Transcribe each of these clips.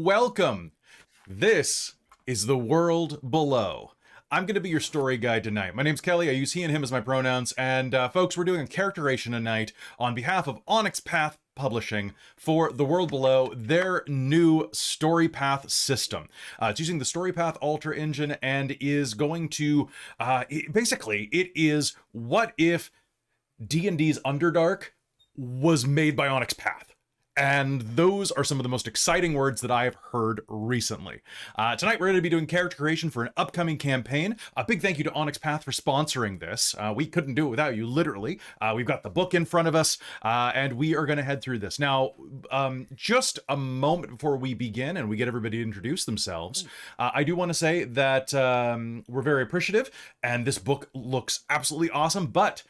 welcome. This is the world below. I'm going to be your story guide tonight. My name's Kelly. I use he and him as my pronouns. And folks, we're doing a characterization tonight on behalf of Onyx Path Publishing for The World Below, their new story path system. It's using the story path alter engine and is going to, basically, it is what if D&D's Underdark was made by Onyx Path. And those are some of the most exciting words that I have heard recently. Tonight, we're going to be doing character creation for an upcoming campaign. A big thank you to Onyx Path for sponsoring this. We couldn't do it without you, literally. We've got the book in front of us, and we are going to head through this. Now, just a moment before we begin and we get everybody to introduce themselves, I do want to say that we're very appreciative, and this book looks absolutely awesome, but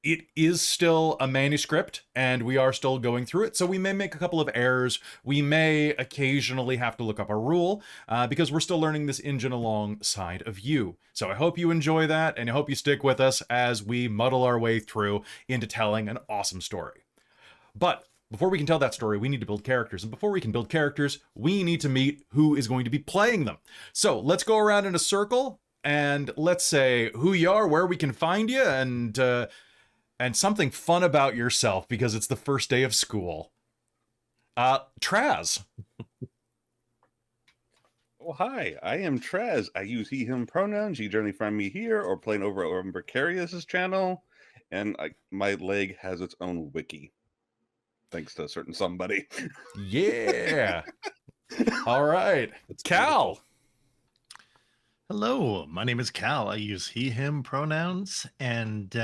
it is still a manuscript, and we are still going through it, so we may make a couple of errors. We may occasionally have to look up a rule, because we're still learning this engine alongside of you. So I hope you enjoy that, and I hope you stick with us as we muddle our way through into telling an awesome story. But before we can tell that story, we need to build characters, and before we can build characters, we need to meet who is going to be playing them. So let's go around in a circle, and let's say who you are, where we can find you, and something fun about yourself, because it's the first day of school. Traz. Oh, hi, I am Traz. I use he, him pronouns. You generally find me here or playing over at Umbricarius's channel. And my leg has its own wiki. Thanks to a certain somebody. Yeah. All right. It's Cal. Hello, my name is Cal. I use he, him pronouns, and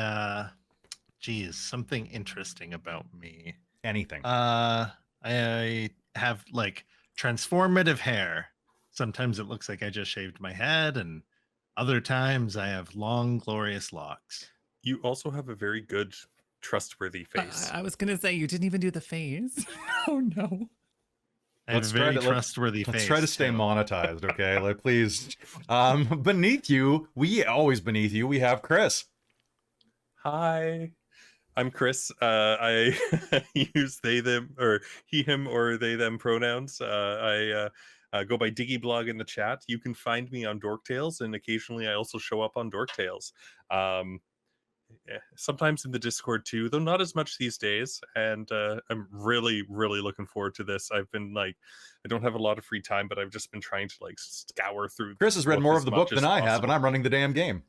geez, something interesting about me. Anything. I have like transformative hair. Sometimes it looks like I just shaved my head, and other times I have long, glorious locks. You also have a very good, trustworthy face. I was gonna say you didn't even do the face. Oh no. I have a very trustworthy face. Let's try to stay monetized, okay? Like, please. Beneath you, beneath you, we have Chris. Hi, I'm Chris. I use they, them, or he, him, or they, them pronouns. I go by Diggy Blogg in the chat. You can find me on Dork Tales, and occasionally I also show up on Dork Tales. Sometimes in the Discord too, though not as much these days. And I'm really, really looking forward to this. I've been I don't have a lot of free time, but I've just been trying to scour through. Chris has read more of the book than I have, and I'm running the damn game.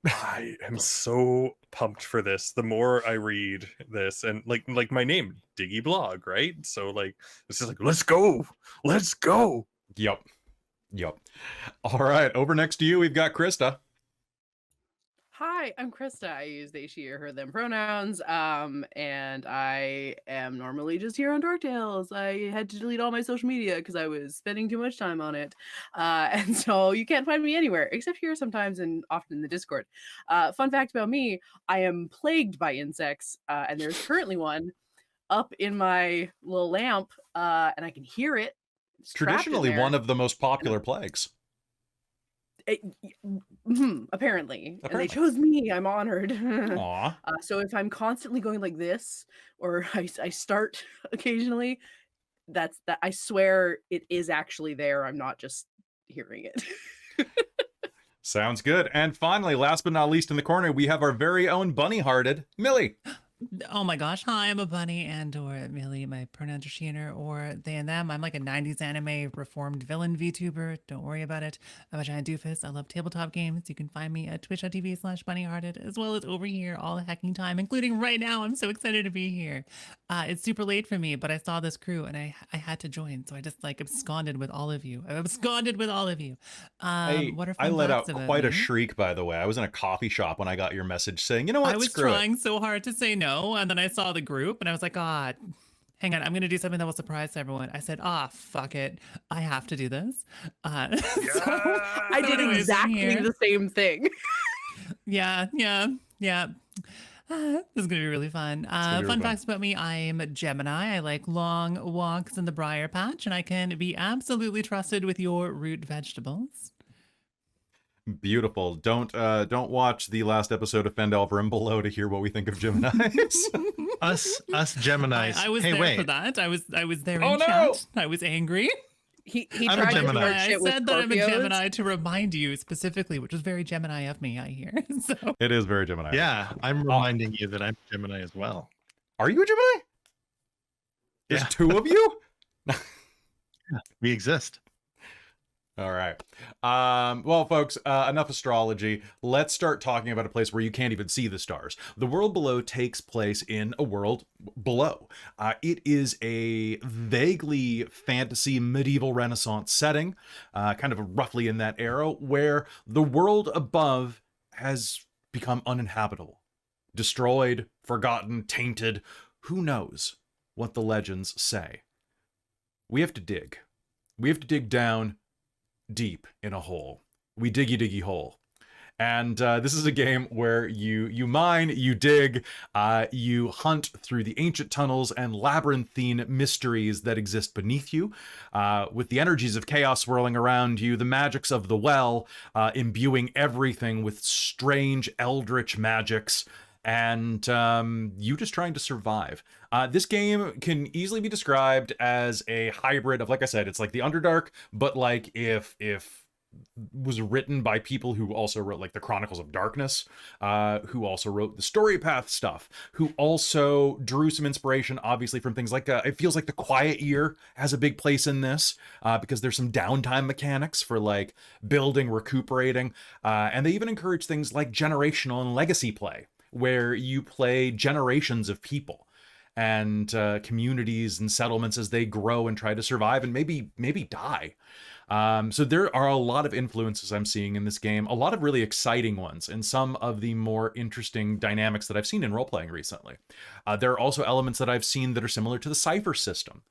I am so pumped for this. The more I read this, and like my name, Diggy Blogg, right? So it's just let's go. Yep. All right, over next to you, we've got Christa. Hi, I'm Christa. I use they, she, or her, them pronouns, and I am normally just here on Dork Tales. I had to delete all my social media because I was spending too much time on it, and so you can't find me anywhere except here sometimes and often in the Discord. Fun fact about me, I am plagued by insects, and there's currently one up in my little lamp, and I can hear it. It's traditionally one of the most popular plagues. Apparently. And they chose me. I'm honored. Aww. So if I'm constantly going like this, or I start occasionally, that's that. I swear it is actually there. I'm not just hearing it. Sounds good. And finally, last but not least in the corner, we have our very own bunny-hearted Millie. Oh my gosh, hi, I'm a bunny or Millie. My pronouns are she and her or they and them. I'm like a 90s anime reformed villain VTuber. Don't worry about it. I'm a giant doofus. I love tabletop games. You can find me at twitch.tv/bunnyhearted, as well as over here all the hacking time, including right now. I'm so excited to be here. It's super late for me, but I saw this crew and I had to join. So I just absconded with all of you. What are I let out quite me? a shriek, by the way. I was in a coffee shop when I got your message saying, you know what, I was screw trying it. so hard to say no. And then I saw the group and I was like, God, hang on, I'm going to do something that will surprise everyone. I said, fuck it. I have to do this. So I did exactly the same thing. Yeah. This is going to be really fun. Fun facts about me. I'm a Gemini. I like long walks in the briar patch, and I can be absolutely trusted with your root vegetables. Beautiful. Don't watch the last episode of Fend Over and Below to hear what we think of Geminis. Us Geminis. I was hey, there wait. for that. I was there Oh, in no! chat. I was angry. He I'm a tried to Gemini. start I shit with said that I'm a Scorpios. Gemini to remind you specifically, which was very Gemini of me, I hear. So It is very Gemini. Yeah, I'm reminding you that I'm Gemini as well. Are you a Gemini? There's Yeah. 2 of you? We exist. All right. Well, folks, enough astrology. Let's start talking about a place where you can't even see the stars. The world below takes place in a world below. It is a vaguely fantasy medieval Renaissance setting, kind of roughly in that era, where the world above has become uninhabitable, destroyed, forgotten, tainted. Who knows what the legends say? We have to dig. We have to dig down deep in a hole. We diggy hole. And this is a game where you mine, you dig, you hunt through the ancient tunnels and labyrinthine mysteries that exist beneath you, with the energies of chaos swirling around you, the magics of the well imbuing everything with strange eldritch magics, and you just trying to survive. This game can easily be described as a hybrid of, like I said, it's like the Underdark, but like if was written by people who also wrote like the Chronicles of Darkness, who also wrote the Story Path stuff, who also drew some inspiration, obviously, from things like, it feels like the Quiet Year has a big place in this, because there's some downtime mechanics for like building, recuperating, and they even encourage things like generational and legacy play, where you play generations of people and communities and settlements as they grow and try to survive and maybe die. So there are a lot of influences I'm seeing in this game, a lot of really exciting ones, and some of the more interesting dynamics that I've seen in role-playing recently. There are also elements that I've seen that are similar to the Cypher system,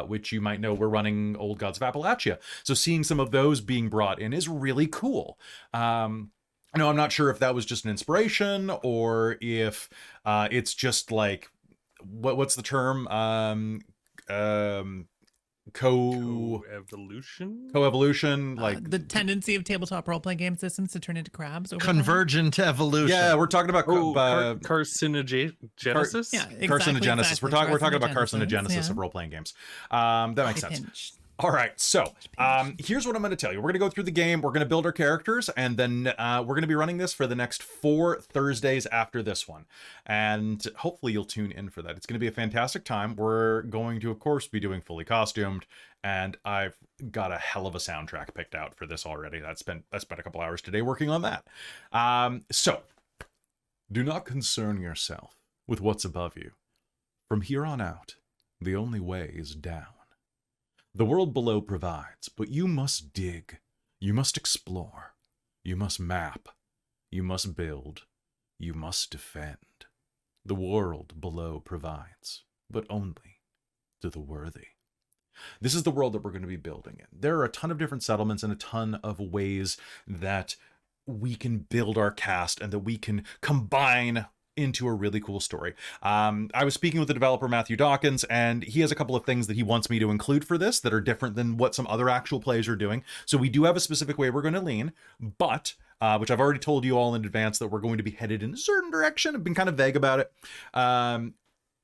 which you might know we're running Old Gods of Appalachia. So seeing some of those being brought in is really cool. No, I'm not sure if that was just an inspiration or if it's just like, what's the term? Coevolution, like the tendency of tabletop role-playing game systems to turn into crabs over time. Convergent evolution. Yeah, we're talking about carcinogenesis. Yeah, exactly, carcinogenesis. We're talking about carcinogenesis yeah. of role-playing games. That makes sense. Pinch. All right, so here's what I'm going to tell you. We're going to go through the game, we're going to build our characters, and then we're going to be running this for the next 4 Thursdays after this one. And hopefully you'll tune in for that. It's going to be a fantastic time. We're going to, of course, be doing fully costumed, and I've got a hell of a soundtrack picked out for this already. I spent a couple hours today working on that. So, do not concern yourself with what's above you. From here on out, the only way is down. The world below provides, but you must dig, you must explore, you must map, you must build, you must defend. The world below provides, but only to the worthy. This is the world that we're going to be building in. There are a ton of different settlements and a ton of ways that we can build our cast and that we can combine into a really cool story. I was speaking with the developer Matthew Dawkins, and he has a couple of things that he wants me to include for this that are different than what some other actual players are doing. So we do have a specific way we're going to lean, but which I've already told you all in advance that we're going to be headed in a certain direction. I've been kind of vague about it.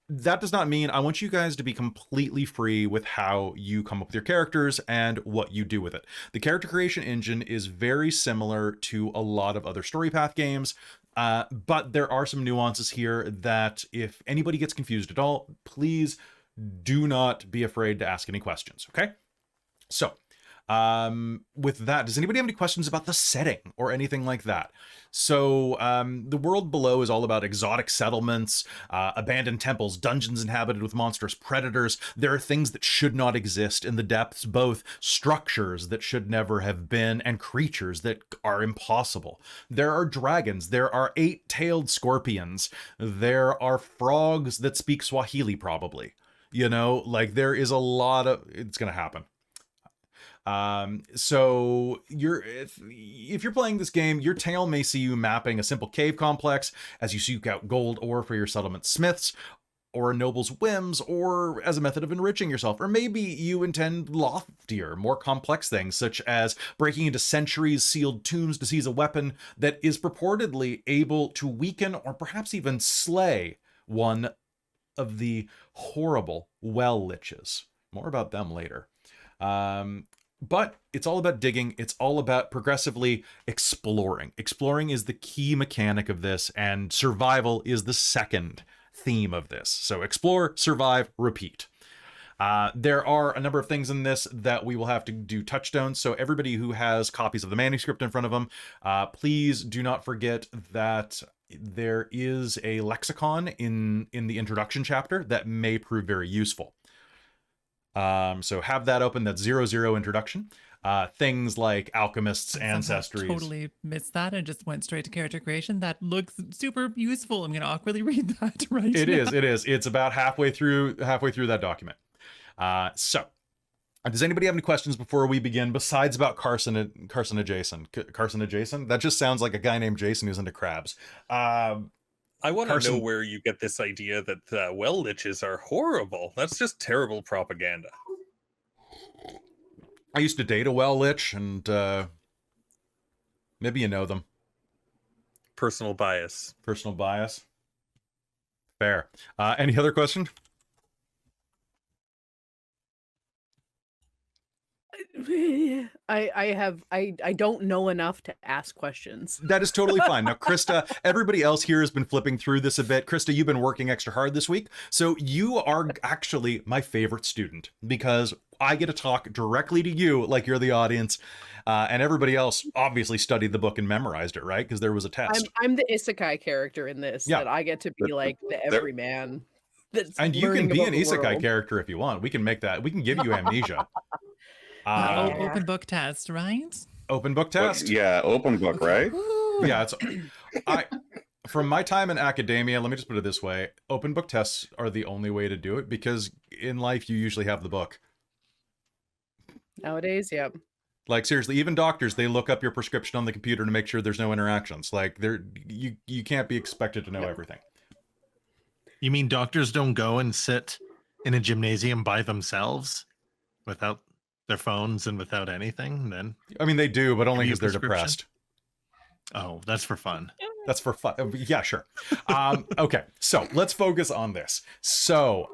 That does not mean I want you guys to be completely free with how you come up with your characters and what you do with it. The character creation engine is very similar to a lot of other Story Path games. But there are some nuances here that if anybody gets confused at all, please do not be afraid to ask any questions, okay? So, with that, does anybody have any questions about the setting or anything like that? So, the world below is all about exotic settlements, abandoned temples, dungeons inhabited with monstrous predators. There are things that should not exist in the depths, both structures that should never have been and creatures that are impossible. There are dragons, there are 8-tailed scorpions, there are frogs that speak Swahili probably. You know, like there is a lot of, it's gonna happen. So if you're playing this game, your tale may see you mapping a simple cave complex as you seek out gold ore for your settlement smiths, or a noble's whims, or as a method of enriching yourself. Or maybe you intend loftier, more complex things, such as breaking into centuries sealed tombs to seize a weapon that is purportedly able to weaken or perhaps even slay one of the horrible well liches. More about them later. But it's all about digging. It's all about progressively exploring. Exploring is the key mechanic of this, and survival is the second theme of this. So explore, survive, repeat. There are a number of things in this that we will have to do touchstones. So everybody who has copies of the manuscript in front of them, please do not forget that there is a lexicon in the introduction chapter that may prove very useful. So have that open. That's 00 introduction. Things like alchemists, ancestries. Totally missed that and just went straight to character creation. That looks super useful. I'm going to awkwardly read that right It now. is. It's about halfway through that document. So does anybody have any questions before we begin, besides about Carson adjacent? Carson adjacent? That just sounds like a guy named Jason who's into crabs. I want to know Carson- where you get this idea that well liches are horrible. That's just terrible propaganda. I used to date a well lich, and maybe you know them. Personal bias. Personal bias. Fair. Any other question? I don't know enough to ask questions. That is totally fine. Now, Krista, everybody else here has been flipping through this a bit. Krista, you've been working extra hard this week. So you are actually my favorite student because I get to talk directly to you like you're the audience. And everybody else obviously studied the book and memorized it, right? Because there was a test. I'm the isekai character in this. Yeah. That I get to be like the everyman. That's And you can learning be about an the isekai world. character if you want. We can make that. We can give you amnesia. Open book test, right? Open book test. Yeah, open book, right? Yeah, from my time in academia, let me just put it this way. Open book tests are the only way to do it because in life you usually have the book. Nowadays, yep. Like seriously, even doctors, they look up your prescription on the computer to make sure there's no interactions. Like you can't be expected to know everything. You mean doctors don't go and sit in a gymnasium by themselves without their phones and without anything? Then I mean, they do, but only Give you because a they're depressed. oh, that's for fun. That's for fun. Yeah, sure. Okay, so let's focus on this. So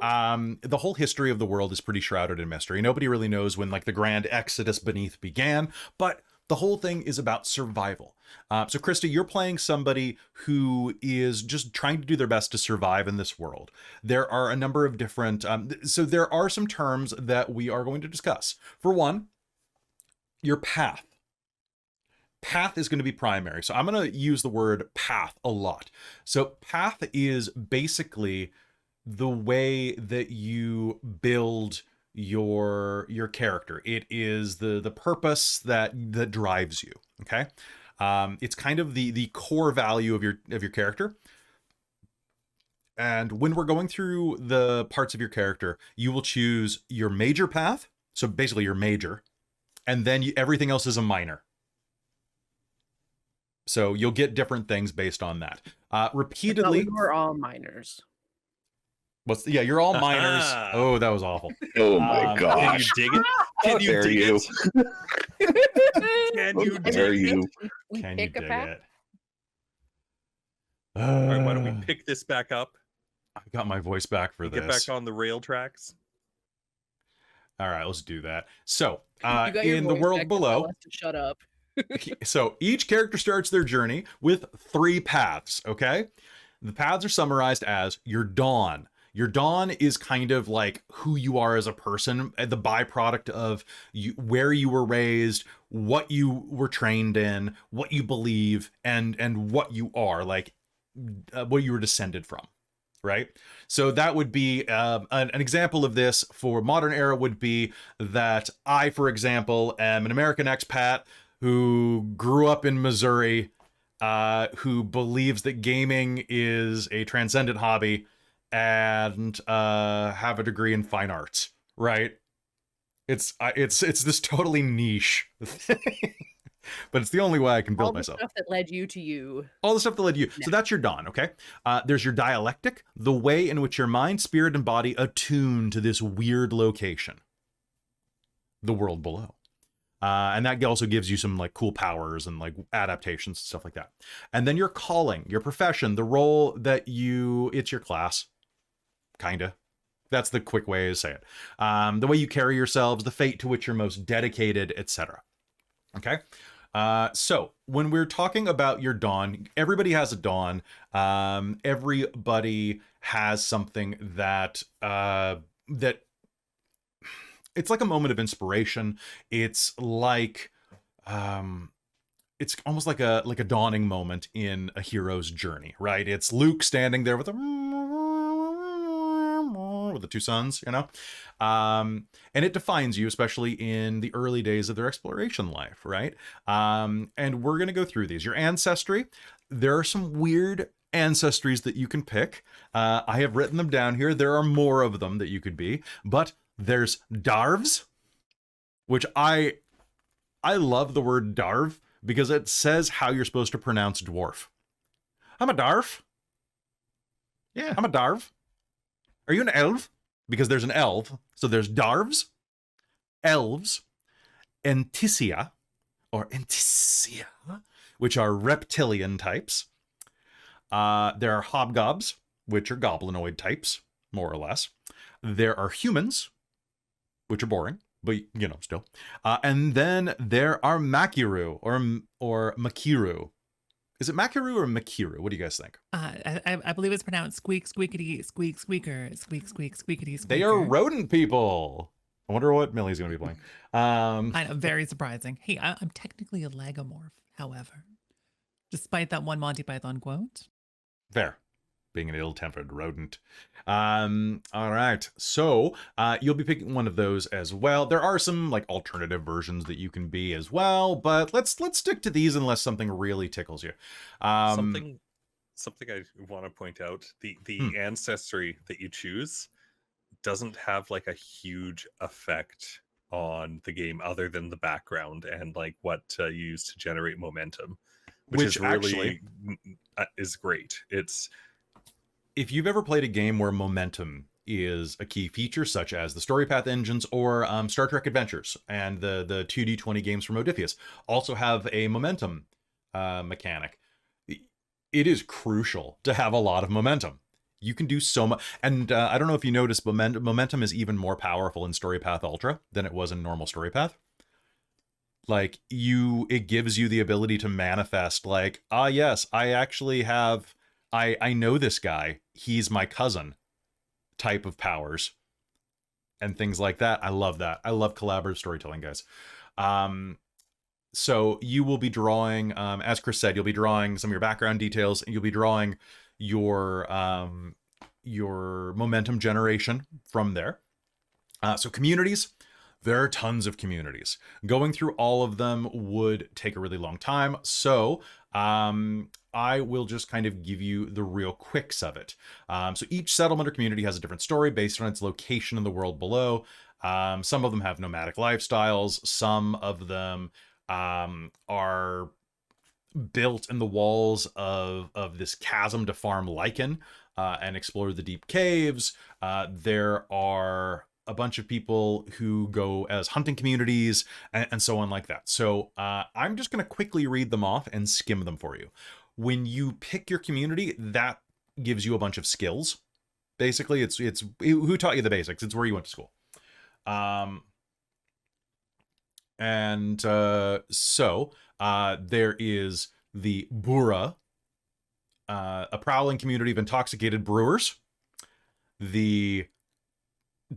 the whole history of the world is pretty shrouded in mystery. Nobody really knows when like the grand exodus beneath began, but the whole thing is about survival. So Krista, you're playing somebody who is just trying to do their best to survive in this world. There are a number of different, so there are some terms that we are going to discuss. For one, your path. Path is going to be primary. So I'm going to use the word path a lot. So path is basically the way that you build your character. It is the purpose that drives you. Okay. It's kind of the core value of your character. And when we're going through the parts of your character, you will choose your major path. So basically your major, and then everything else is a minor. So you'll get different things based on that. Repeatedly. We're all minors. Yeah, you're all minors. Ah. Oh, that was awful. Oh my Can gosh. you dig it? How Can you dare dig you? it? Can How you dare dig you? it? We Can you pick a dig path. it? All right, why don't we pick this back up? I got my voice back for Get this. back on the rail tracks. All right, let's do that. So, You got your in the voice world back to tell below, us to shut up. so each character starts their journey with 3 paths, okay? The paths are summarized as your dawn. Your dawn is kind of like who you are as a person, the byproduct of where you were raised, what you were trained in, what you believe, and what you are, like what you were descended from, right? So that would be an example of this for modern era would be that I, for example, am an American expat who grew up in Missouri, who believes that gaming is a transcendent hobby and have a degree in fine arts, right? It's this totally niche thing. but it's the only way I can All build the myself. stuff that led you to you. All the stuff that led you. So that's your dawn, okay? There's your dialectic, the way in which your mind, spirit, and body attune to this weird location, the world below. And that also gives you some like cool powers and like adaptations and stuff like that. And then your calling, your profession, the role that it's your class, kinda. That's the quick way to say it. The way you carry yourselves, the fate to which you're most dedicated, etc. Okay? So when we're talking about your dawn, everybody has a dawn. Everybody has something that it's like a moment of inspiration. It's like it's almost like a dawning moment in a hero's journey, right? It's Luke standing there with the two suns, you know? And it defines you, especially in the early days of their exploration life, right? And we're going to go through these. Your ancestry, there are some weird ancestries that you can pick. I have written them down here. There are more of them that you could be, but there's Darvs, which I love the word Darv because it says how you're supposed to pronounce dwarf. I'm a Darv. Yeah. I'm a Darv. Are you an elf? Because there's an elf. So there's Darvs, elves, Entisia, which are reptilian types. There are hobgobs, which are goblinoid types, more or less. There are humans, which are boring, but you know, still. And then there are Makiru or Makiru. Is it Makiru or Makiru? What do you guys think? I believe it's pronounced squeak, squeakity, squeak, squeaker, squeak, squeak, squeakity, squeaker. They are rodent people. I wonder what Millie's going to be playing. I know, very surprising. Hey, I'm technically a lagomorph, however, despite that one Monty Python quote. Fair. Being an ill-tempered rodent. All right. So you'll be picking one of those as well. There are some like alternative versions that you can be as well, but let's stick to these unless something really tickles you. Something I want to point out: the ancestry that you choose doesn't have like a huge effect on the game other than the background and like what you use to generate momentum, which is really actually is great. It's if you've ever played a game where momentum is a key feature, such as the story path engines or Star Trek Adventures and the 2D20 games from Odysseus also have a momentum mechanic. It is crucial to have a lot of momentum. You can do so much. And I don't know if you noticed, momentum is even more powerful in Story Path Ultra than it was in normal Story Path. Like it gives you the ability to manifest like, yes, I actually have... I know this guy, he's my cousin type of powers and things like that. I love that. I love collaborative storytelling, guys. So you will be drawing, as Chris said, you'll be drawing some of your background details and you'll be drawing your momentum generation from there. So communities, there are tons of communities. Going through all of them would take a really long time. So I will just kind of give you the real quicks of it. So each settlement or community has a different story based on its location in the world below. Some of them have nomadic lifestyles. Some of them are built in the walls of this chasm to farm lichen and explore the deep caves. There are a bunch of people who go as hunting communities and so on like that. So I'm just going to quickly read them off and skim them for you. When you pick your community, that gives you a bunch of skills. Basically, it's who taught you the basics. It's where you went to school. So there is the Bura, a prowling community of intoxicated brewers. The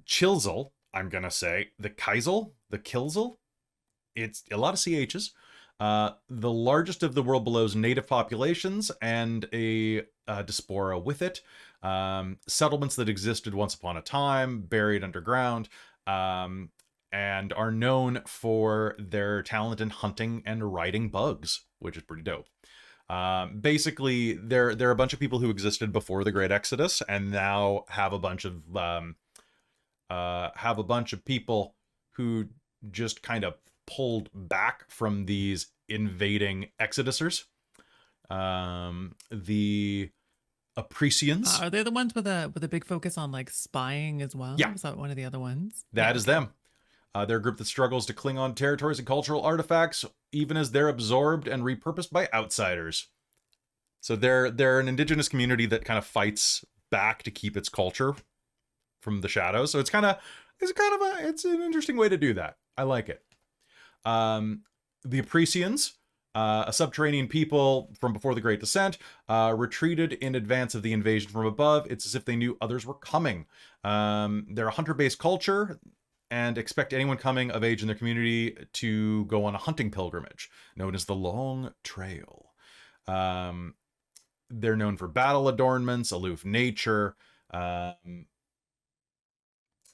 Chilzel, I'm going to say. The Kaizel, the Kilzel. It's a lot of CHs. The largest of the world below's native populations and a diaspora with it. Settlements that existed once upon a time, buried underground, and are known for their talent in hunting and riding bugs, which is pretty dope. Basically, they're a bunch of people who existed before the Great Exodus and now have a bunch of people who just kind of pulled back from these invading exodusers. The Apricians. Are they the ones with a big focus on like spying as well? Yeah. Was that one of the other ones? That Yeah, is okay. them. They're a group that struggles to cling on to territories and cultural artifacts, even as they're absorbed and repurposed by outsiders. So they're an indigenous community that kind of fights back to keep its culture from the shadows. So it's an interesting way to do that. I like it. The Apricians, a subterranean people from before the Great Descent, retreated in advance of the invasion from above. It's as if they knew others were coming. They're a hunter-based culture and expect anyone coming of age in their community to go on a hunting pilgrimage, known as the Long Trail. They're known for battle adornments, aloof nature, and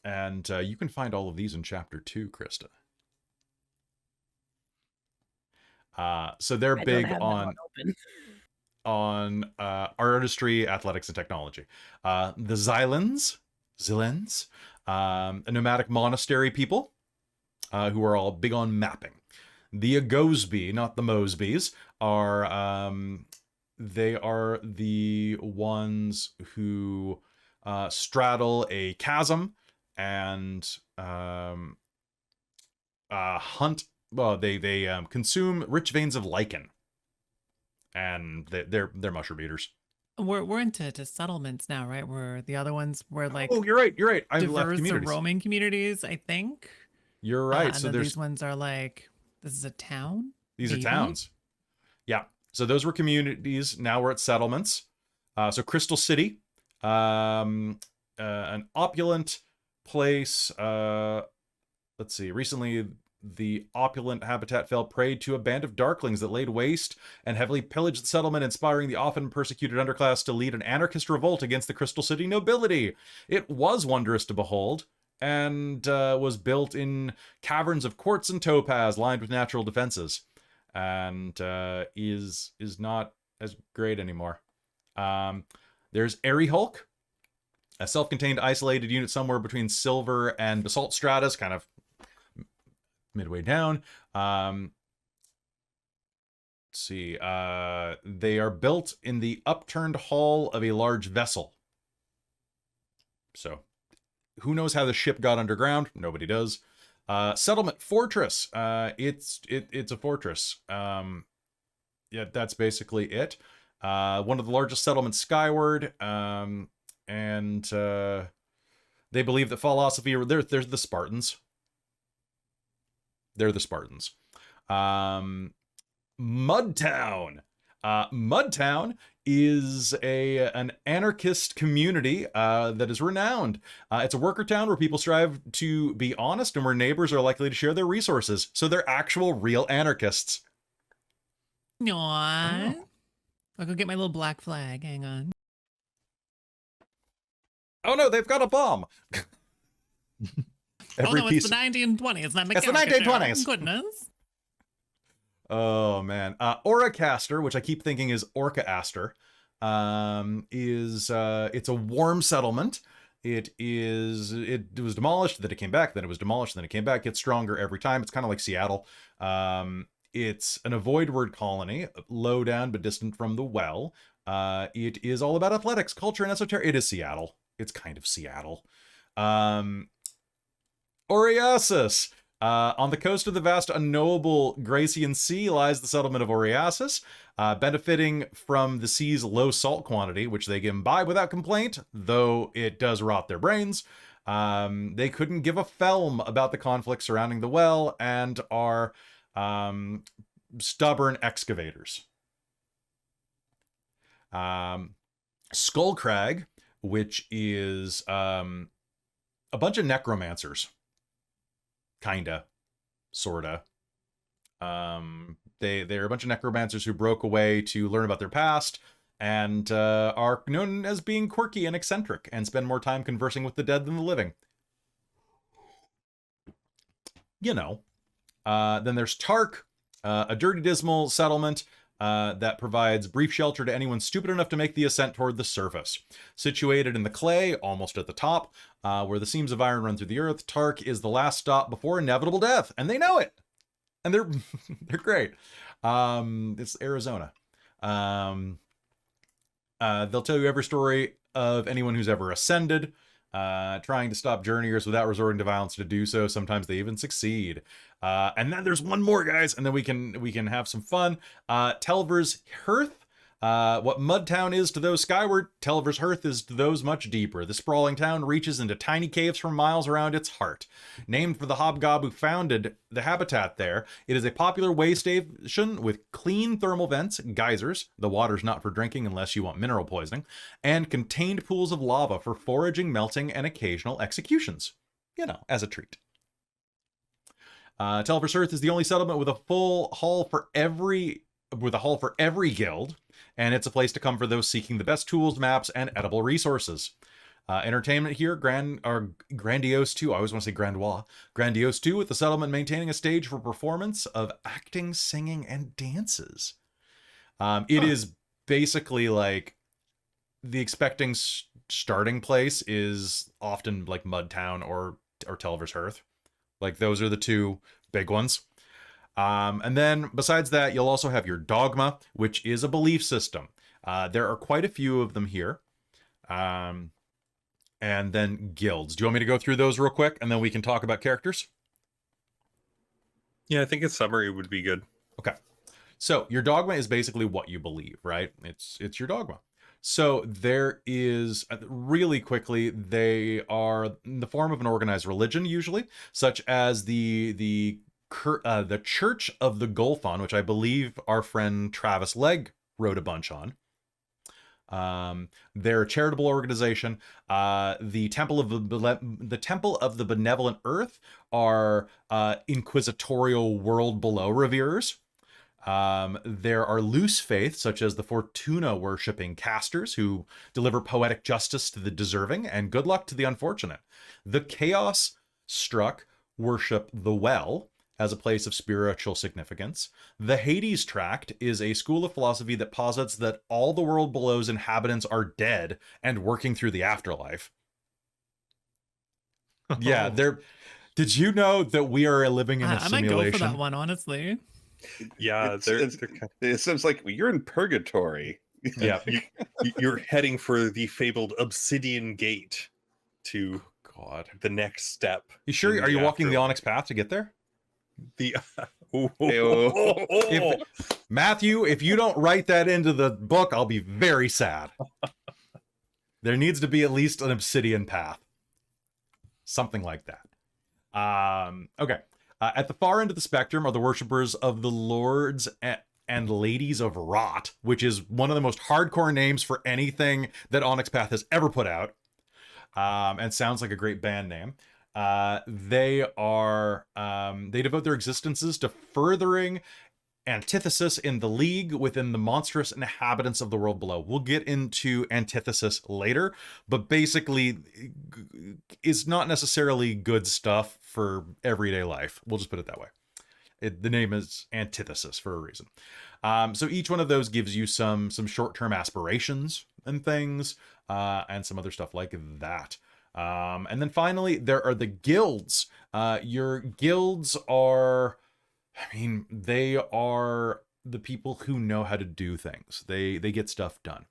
you can find all of these in Chapter 2, Krista. So they're I don't big have that one open. on artistry, athletics, and technology. The Xylens, a nomadic monastery people who are all big on mapping. The Agosby, not the Mosbys, are they are the ones who straddle a chasm and hunt. Well, they consume rich veins of lichen, and they're mushroom eaters. We're into settlements now, right? Where the other ones were like Oh, you're right. I've left diverse or communities. roaming communities, I think. You're right. And So then there's these ones are like, this is a town. these are maybe? towns. Yeah. So those were communities. Now we're at settlements. So Crystal City, an opulent place. Let's see. Recently, the opulent habitat fell prey to a band of darklings that laid waste and heavily pillaged the settlement, inspiring the often persecuted underclass to lead an anarchist revolt against the Crystal City nobility. It was wondrous to behold, and was built in caverns of quartz and topaz lined with natural defenses, and is not as great anymore. There's Airy Hulk, a self-contained isolated unit somewhere between silver and basalt stratus, kind of midway down. Let's see. They are built in the upturned hull of a large vessel. So who knows how the ship got underground? Nobody does. Settlement Fortress. It's a fortress. Yeah, that's basically it. One of the largest settlements skyward. And they believe that philosophy. There's the Spartans. They're the Spartans. Mudtown. Mudtown is an anarchist community that is renowned. It's a worker town where people strive to be honest and where neighbors are likely to share their resources. So they're actual real anarchists. Aww. I'll go get my little black flag. Hang on. Oh no, they've got a bomb. Every oh no, piece. it's the 1920s. Not It's the 1920s. Goodness. Oh man, Auracaster, which I keep thinking is Orca-aster, is it's a warm settlement. It was demolished, then it came back, then it was demolished, then it came back. Gets stronger every time. It's kind of like Seattle. It's an avoidward colony, low down but distant from the well. It is all about athletics, culture, and esoteric. It is Seattle. It's kind of Seattle. Oriasis. On the coast of the vast unknowable Gracian Sea lies the settlement of Oriasis, benefiting from the sea's low salt quantity, which they can imbibe without complaint, though it does rot their brains. They couldn't give a felm about the conflict surrounding the well and are stubborn excavators. Skullcrag, which is a bunch of necromancers. Kinda, sorta. They're a bunch of necromancers who broke away to learn about their past and are known as being quirky and eccentric and spend more time conversing with the dead than the living. You know. Then there's Tark, a dirty, dismal settlement that provides brief shelter to anyone stupid enough to make the ascent toward the surface. Situated in the clay, almost at the top, where the seams of iron run through the earth, Tark is the last stop before inevitable death, and they know it. and they're they're great. It's Arizona. They'll tell you every story of anyone who's ever ascended, trying to stop journeyers without resorting to violence to do so. Sometimes they even succeed. And then there's one more, guys, and then we can have some fun. Telver's Hearth. What Mudtown is to those skyward, Telver's Hearth is to those much deeper. The sprawling town reaches into tiny caves for miles around its heart. Named for the hobgob who founded the habitat there, it is a popular way station with clean thermal vents, geysers, the water's not for drinking unless you want mineral poisoning, and contained pools of lava for foraging, melting, and occasional executions. You know, as a treat. Telver's Hearth is the only settlement with a hall for every guild, and it's a place to come for those seeking the best tools, maps, and edible resources. Entertainment here, grandiose too. I always want to say grandiose. Grandiose too, with the settlement maintaining a stage for performance of acting, singing, and dances. It is basically like the expecting starting place is often like Mudtown or Telver's Hearth. Like those are the two big ones. And then besides that, you'll also have your dogma, which is a belief system. There are quite a few of them here. And then guilds. Do you want me to go through those real quick and then we can talk about characters? Yeah, I think a summary would be good. Okay. So your dogma is basically what you believe, right? It's your dogma. So there is, really quickly, they are in the form of an organized religion, usually, such as the Church of the Golfon, which I believe our friend Travis Legg wrote a bunch on. They're a charitable organization. The Temple of the Benevolent Earth are inquisitorial world below reviewers. There are loose faiths, such as the Fortuna worshipping casters, who deliver poetic justice to the deserving and good luck to the unfortunate. The Chaos struck worship the Well as a place of spiritual significance. The Hades Tract is a school of philosophy that posits that all the world below's inhabitants are dead and working through the afterlife. Yeah, they're. Did you know that we are living in a I might simulation? go for that one, honestly. Yeah, it sounds like you're in purgatory. Yeah. You're heading for the fabled Obsidian Gate to God. the next step. You sure? in Are you walking the afterlife. Onyx Path to get there? The Matthew, if you don't write that into the book, I'll be very sad. There needs to be at least an obsidian path. Something like that. Okay. At the far end of the spectrum are the worshippers of the Lords and Ladies of Rot, which is one of the most hardcore names for anything that Onyx Path has ever put out. And sounds like a great band name. They devote their existences to furthering antithesis in the League within the monstrous inhabitants of the world below. We'll get into antithesis later, but basically it's not necessarily good stuff for everyday life. We'll just put it that way. The name is antithesis for a reason. So each one of those gives you some short-term aspirations and things, and some other stuff like that. And then finally, there are the guilds. Your guilds are, they are the people who know how to do things. They get stuff done.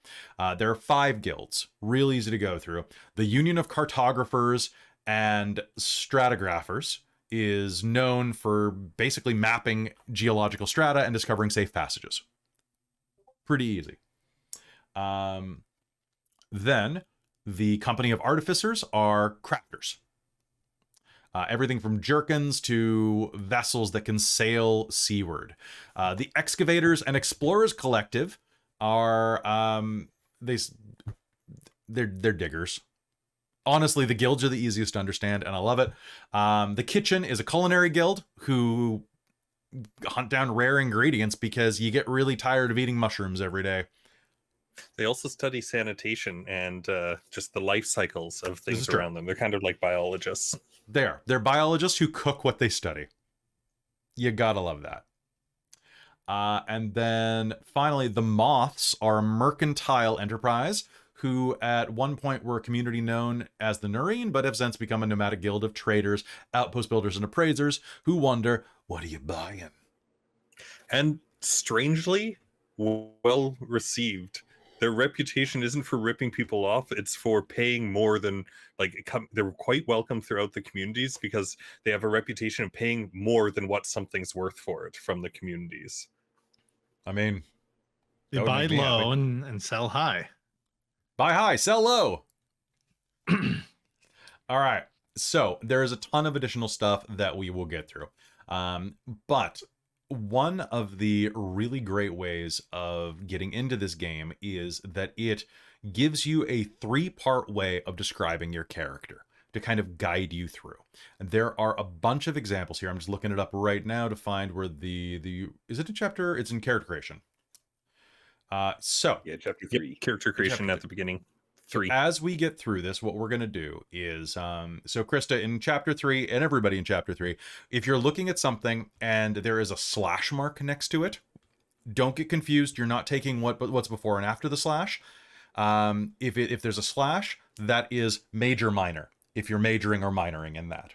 There are 5 guilds, real easy to go through. The Union of Cartographers and Stratigraphers is known for basically mapping geological strata and discovering safe passages. Pretty easy. Then the Company of Artificers are crafters. Everything from jerkins to vessels that can sail seaward. The Excavators and Explorers Collective are they're diggers. Honestly, the guilds are the easiest to understand, and I love it. The Kitchen is a culinary guild who hunt down rare ingredients because you get really tired of eating mushrooms every day. They also study sanitation and just the life cycles of things true. around them. They're kind of like biologists. They're biologists who cook what they study. You gotta love that. And then finally, the Moths are a mercantile enterprise who at one point were a community known as the Noreen, but have since become a nomadic guild of traders, outpost builders, and appraisers who wonder, what are you buying? and strangely well received. Their reputation isn't for ripping people off, it's for paying more than they're quite welcome throughout the communities because they have a reputation of paying more than what something's worth for it from the communities. I mean, They that would buy make me happy. low and sell high. Buy high, sell low. All right. So there is a ton of additional stuff that we will get through. But one of the really great ways of getting into this game is that it gives you a 3-part way of describing your character to kind of guide you through. And there are a bunch of examples here. I'm just looking it up right now to find where the is it a chapter? It's in character creation. So Yeah, chapter 3. Character creation at the beginning. 3. as we get through this, what we're going to do is, so Krista, in chapter 3, and everybody in chapter 3, if you're looking at something and there is a slash mark next to it, don't get confused. You're not taking what's before and after the slash. If there's a slash, that is major minor, if you're majoring or minoring in that.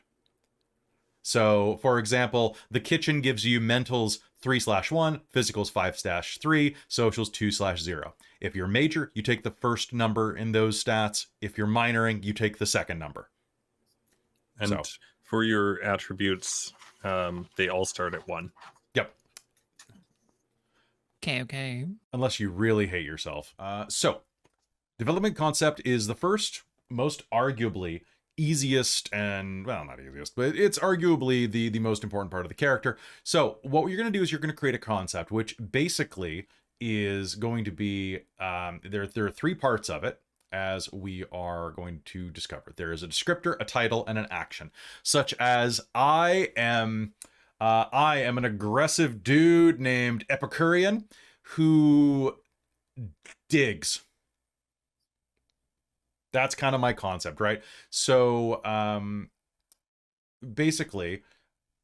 So, for example, the kitchen gives you mentals 3/1, physicals 5/3, socials 2/0. If you're major, you take the first number in those stats. If you're minoring, you take the second number. And So. for your attributes, they all start at 1. Yep. Okay. Unless you really hate yourself. So, development concept is the first, most arguably easiest and, well, not easiest, but it's arguably the most important part of the character. So what you're going to do is you're going to create a concept, which basically is going to be, there are 3 parts of it, as we are going to discover. There is a descriptor, a title, and an action, such as I am an aggressive dude named Epicurean who digs. That's kind of my concept, right? So basically,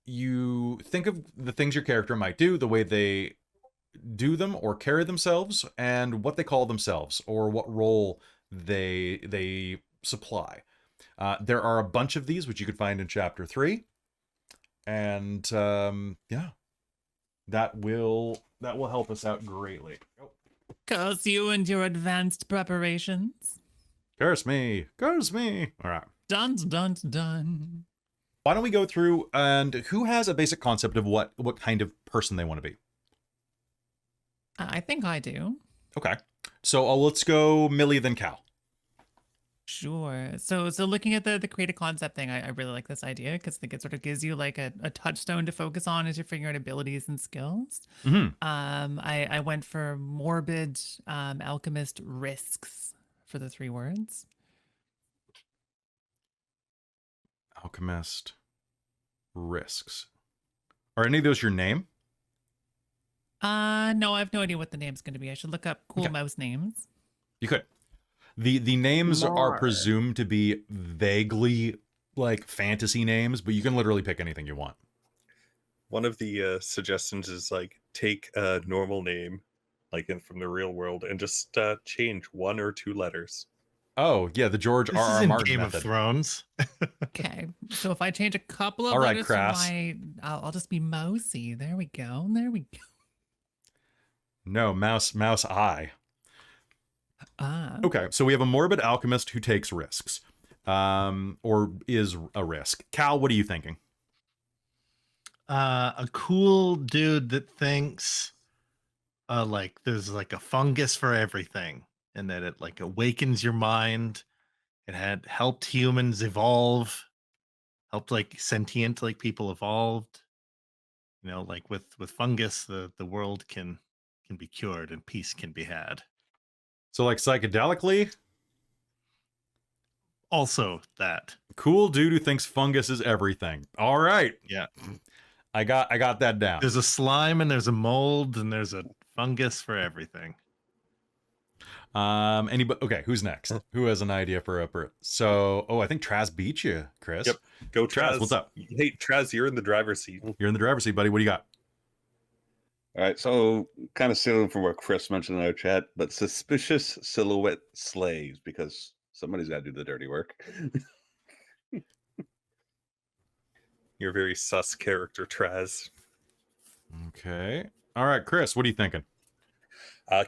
you think of the things your character might do, the way they do them or carry themselves, and what they call themselves or what role they supply. There are a bunch of these, which you could find in chapter 3. And yeah, that will help us out greatly. Curse you and your advanced preparations. Curse me. Curse me. All right. Dun, dun, dun. Why don't we go through, and who has a basic concept of what kind of person they want to be? I think I do. Okay. So let's go Millie, then Cal. Sure. So looking at the create a concept thing, I really like this idea because I think it sort of gives you like a touchstone to focus on as you're figuring out abilities and skills. Mm-hmm. I went for morbid alchemist risks for the 3 words. Alchemist risks. Are any of those your name? No, I have no idea what the name's going to be. I should look up cool Okay. mouse names. You could. The names are Mar. presumed to be vaguely like fantasy names, but you can literally pick anything you want. One of the suggestions is like take a normal name, like from the real world, and just change 1 or 2 letters. Oh, yeah, the George This R. is R. in Martin Game method. of Thrones. Okay, so if I change a couple of All right, letters Crass. from I'll just be Mousy. There we go. There we go. No, mouse eye. Ah. Okay, so we have a morbid alchemist who takes risks, or is a risk. Cal, what are you thinking? A cool dude that thinks like there's like a fungus for everything, and that it like awakens your mind. It had helped humans evolve, helped like sentient like people evolved. You know, like with fungus, the world can be cured and peace can be had. So like psychedelically, Also that. cool dude who thinks fungus is everything. All right, Yeah. I got that down. There's a slime and there's a mold and there's a fungus for everything. Anybody? Okay, who's next? Who has an idea for a? So, I think Traz beat you, Chris. Yep. Go Traz, Traz. what's up? Hey Traz, you're in the driver's seat. You're in the driver's seat, buddy. What do you got? All right, so kind of stealing from what Chris mentioned in our chat, but suspicious silhouette slaves, because somebody's got to do the dirty work. You're a very sus character, Traz. Okay. All right, Chris, what are you thinking?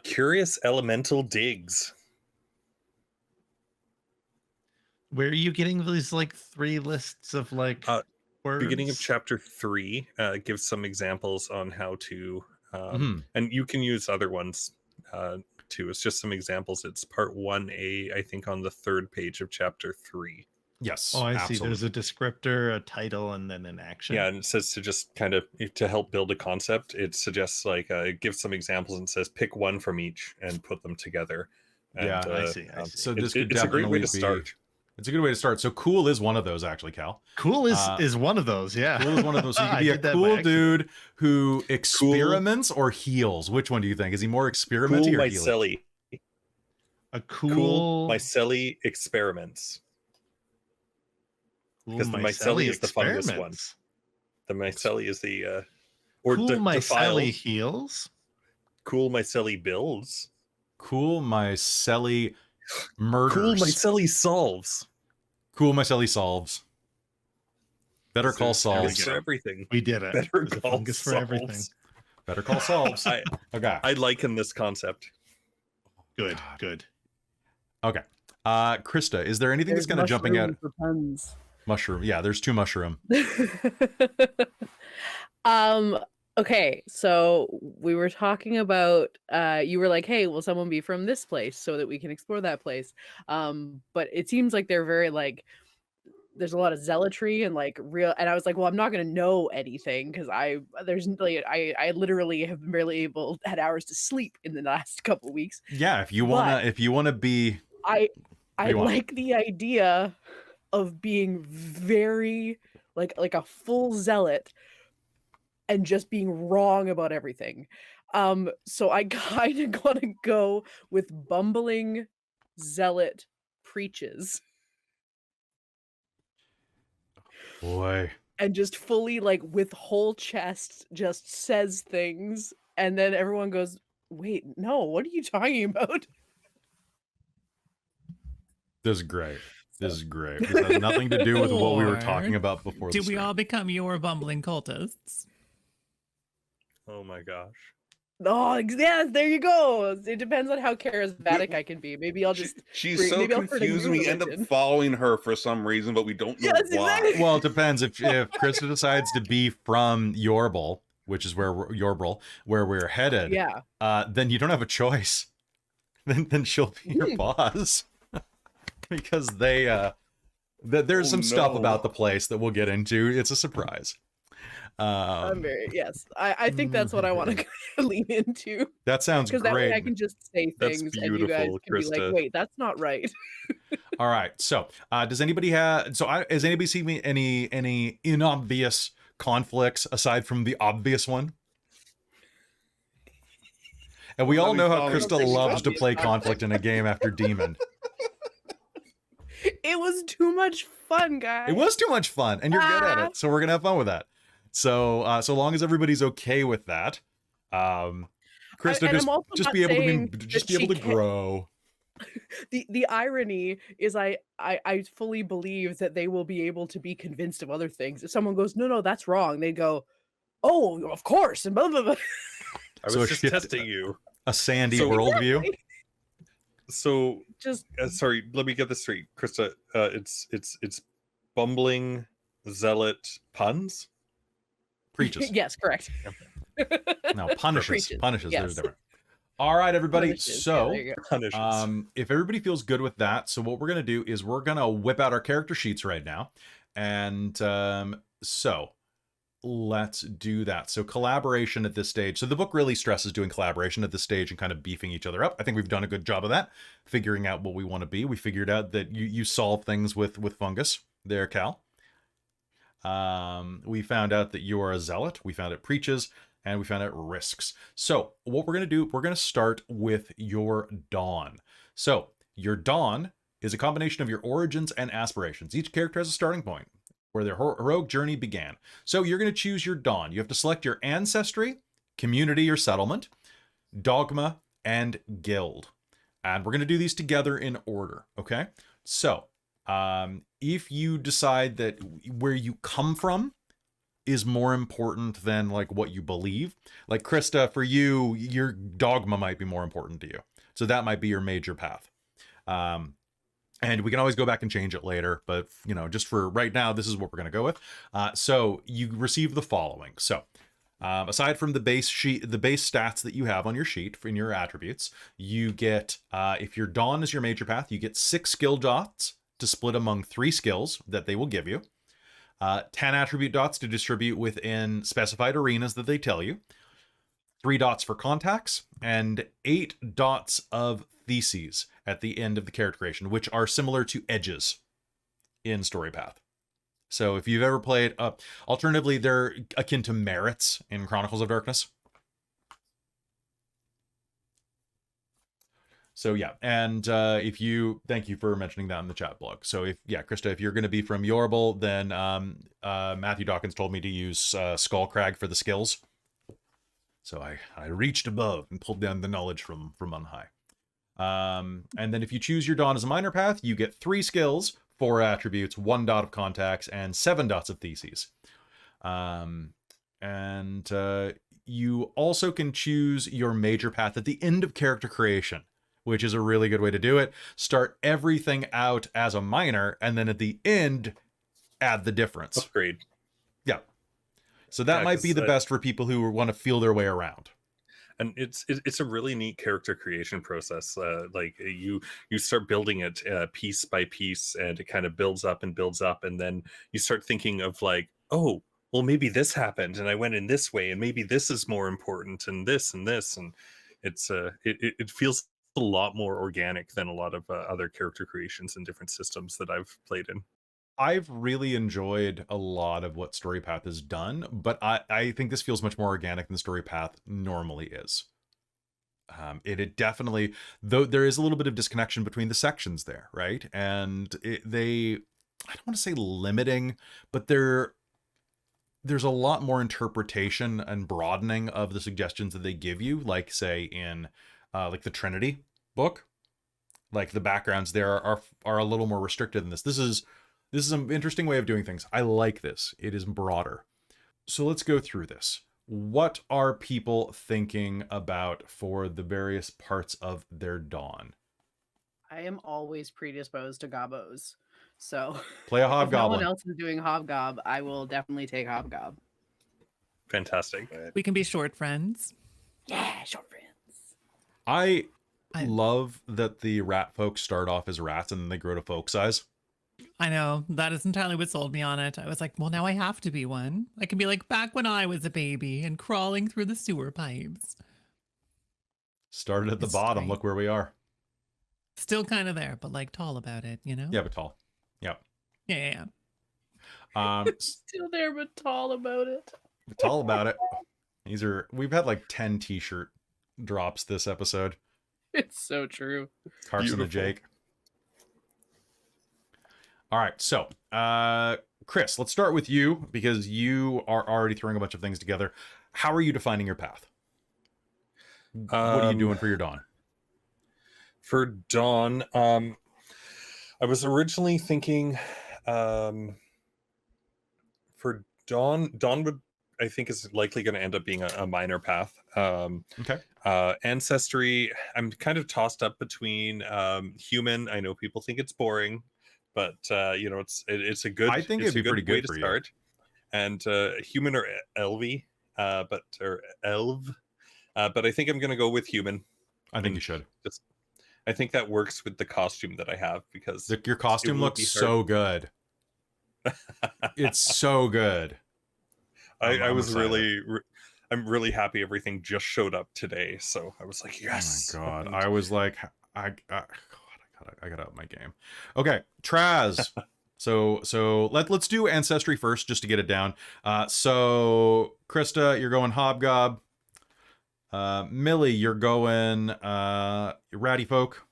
Curious Elemental Digs. Where are you getting these like 3 lists of like words? Beginning of chapter 3 gives some examples on how to, and you can use other ones too. It's just some examples. It's part 1A, I think, on the 3rd page of chapter 3. Yes. Oh, I absolutely. see. There's a descriptor, a title, and then an action. Yeah, and it says to just kind of to help build a concept. It suggests like it gives some examples and says pick one from each and put them together. And, Yeah, I see. So this could it's a great way to definitely start. It's a good way to start. So cool is one of those, actually, Cal. Cool is one of those. Yeah. Cool is one of those. So you I could be a did that by cool accident. dude who experiments or heals. Which one do you think? Is he more experimenty Cool or healing? mycelli. A Cool cool mycelli experiments. Because the mycelli is the fungus one. experiments. The mycelli is the Cool mycelli defiles. heals. Cool mycelli builds. Cool mycelli murders. Cool mycelli solves. Cool mycelli solves. Better call There's fungus solves. for everything. We did it. Better There's a call fungus for everything. solves. Better call solves. Okay. I liken this concept. Good. God. Good. Okay. Krista, is there anything that's kind of jumping out? For puns. Mushroom. Yeah, there's 2 mushroom. Okay, so we were talking about you were like, hey, will someone be from this place so that we can explore that place? But it seems like they're very like there's a lot of zealotry and like real, and I was like, well, I'm not gonna know anything because I literally have been barely had hours to sleep in the last couple weeks. Yeah, if you wanna be I you want? like the idea of being very like a full zealot and just being wrong about everything. So I kind of want to go with bumbling zealot preaches boy. and just fully like with whole chest just says things and then everyone goes, wait, no, what are you talking about? This is great. This is great. This has nothing to do with what we were Or talking about before. Do the we stream. all become your bumbling cultists? Oh my gosh. Oh, yeah, there you go. It depends on how charismatic I can be. Maybe I'll just She's so maybe I'll start a confused. new We end up religion. following her for some reason, but we don't know Yes, why. exactly. Well, it depends. If Krista decides to be from Yorble, which is where we're headed, Yeah. then you don't have a choice. Then she'll be your boss. Because there's some stuff no. about the place that we'll get into. It's a surprise. I'm very I think that's what I want to lean into. That sounds Because that way great. I can just say That's things and you guys beautiful, can be Krista. like, wait, that's not right. All right. So, does anybody have? Has anybody seen any inobvious conflicts aside from the obvious one? And we all know how Krista loves to play conflict in a game after Demon. It was too much fun, guys. It was too much fun, and you're good at it, so we're gonna have fun with that. So, so long as everybody's okay with that, Krista, and I'm also just not be able saying to that be able she to can't- grow. The irony is I fully believe that they will be able to be convinced of other things. If someone goes, no, that's wrong, they go, oh, of course, and blah blah blah. I was So just shit- testing you. A sandy So- worldview. So Just sorry, let me get this straight, Krista. It's bumbling zealot puns. Preaches. yes, correct. No, punishes. Preaches, Punishes. There's yes. a difference. All right, everybody. Punishes. Yeah, So, there you go. Punishes. if everybody feels good with that, so what we're gonna do is we're gonna whip out our character sheets right now, and so let's do that. So collaboration at this stage. So the book really stresses doing collaboration at this stage and kind of beefing each other up. I think we've done a good job of that, figuring out what we want to be. We figured out that you solve things with fungus there, Cal. We found out that you are a zealot. We found it preaches, and we found out risks. So what we're going to do, we're going to start with your dawn. So your dawn is a combination of your origins and aspirations. Each character has a starting point where their heroic journey began. So you're going to choose your dawn. You have to select your ancestry, community or settlement, dogma, and guild. And we're going to do these together in order, okay? So if you decide that where you come from is more important than like what you believe. Like Krista, for you, your dogma might be more important to you. So that might be your major path. And we can always go back and change it later, but you know, just for right now, this is what we're going to go with. So you receive the following. So aside from the base sheet, the base stats that you have on your sheet in your attributes, you get, if your Dawn is your major path, you get 6 skill dots to split among 3 skills that they will give you. 10 attribute dots to distribute within specified arenas that they tell you. 3 dots for contacts, and 8 dots of theses at the end of the character creation, which are similar to edges in StoryPath. So if you've ever played, alternatively, they're akin to merits in Chronicles of Darkness. So yeah, and if you, thank you for mentioning that in the chat blog. So if, yeah, Krista, if you're going to be from Yorble, then Matthew Dawkins told me to use Skullcrag for the skills. So I reached above and pulled down the knowledge from on high. And then if you choose your Dawn as a minor path, you get 3 skills, 4 attributes, 1 dot of contacts, and 7 dots of theses. You also can choose your major path at the end of character creation, which is a really good way to do it. Start everything out as a minor, and then at the end, add the difference. Upgrade. Yeah. So that might be the best for people who want to feel their way around. And it's a really neat character creation process. Like you start building it piece by piece, and it kind of builds up, and then you start thinking of like, oh, well, maybe this happened, and I went in this way, and maybe this is more important, and this, and it's it feels a lot more organic than a lot of other character creations in different systems that I've played in. I've really enjoyed a lot of what StoryPath has done, but I think this feels much more organic than StoryPath normally is. It definitely, though there is a little bit of disconnection between the sections there, right? And I don't want to say limiting, but there's a lot more interpretation and broadening of the suggestions that they give you, like say in like the Trinity book. Like the backgrounds there are a little more restricted than this. This is an interesting way of doing things. I like this. It is broader. So let's go through this. What are people thinking about for the various parts of their Dawn? I am always predisposed to gobos. So Play a if no hobgoblin. one else is doing hobgob, I will definitely take hobgob. Fantastic. We can be short friends. Yeah, short friends. I love that the rat folks start off as rats and then they grow to folk size. I know. That is entirely what sold me on it. I was like, well, now I have to be one. I can be like back when I was a baby and crawling through the sewer pipes. Started at the bottom. Great. Look where we are. Still kind of there, but like tall about it, you know? Yeah, but tall. Yeah. Yeah. Still there, but tall about it. Tall about it. We've had like 10 t-shirt drops this episode. It's so true. Carson and Jake. All right, so Chris, let's start with you because you are already throwing a bunch of things together. How are you defining your path? What are you doing for your Dawn? For Dawn, I was originally thinking for Dawn would, I think, is likely going to end up being a minor path. Okay. Ancestry, I'm kind of tossed up between human. I know people think it's boring, but you know, it's a good. I think it'd be pretty good way for to you. start. And human or elvy, or elv, but I think I'm going to go with human. I think you should. I think that works with the costume that I have because Your costume looks so good. It's so good. I was really, I'm really happy everything just showed up today. So I was like, yes. Oh my God. I was like, I gotta up my game. Okay, Traz. So let's do ancestry first just to get it down. So Krista, you're going hobgob. Millie, you're going ratty folk.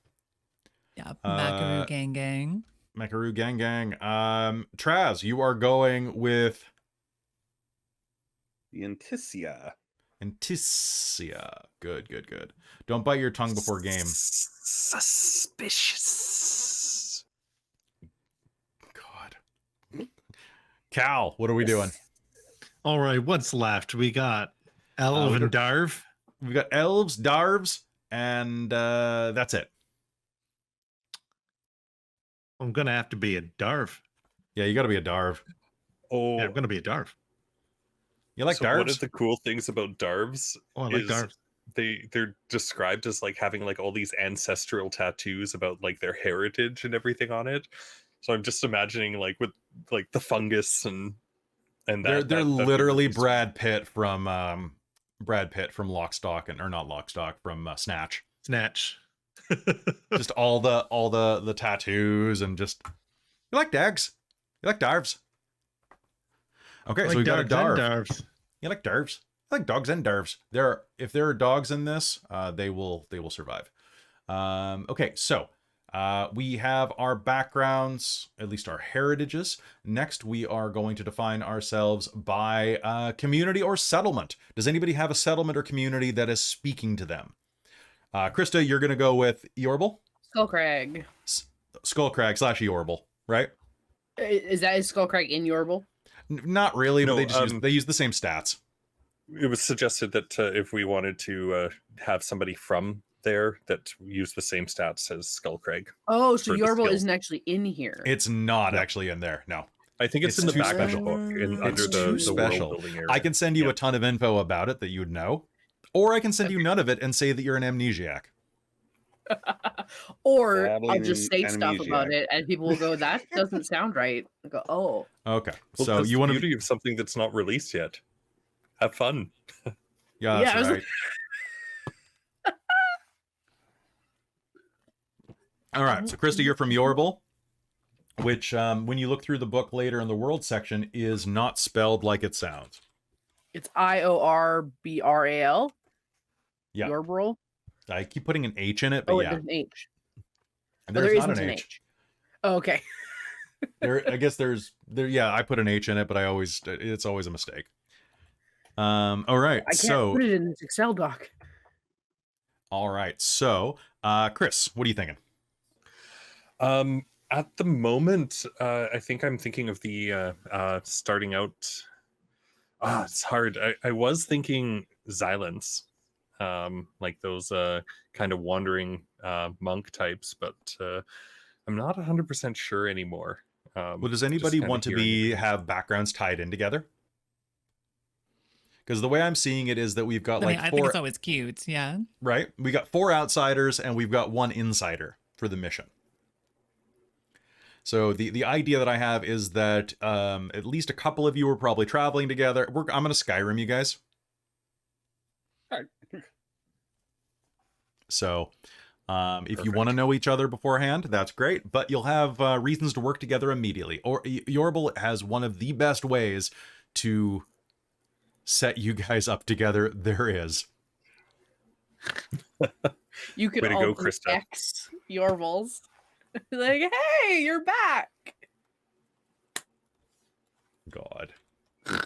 Yeah. Macaroon gang gang. Macaroon gang gang. Traz, you are going with The Anticia. Anticia. Good. Don't bite your tongue before game. Suspicious. God. Cal, what are we doing? All right, what's left? We got Elv we and got- Darv. We've got elves, darves, and that's it. I'm gonna have to be a Darv. Yeah, you got to be a darv. Oh, Yeah, I'm gonna be a Darv. You like so darves? one of the cool things about Darvs Oh, I like is Darvs. they're described as like having like all these ancestral tattoos about like their heritage and everything on it. So I'm just imagining like with like the fungus and They're that that'd be literally really sweet. Brad Pitt from Lock, Stock, or not Lock, Stock, from Snatch. Snatch. Just all the tattoos and just you like dags, you like darves. Okay, Like so we got a Darvs and darv. Darvs. You like darves? I like dogs and darves. If there are dogs in this, they will survive. Okay, so we have our backgrounds, at least our heritages. Next, we are going to define ourselves by community or settlement. Does anybody have a settlement or community that is speaking to them? Krista, you're going to go with Yorble? Skullcrag. Skullcrag / Yorble, right? Is Skullcrag in Yorble? Not really, but No, they just use the same stats. It was suggested that if we wanted to have somebody from there that used the same stats as Skullcrag. Oh, so For the Yorble skill. isn't actually in here. It's not actually in there, no. I think it's It's in the too back of the special. book under It's the, too the special. world building area. I can send you Yeah. a ton of info about it that you would know, or I can send you none of it and say that you're an amnesiac. Or Dabbling I'll just say in stuff about amnesiac. it, and people will go, "That doesn't sound right." I go, "Oh, Okay, Well, so that's you the want to? beauty of something that's not released yet. Have fun. Yeah, Yeah, that's I was right. All right, so Krista, you're from Yorble, which, when you look through the book later in the world section, is not spelled like it sounds. it's Iobral." Yeah. Yorble. I keep putting an H in it, but Oh, yeah, there's an H. there's there not isn't an an H. H. Oh, okay. I guess there's there. Yeah, I put an H in it, but it's always a mistake. All right, I can't so put it in this Excel doc. Chris, what are you thinking? At the moment, I think I'm thinking of the starting out. It's hard. I was thinking Xylence, like those kind of wandering monk types, but I'm not 100% sure anymore. Well, does just anybody kinda want to hearing the have backgrounds tied in together? Because the way I'm seeing it is that we've got like I think four, it's always cute. Yeah. right? We got 4 outsiders and we've got 1 insider for the mission. So the idea that I have is that at least a couple of you are probably traveling together. I'm going to Skyrim you guys. Alright. So if you Perfect. want to know each other beforehand, that's great. But you'll have reasons to work together immediately. Or Yorble has one of the best ways to set you guys up together there is. You could Way to all go, be Krista. X Yorbles. Like, hey, you're back. God. Did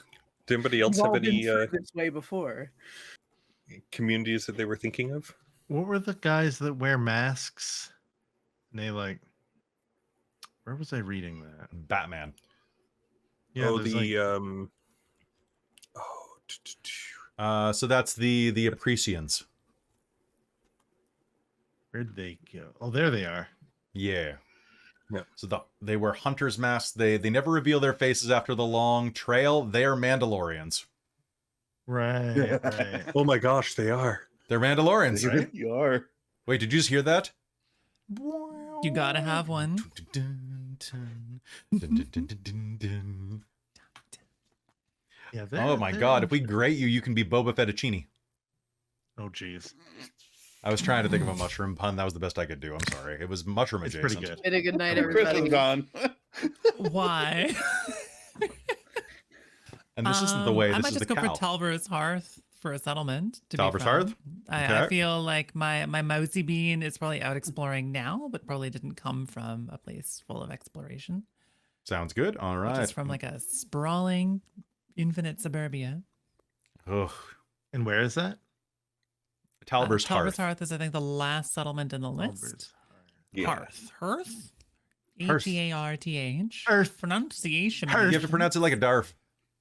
anybody else We've have all been any through this way before. communities that they were thinking of? What were the guys that wear masks? And they like, where was I reading that? Batman. Yeah, oh, there's the like, So that's the Apricians. where'd they go? Oh, there they are. Yeah. Yeah. So they wear hunter's masks. They never reveal their faces after the long trail. They are Mandalorians. Right, right. Oh my gosh, they are. They're Mandalorians. They really are. Wait, did you just hear that? You gotta have one. Yeah. Oh my god, if we grate you, you can be Boba Fettuccine. Oh, geez. I was trying to think of a mushroom pun. That was the best I could do. I'm sorry. It was mushroom It's adjacent. pretty good. Been a good night, Chris is everybody. gone. Why? And this isn't the way. I This might is the just go cow. for Talver's Hearth for a settlement. Talver's Hearth? I Okay. feel like my mousy bean is probably out exploring now, but probably didn't come from a place full of exploration. Sounds good. All Which right. is from like a sprawling, infinite suburbia. Ugh. And where is that? Talber's Talver's Hearth. Hearth is, I think, the last settlement in the list. Albert's Yeah. Hearth. Hearth? Hearth. H-E-A-R-T-H. Hearth. Pronunciation. Hearth. You have to pronounce it like a darf.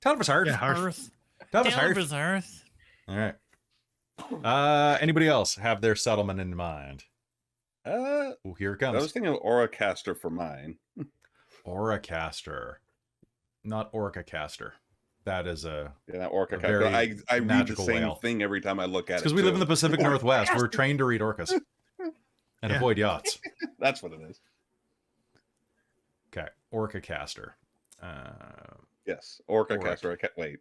Talvis Hearth. Yeah, Hearth. Earth. Talvis Hearth. Talvis Earth. All right. Anybody else have their settlement in mind? Uh, Oh, here it I was comes. thinking of Auracaster for mine. Auracaster. Not Orcacaster. That is a... Yeah, that Orca. very I read the magical same whale. thing every time I look at it. because we live in the too. Pacific Northwest. We're trained to read orcas and Yeah. avoid yachts. That's what it is. Okay, Orcacaster. Yes, Orca Orc. caster. I can't wait.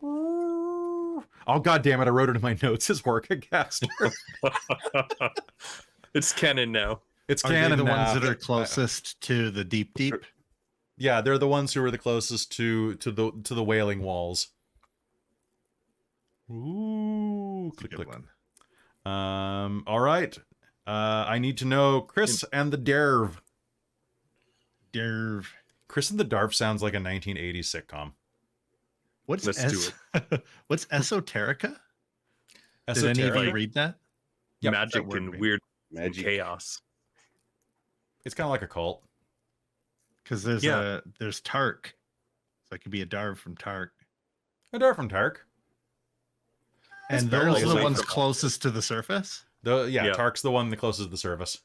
Oh, god damn it, I wrote it in my notes as Orcacaster. It's canon now. It's Are they canon the now. ones that are closest to the deep? Yeah, they're the ones who are the closest to the whaling walls. Ooh, That's a click good click. one. All right. I need to know Chris and the Derv. Derv. Chris and the Darv sounds like a 1980s sitcom. What's Let's do What's esoterica? Did any of Esoteric. you read that? Yep. Magic That and word weird Magic. chaos. It's kind of like a cult. Because there's Yeah. there's Tark, so it could be a Darv from Tark, A Darv from Tark. and barely those are the away ones from- closest to the surface. Yeah, Yeah. Tark's the one the closest to the surface.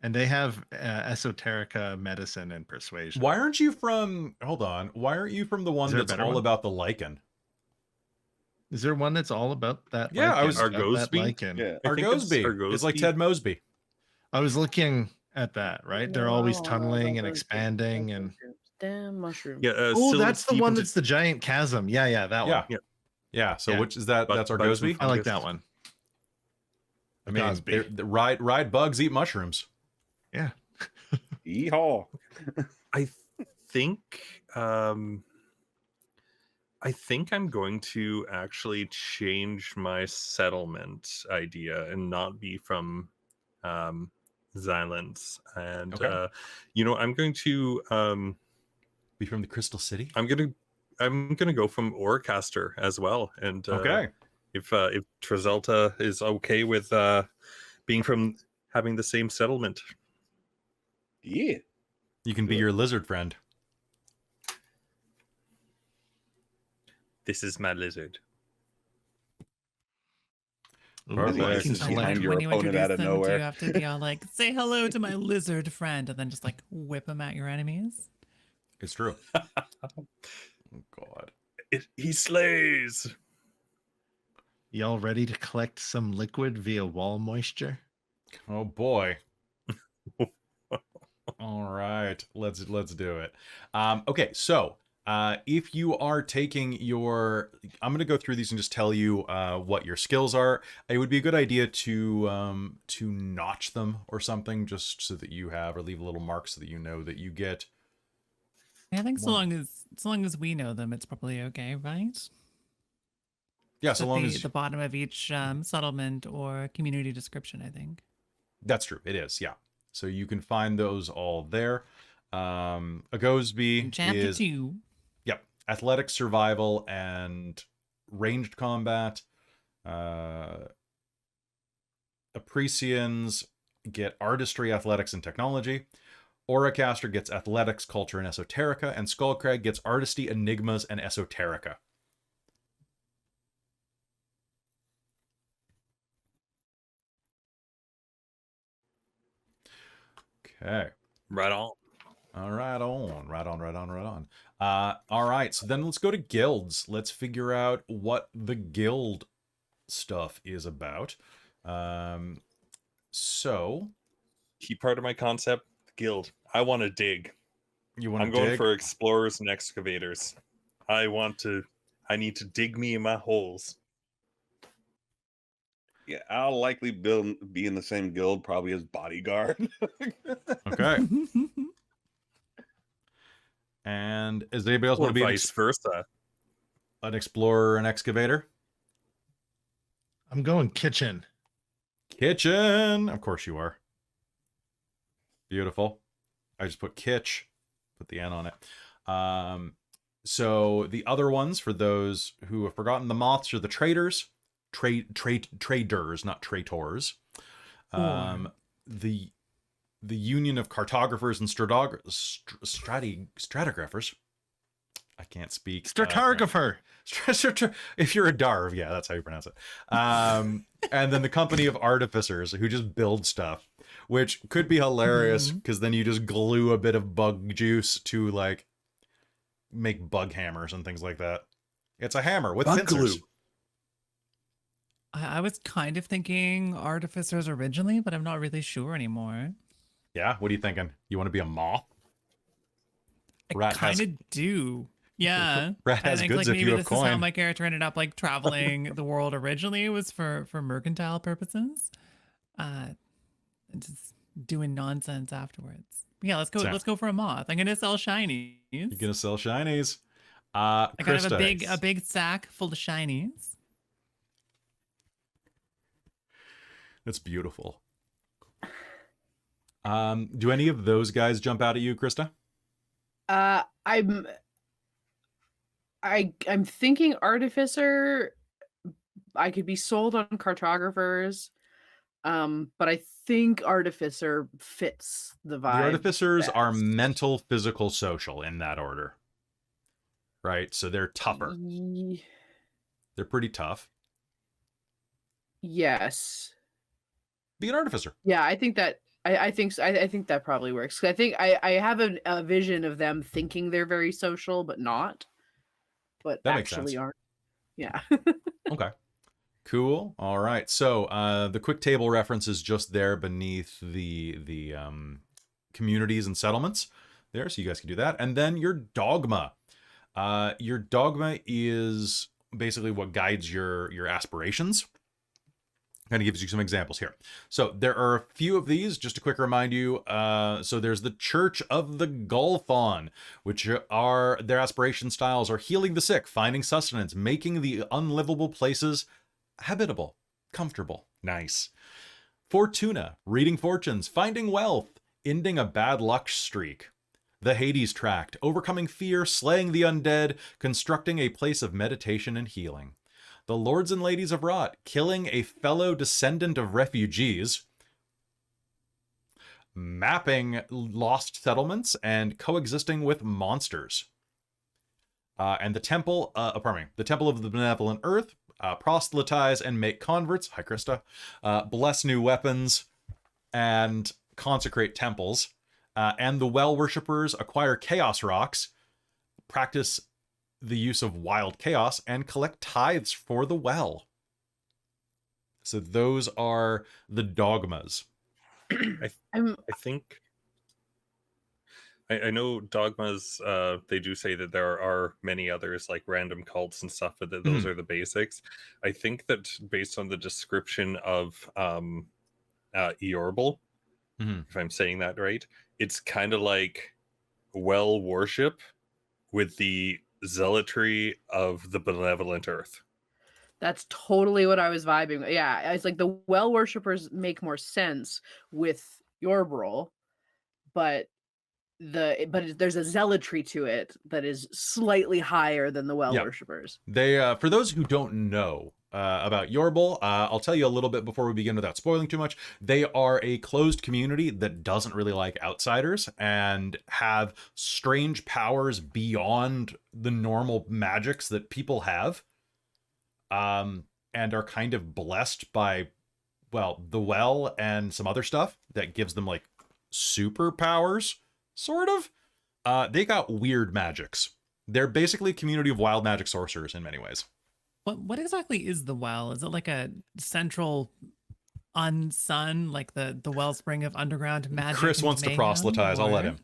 And they have esoterica, medicine, and persuasion. Why aren't you from... Hold on. Why aren't you from the one there a that's better all one? about the lichen? Is there one that's all about that? Yeah, I was- about that Argosby? lichen? Yeah. I think it's Argosby. It's like Argosby. Ted Mosby. I was looking at that. Right, they're always Oh, tunneling and those expanding, and mushrooms. Damn mushroom. Yeah. oh, Scylla that's the deep one into- that's the giant chasm. Yeah, that Yeah. one. Yeah. Yeah, so Yeah. which is that? Bug- That's bugs Argosby? and I like fungus. that one. I mean, Argosby. ride bugs, eat mushrooms. Yeah. Yeehaw. I think I think I'm going to actually change my settlement idea and not be from Xylans. And Okay. I'm going to Be from the Crystal City? I'm gonna go from Orecaster as well. And Okay. if Trazelta is okay with being from having the same settlement. Yeah. You can be your lizard friend. This is my lizard. Ooh, Perfect. I This can is select- behind your when you opponent introduce out of them, nowhere. do you have to be all like, say hello to my lizard friend, and then just like whip them at your enemies? It's true. Oh, God. He slays. Y'all ready to collect some liquid via wall moisture? Oh, boy. All right. Let's do it. Okay, so if you are taking your... I'm going to go through these and just tell you what your skills are. It would be a good idea to notch them or something, just so that you have, or leave a little mark so that you know that you get... I think so long as we know them, it's probably okay, right? Yeah, It's so at long the, as... the bottom of each settlement or community description, I think. That's true. It is, yeah. So you can find those all there. Agosby In chapter is... 2. Yep. Athletics, survival, and ranged combat. Apricians get artistry, athletics, and technology. Auracaster gets athletics, culture, and esoterica. And Skullcrag gets artistry, enigmas, and esoterica. Okay. Right on. All right, on. All right, so then let's go to guilds. Let's figure out what the guild stuff is about. So Key part of my concept, guild. I want to dig. you want I'm to going dig? for explorers and excavators. I need to dig me in my holes. Yeah, I'll likely be in the same guild, probably as bodyguard. Okay. And is anybody else Or want to be vice versa. an explorer, an excavator? I'm going kitchen. Kitchen, of course you are. Beautiful. I just put kitsch, put the N on it. So the other ones, for those who have forgotten, the moths are the traders. Traders, not traitors. The the Union of Cartographers and Stratigraphers. I can't speak. Stratigrapher. If you're a Darv, yeah, that's how you pronounce it. And then the Company of Artificers, who just build stuff, which could be hilarious because then you just glue a bit of bug juice to like make bug hammers and things like that. It's a hammer with Bug pincers. glue. I was kind of thinking artificers originally, but I'm not really sure anymore. Yeah, what are you thinking? You want to be a moth? I Rat has- kind of do. Yeah. Rat I has think goods like if you maybe have this is how coin. my character ended up like traveling the world originally was for mercantile purposes. And just doing nonsense afterwards. But yeah, let's go. So- Let's go for a moth. I'm gonna sell shinies. You're gonna sell shinies. I kind of have Christa, a big sack full of shinies. that's beautiful. Do any of those guys jump out at you, Christa? I'm thinking artificer. I could be sold on cartographers, but I think artificer fits the vibe. The artificers are best. mental, physical, social in that order. Right? So they're tougher. They're pretty tough. Yes. Be an artificer. Yeah, I think that I think so. I think that probably works. 'Cause I think I have a vision of them thinking they're very social, but not. But That makes actually sense. aren't. Yeah. Okay. Cool. All right. So the quick table reference is just there beneath the communities and settlements there, so you guys can do that. And then your dogma. Your dogma is basically what guides your aspirations. Kind of gives you some examples here. So there are a few of these, just to quick remind you. So there's the Church of the Golfon, which are their aspiration styles are healing the sick, finding sustenance, making the unlivable places habitable, comfortable, nice. Fortuna, reading fortunes, finding wealth, ending a bad luck streak. The Hades Tract, overcoming fear, slaying the undead, constructing a place of meditation and healing. The Lords and Ladies of Rot, killing a fellow descendant of refugees, mapping lost settlements and coexisting with monsters. And the Temple, the Temple of the Benevolent Earth, proselytize and make converts. Hi, Christa. Bless new weapons and consecrate temples. And the Well Worshippers acquire chaos rocks, practice the use of wild chaos, and collect tithes for the well. So those are the dogmas. I think I know dogmas. They do say that there are many others, like random cults and stuff, but that those are the basics. I think that based on the description of Eorbal, if I'm saying that right, it's kind of like well worship with the zealotry of the benevolent earth. That's totally what I was vibing with. Yeah, it's like the well worshippers make more sense with Yorbril, but there's a zealotry to it that is slightly higher than the well worshippers. They for those who don't know about Yorbril, I'll tell you a little bit before we begin without spoiling too much. They are a closed community that doesn't really like outsiders and have strange powers beyond the normal magics that people have. And are kind of blessed by, well, the well and some other stuff that gives them like superpowers, sort of. They got weird magics. They're basically a community of wild magic sorcerers in many ways. What exactly is the well? Is it like a central unsun, like the wellspring of underground magic? Chris and wants to mayhem, proselytize. I'll let or- him.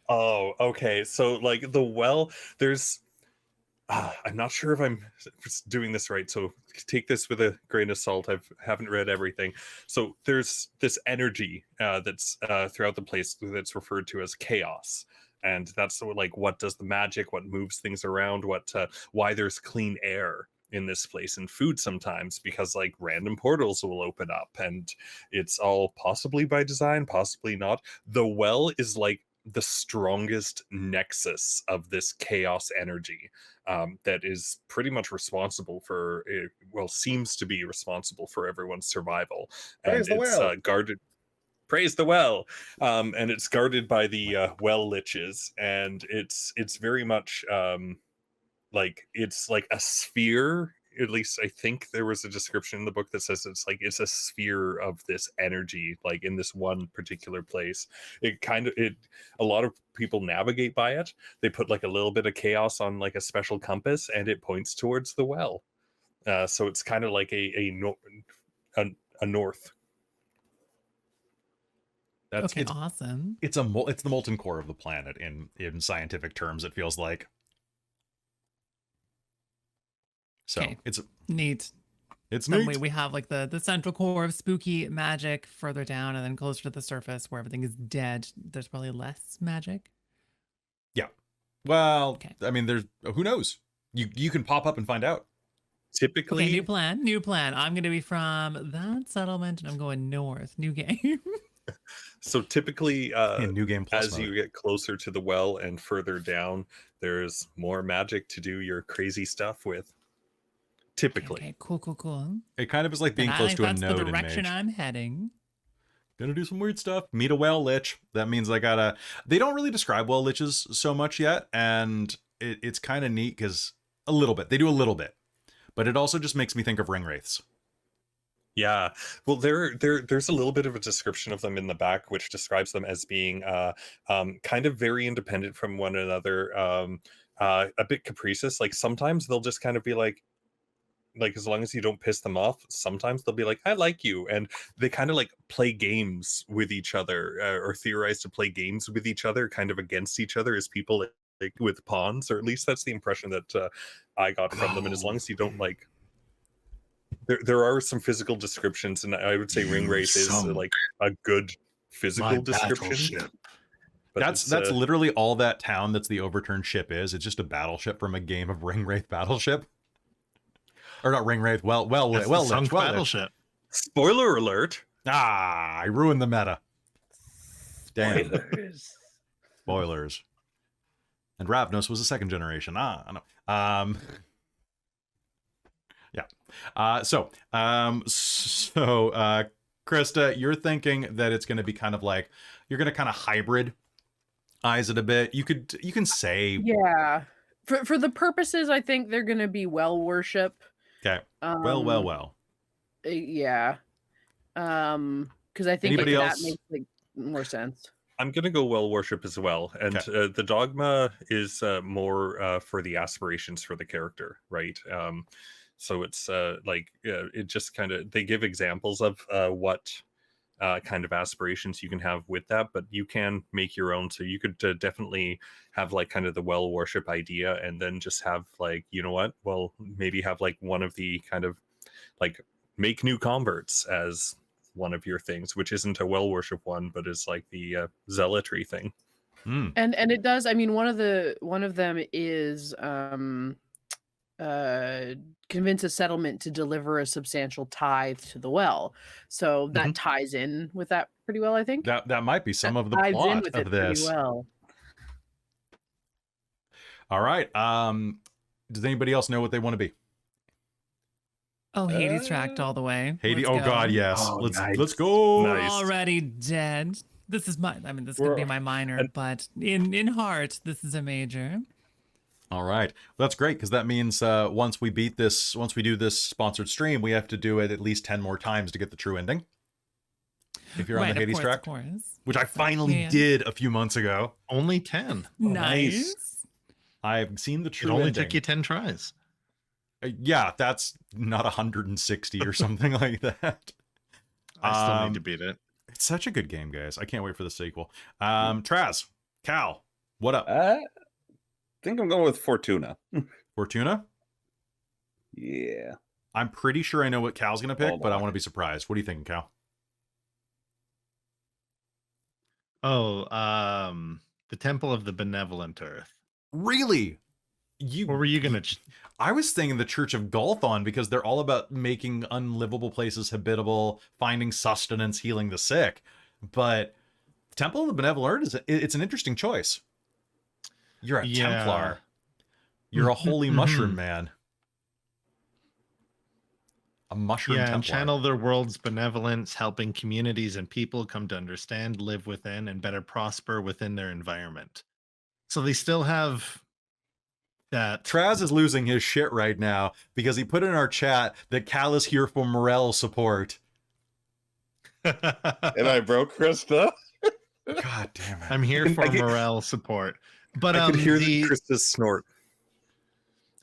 Oh, okay. So like the well, there's I'm not sure if I'm doing this right, so take this with a grain of salt. I haven't read everything. So there's this energy that's throughout the place that's referred to as chaos, and that's sort of like what does the magic, what moves things around, what why there's clean air in this place and food sometimes, because like random portals will open up, and it's all possibly by design, possibly not. The well is like the strongest nexus of this chaos energy that is pretty much responsible for seems to be responsible for everyone's survival. And Praise the it's well. guarded praise the well. And it's guarded by the well liches, and it's very much like it's like a sphere. At least I think there was a description in the book that says it's a sphere of this energy, like in this one particular place. A lot of people navigate by it. They put like a little bit of chaos on like a special compass, and it points towards the well. So it's kind of like a north. Okay, awesome. It's the molten core of the planet in scientific terms, it feels like. So Okay. it's Neat. It's Some neat. way we have like the central core of spooky magic further down, and then closer to the surface where everything is dead. There's probably less magic. Yeah. Well, Okay. I mean, there's who knows? You can pop up and find out. Typically, Okay, new plan. I'm gonna be from that settlement, and I'm going north. New game. so typically, In New Game Plus as mode. you get closer to the well and further down, there's more magic to do your crazy stuff with. Typically. Okay, cool. It kind of is like being And I close think to a that's node the in direction Mage. I'm heading. Gonna do some weird stuff. Meet a well lich. That means I gotta. They don't really describe well liches so much yet, and it's kind of neat because a little bit. They do a little bit, but it also just makes me think of ring wraiths. Yeah, well, there's a little bit of a description of them in the back, which describes them as being kind of very independent from one another, a bit capricious. Like sometimes they'll just kind of be like as long as you don't piss them off. Sometimes they'll be like, I like you, and they kind of like play games with each other, or theorize to play games with each other, kind of against each other as people like with pawns, or at least that's the impression that I got from them. And as long as you don't like. There are some physical descriptions, and I would say ring wraith is like a good physical description. But That's literally all that town that's the overturned ship is. It's just a battleship from a game of ring wraith battleship. Or not ring wraith. Well, sunk battleship. Spoiler alert. I ruined the meta. Damn. Spoilers. And Ravnos was a second generation. I know. Yeah. So Christa, you're thinking that it's going to be kind of like you're going to kind of hybrid eyes it a bit. You can say Yeah. For the purposes, I think they're gonna be well worship. okay. Well. Yeah. Because I think Anybody that else? makes like more sense. I'm gonna go well worship as well, and the dogma is more for the aspirations for the character, right? So it's it just kind of they give examples of what kind of aspirations you can have with that, but you can make your own. So you could definitely have like kind of the well worship idea, and then just have like, you know what, well, maybe have like one of the kind of like make new converts as one of your things, which isn't a well worship one, but is like the zealotry thing. Mm. And it does, I mean, one of them is convince a settlement to deliver a substantial tithe to the well. So that ties in with that pretty well, I think. That might be some of the ties in plot with of it pretty this. well. All right. Does anybody else know what they want to be? Oh, Hades tracked all the way. Hades. Let's Oh go. God, yes. Oh, let's nice. go. We're Nice. already dead. This is this could be my minor, but in heart, this is a major. All right. Well, that's great because that means once we do this sponsored stream, we have to do it at least 10 more times to get the true ending. If you're on the Hades track, of course. which I finally Yeah. did a few months ago. Only 10. Nice. I've seen the It true only ending. took you 10 tries. Yeah, that's not 160 or something like that. I still need to beat it. It's such a good game, guys. I can't wait for the sequel. Traz, Cal, what up? I think I'm going with Fortuna. Fortuna? Yeah. I'm pretty sure I know what Cal's going to pick, Hold but I on. want to be surprised. What are you thinking, Cal? Oh, the Temple of the Benevolent Earth. Really? What were you gonna? I was thinking the Church of Golthon because they're all about making unlivable places habitable, finding sustenance, healing the sick. But Temple of the Benevolent it's an interesting choice. You're a Templar. You're a holy mushroom man. A mushroom Yeah, and Templar. channel their world's benevolence, helping communities and people come to understand, live within, and better prosper within their environment. So they still have that. Traz is losing his shit right now because he put in our chat that Kal is here for morale support. And I broke Krista. God damn it. I'm here I for could- morale support. But I could hear the Krista's snort.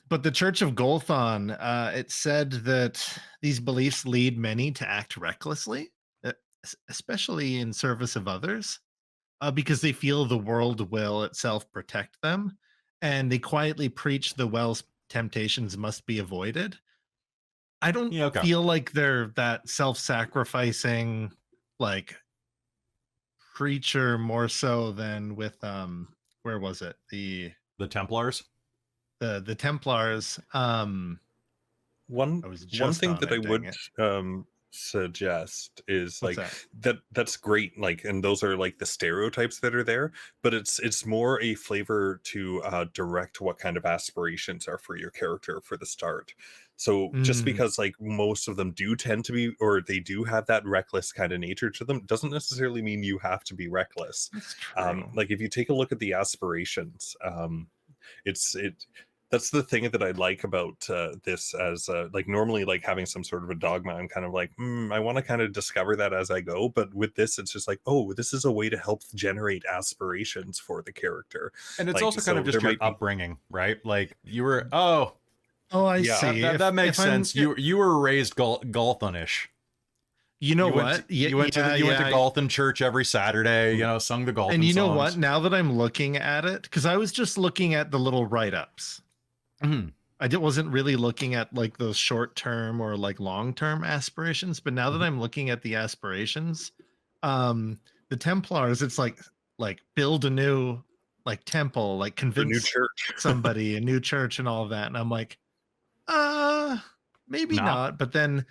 But the Church of Golthon, it said that these beliefs lead many to act recklessly, especially in service of others, because they feel the world will itself protect them, and they quietly preach the well's temptations must be avoided. I don't Yeah, okay. feel like they're that self-sacrificing, like, preacher more so than with where was it, the Templars? Templars. One I was one just thing on that it, I dang would it. suggest is What's like that? that's great, like, and those are like the stereotypes that are there, but it's more a flavor to direct what kind of aspirations are for your character for the start. So just Mm. because like most of them do tend to be, or they do have that reckless kind of nature to them, doesn't necessarily mean you have to be reckless. That's true. Like if you take a look at the aspirations, that's the thing that I like about this, as like normally like having some sort of a dogma, I'm kind of like, I want to kind of discover that as I go, but with this it's just like, oh, this is a way to help generate aspirations for the character. And it's Like, also kind so of just there your might be- upbringing, right? Like you were, Oh, I Yeah. see. that makes if I'm- sense. You were raised Golthonish. You know you what? Went to, you went to Golthan church every Saturday. You know, sung the Golthan And you know songs. what? Now that I'm looking at it, because I was just looking at the little write-ups. Mhm. Wasn't really looking at like those short-term or like long-term aspirations, but now that I'm looking at the aspirations, the Templars, it's like build a new like temple, like the new convince church. somebody, a new church and all of that. And I'm like, maybe No. not. But then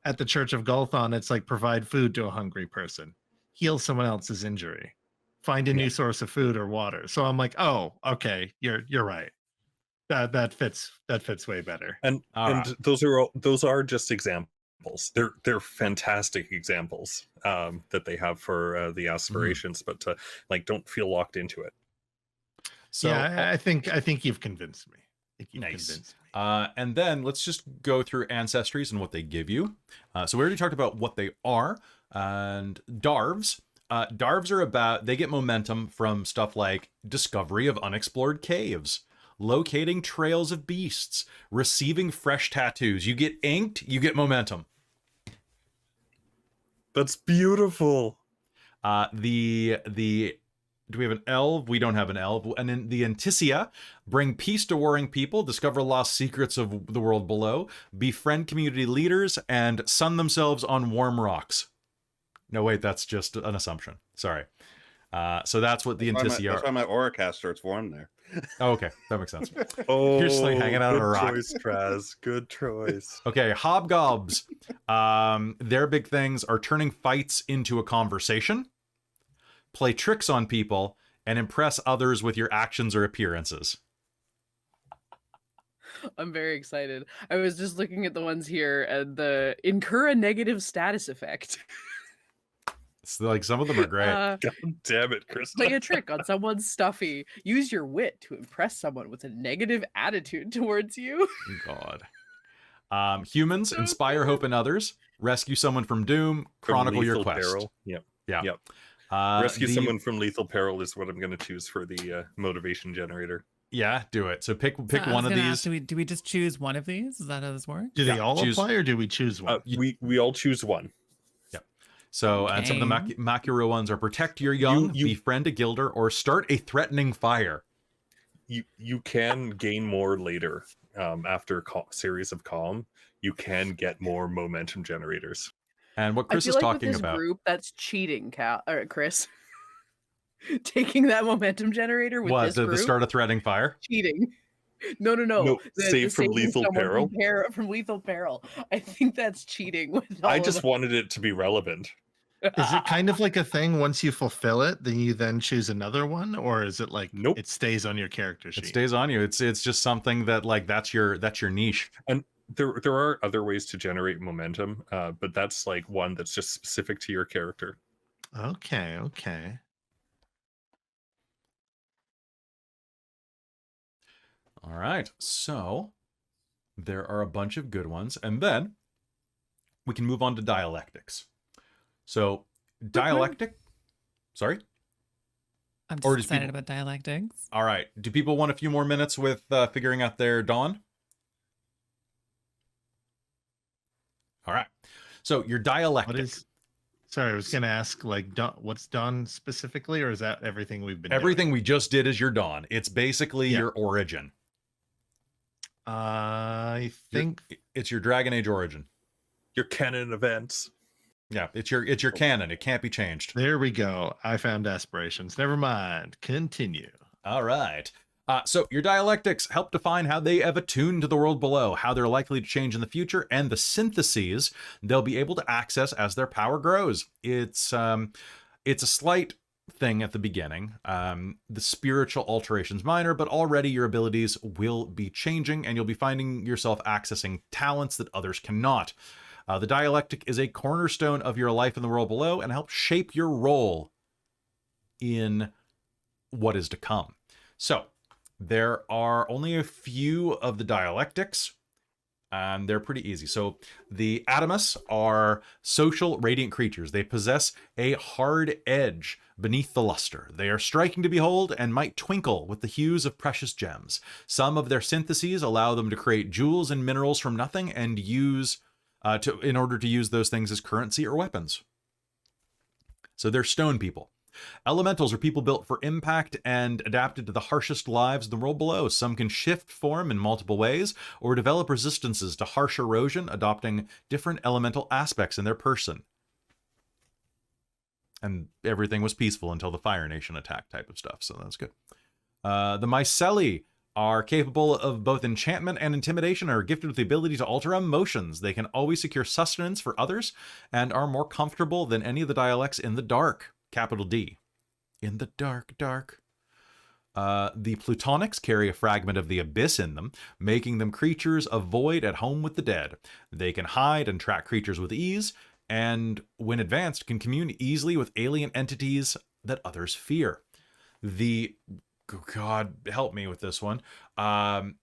at the Church of Golthon, it's like provide food to a hungry person, heal someone else's injury, find a new source of food or water. So I'm like, oh, okay, you're right. That fits way better. And All and right. those are just examples. They're fantastic examples that they have for the aspirations, but like don't feel locked into it. So yeah, I think you've convinced me. Nice. Convinced me. And then let's just go through ancestries and what they give you. So we already talked about what they are. And Darvs. Darvs are about, they get momentum from stuff like discovery of unexplored caves, locating trails of beasts, receiving fresh tattoos. You get inked, you get momentum. That's beautiful. Do we have an elf? We don't have an elf. And then the Anticia bring peace to warring people, discover lost secrets of the world below, befriend community leaders, and sun themselves on warm rocks. No, wait, that's just an assumption. Sorry. So that's what the Anticia That's are. why my aura caster, it's warm there. Oh, okay, that makes sense. Oh, You're just like hanging out on good a rock. choice, Traz. Good choice. Okay, hobgobs. Their big things are turning fights into a conversation, play tricks on people, and impress others with your actions or appearances. I'm very excited. I was just looking at the ones here, and the incur a negative status effect. It's like some of them are great. God damn it, Krista. Play a trick on someone's stuffy. Use your wit to impress someone with a negative attitude towards you. God. Humans inspire hope in others, rescue someone from doom, From chronicle your lethal quest. peril. Yep. Yeah. Yep. Rescue someone from lethal peril is what I'm going to choose for the motivation generator. Yeah, do it. So pick So I was one of gonna these. ask, do we just choose one of these? Is that how this works? Do they Yeah, all choose- apply, or do we choose one? We all choose one. So, and some of the Okay. Makuro ones are protect your young, You- befriend a guilder, or start a threatening fire. You can gain more later after series of calm. You can get more momentum generators. And what I Chris feel is like talking with this about. group, that's cheating, Chris. Taking that momentum generator with What, this the group, start of threatening fire? cheating. No. No, save from saving lethal someone peril. From lethal peril. I think that's cheating. With all I of just them. wanted it to be relevant. Is it kind of like a thing once you fulfill it, then you then choose another one, or is it like Nope. it stays on your character sheet? It stays on you. It's just something that like that's your niche. And there are other ways to generate momentum, but that's like one that's just specific to your character. Okay, okay. All right, so there are a bunch of good ones, and then we can move on to dialectics. So dialectic, sorry? I'm Or just does excited people- about dialectics. All right, do people want a few more minutes with figuring out their dawn? All right, so your dialectic. What is? Sorry, I was gonna ask like what's done specifically, or is that everything we've been Everything doing? we just did is your dawn. It's basically Yeah. your origin. I think It's your Dragon Age origin. Your canon events. Yeah, it's your canon. It can't be changed. there we go. I found aspirations. Never mind. Continue. All right. So your dialectics help define how they have attuned to the world below, how they're likely to change in the future, and the syntheses they'll be able to access as their power grows. It's a slight thing at the beginning. The spiritual alteration's minor, but already your abilities will be changing, and you'll be finding yourself accessing talents that others cannot. The dialectic is a cornerstone of your life in the world below and helps shape your role in what is to come. So, there are only a few of the dialectics, and they're pretty easy. So, the Atomus are social, radiant creatures. They possess a hard edge beneath the luster. They are striking to behold and might twinkle with the hues of precious gems. Some of their syntheses allow them to create jewels and minerals from nothing and use in order to use those things as currency or weapons. So they're stone people. Elementals are people built for impact and adapted to the harshest lives in the world below. Some can shift form in multiple ways or develop resistances to harsh erosion, adopting different elemental aspects in their person. And everything was peaceful until the Fire Nation attack type of stuff, so that's good. The Myceli are capable of both enchantment and intimidation, and are gifted with the ability to alter emotions. They can always secure sustenance for others and are more comfortable than any of the dialects in the dark. Capital D. In the dark. The Plutonics carry a fragment of the abyss in them, making them creatures of void at home with the dead. They can hide and track creatures with ease, and when advanced, can commune easily with alien entities that others fear. God help me with this one. The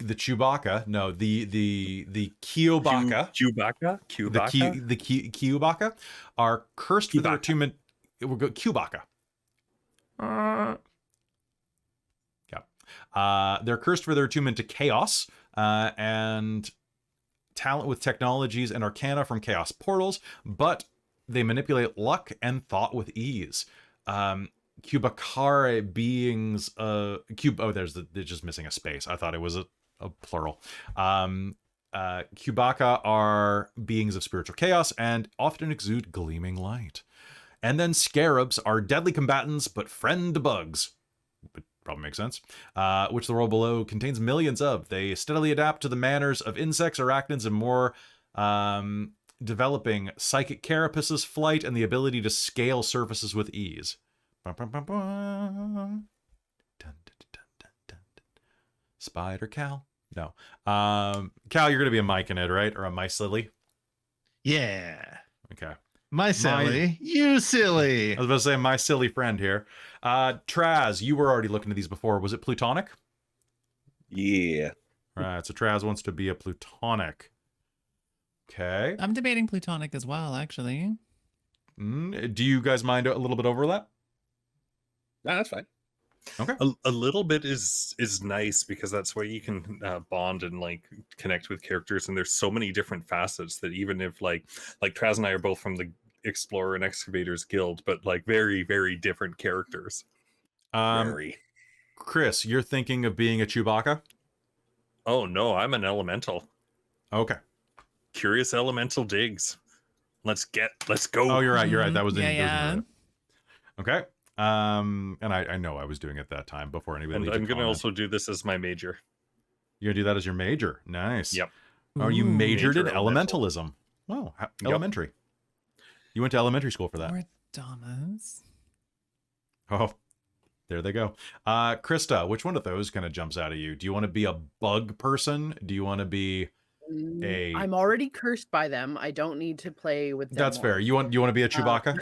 Chewbacca, no, the Kyobaka. Chewbacca? The Kyubaka are cursed with their attunement. We'll go Kyubaka. Yeah. They're cursed for their attunement to chaos and talent with technologies and arcana from chaos portals, but they manipulate luck and thought with ease. Cubacare beings, they're just missing a space. I thought it was a plural. Cubaka are beings of spiritual chaos and often exude gleaming light. And then scarabs are deadly combatants, but friend to bugs. Would probably makes sense. Which the world below contains millions of. They steadily adapt to the manners of insects, arachnids, and more, developing psychic carapaces, flight, and the ability to scale surfaces with ease. Spider Cal? No. Cal, you're going to be a Myconid, right? Or a Myceli? Yeah. Okay. My silly. You silly. I was about to say my silly friend here. Traz, you were already looking at these before. Was it Plutonic? Yeah. Right, so Traz wants to be a Plutonic. Okay. I'm debating Plutonic as well, actually. Do you guys mind a little bit overlap? No, that's fine. Okay. A little bit is nice because that's where you can bond and like connect with characters, and there's so many different facets that even if like Traz and I are both from the Explorer and Excavators Guild, but like very, very different characters. Very. Chris, you're thinking of being a Chewbacca? Oh no, I'm an elemental. Okay. Curious elemental digs. Let's go. Oh, you're right. That was in Yeah. Okay. And I know I was doing it that time before anybody. And leaves a I'm gonna comment. also do this as my major. You're gonna do that as your major. Nice. Yep. Oh, you Ooh. majored in Major elemental. elementalism. Oh, Yep. elementary. You went to elementary school for that. Or Damas. Oh, there they go. Krista, which one of those kind of jumps out at you? Do you want to be a bug person? Do you want to be I'm already cursed by them. I don't need to play with them. That's fair. You want to be a Chewbacca?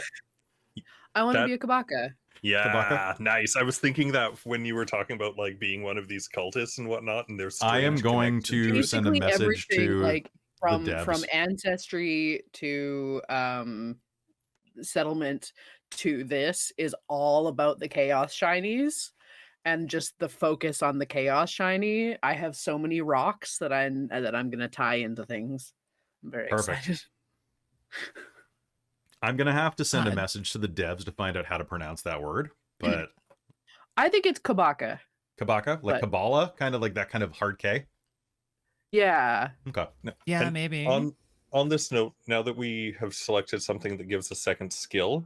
I want to That- be a Kabaka. Yeah, nice. I was thinking that when you were talking about like being one of these cultists and whatnot, and there's I am going to send a Basically message everything, to like from devs. ancestry to settlement to this is all about the chaos shinies and just the focus on the chaos shiny. I have so many rocks that I'm gonna tie into things. I'm very Perfect. excited. I'm gonna have to send a God. message to the devs to find out how to pronounce that word. But I think it's Kabaka. Kabaka, like But- Kabbalah, kind of like that kind of hard K. Yeah. Okay. No. Yeah, And maybe. On this note, now that we have selected something that gives a second skill,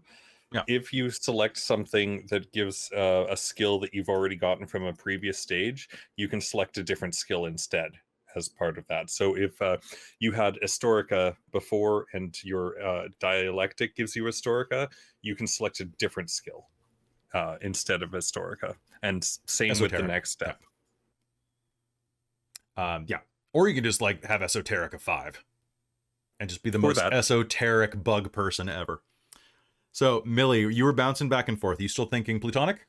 Yeah. if you select something that gives a skill that you've already gotten from a previous stage, you can select a different skill instead as part of that. So if you had Historica before and your Dialectic gives you Historica, you can select a different skill instead of Historica. And same with the Esoteric, next step. Yeah. Or you can just like have Esoterica 5 and just be the Or most that. esoteric bug person ever. So, Millie, you were bouncing back and forth. You still thinking Plutonic?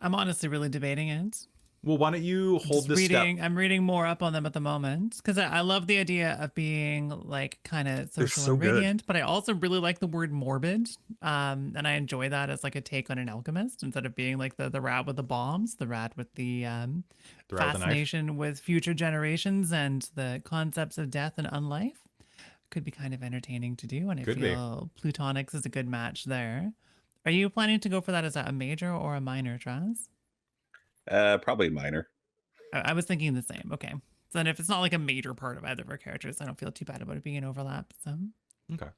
I'm honestly really debating it. Well, why don't you hold Just this reading, step? I'm reading more up on them at the moment because I love the idea of being like kind of They're social so and good. radiant, but I also really like the word morbid. And I enjoy that as like a take on an alchemist instead of being like the rat with the bombs, the rat with the The rat with the knife? fascination with future generations and the concepts of death and unlife. Could be kind of entertaining to do, and I Could be. feel Plutonics is a good match there. Are you planning to go for that as a major or a minor, Traz? Probably minor. I was thinking the same. Okay. So then if it's not like a major part of either of our characters, I don't feel too bad about it being an overlap. So Okay.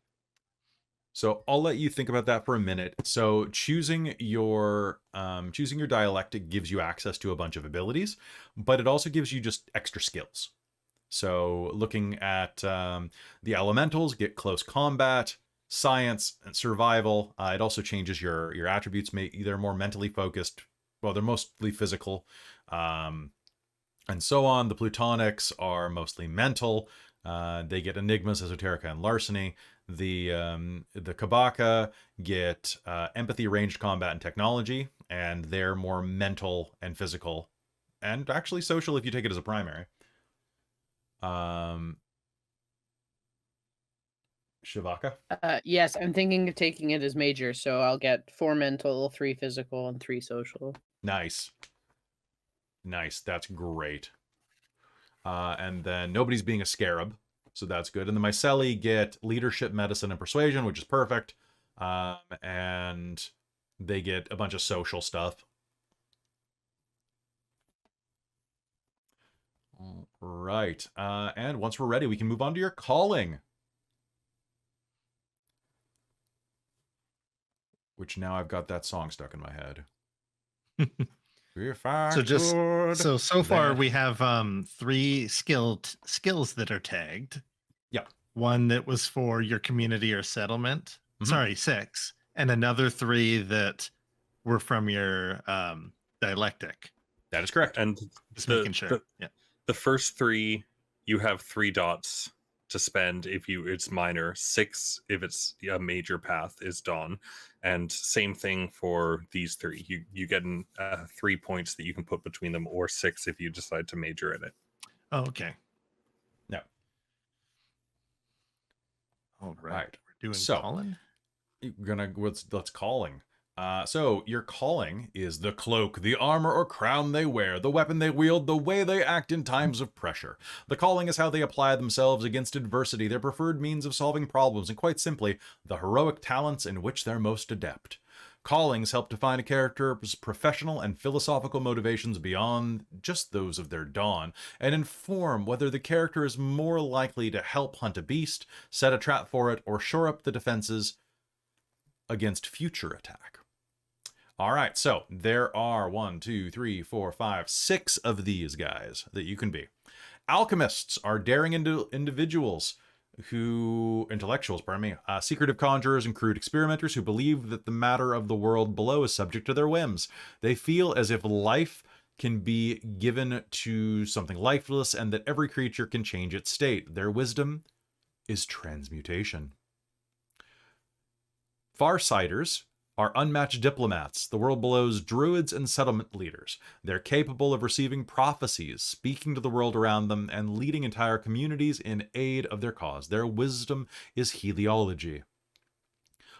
So I'll let you think about that for a minute. So choosing your dialectic gives you access to a bunch of abilities, but it also gives you just extra skills. So looking at the elementals, get close combat, science, and survival. It also changes your attributes. They're more mentally focused. Well, they're mostly physical, and so on. The Plutonics are mostly mental. They get enigmas, esoterica, and larceny. The Kabaka get empathy, ranged combat, and technology, and they're more mental and physical, and actually social if you take it as a primary. Shivaka? Yes, I'm thinking of taking it as major, so I'll get 4 mental, 3 physical, and 3 social. Nice. That's great. And then nobody's being a scarab, so that's good. And the Myceli get leadership, medicine, and persuasion, which is perfect. And they get a bunch of social stuff. All right. And once we're ready, we can move on to your calling. Which now I've got that song stuck in my head. If I So far could, we have 3 skills that are tagged. Yeah. One that was for your community or settlement. Mhm. Sorry, 6. And another 3 that were from your dialectic. That is correct. And Just making sure. Yeah. the first 3, you have 3 dots to spend if it's minor, 6 if it's a major path is dawn, and same thing for these 3. You get 3 points that you can put between them, or 6 if you decide to major in it. Oh, okay. No. All right. Right. We're doing So- Colin. Let's calling. So your calling is the cloak, the armor or crown they wear, the weapon they wield, the way they act in times of pressure. The calling is how they apply themselves against adversity, their preferred means of solving problems, and quite simply, the heroic talents in which they're most adept. Callings help define a character's professional and philosophical motivations beyond just those of their dawn, and inform whether the character is more likely to help hunt a beast, set a trap for it, or shore up the defenses against future attack. All right, so there are 6 of these guys that you can be. Alchemists are daring intellectuals, secretive conjurers and crude experimenters who believe that the matter of the world below is subject to their whims. They feel as if life can be given to something lifeless, and that every creature can change its state. Their wisdom is transmutation. Farsighters are unmatched diplomats, the world below's druids and settlement leaders. They're capable of receiving prophecies, speaking to the world around them, and leading entire communities in aid of their cause. Their wisdom is heliology.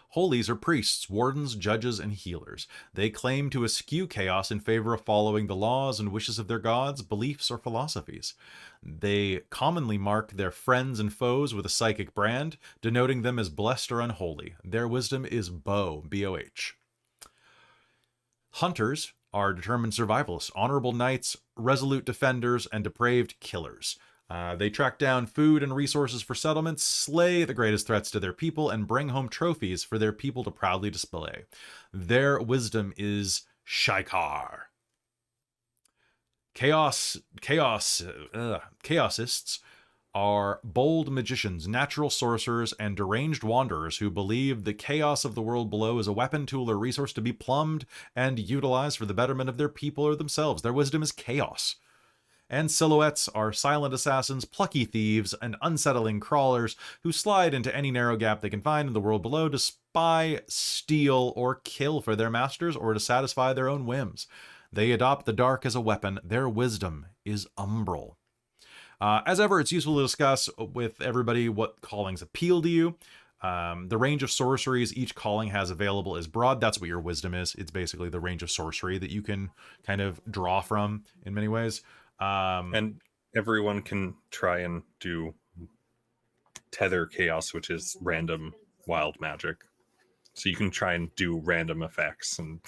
Holies are priests, wardens, judges, and healers. They claim to eschew chaos in favor of following the laws and wishes of their gods, beliefs, or philosophies. They commonly mark their friends and foes with a psychic brand, denoting them as blessed or unholy. Their wisdom is Bo, B-O-H. Hunters are determined survivalists, honorable knights, resolute defenders, and depraved killers. They track down food and resources for settlements, slay the greatest threats to their people, and bring home trophies for their people to proudly display. Their wisdom is Shaikar. Chaosists are bold magicians, natural sorcerers, and deranged wanderers who believe the chaos of the world below is a weapon, tool, or resource to be plumbed and utilized for the betterment of their people or themselves. Their wisdom is chaos. And silhouettes are silent assassins, plucky thieves, and unsettling crawlers who slide into any narrow gap they can find in the world below to spy, steal, or kill for their masters or to satisfy their own whims. They adopt the dark as a weapon. Their wisdom is umbral. As ever, it's useful to discuss with everybody what callings appeal to you. The range of sorceries each calling has available is broad. That's what your wisdom is. It's basically the range of sorcery that you can kind of draw from in many ways. And everyone can try and do tether chaos, which is random wild magic. So you can try and do random effects. And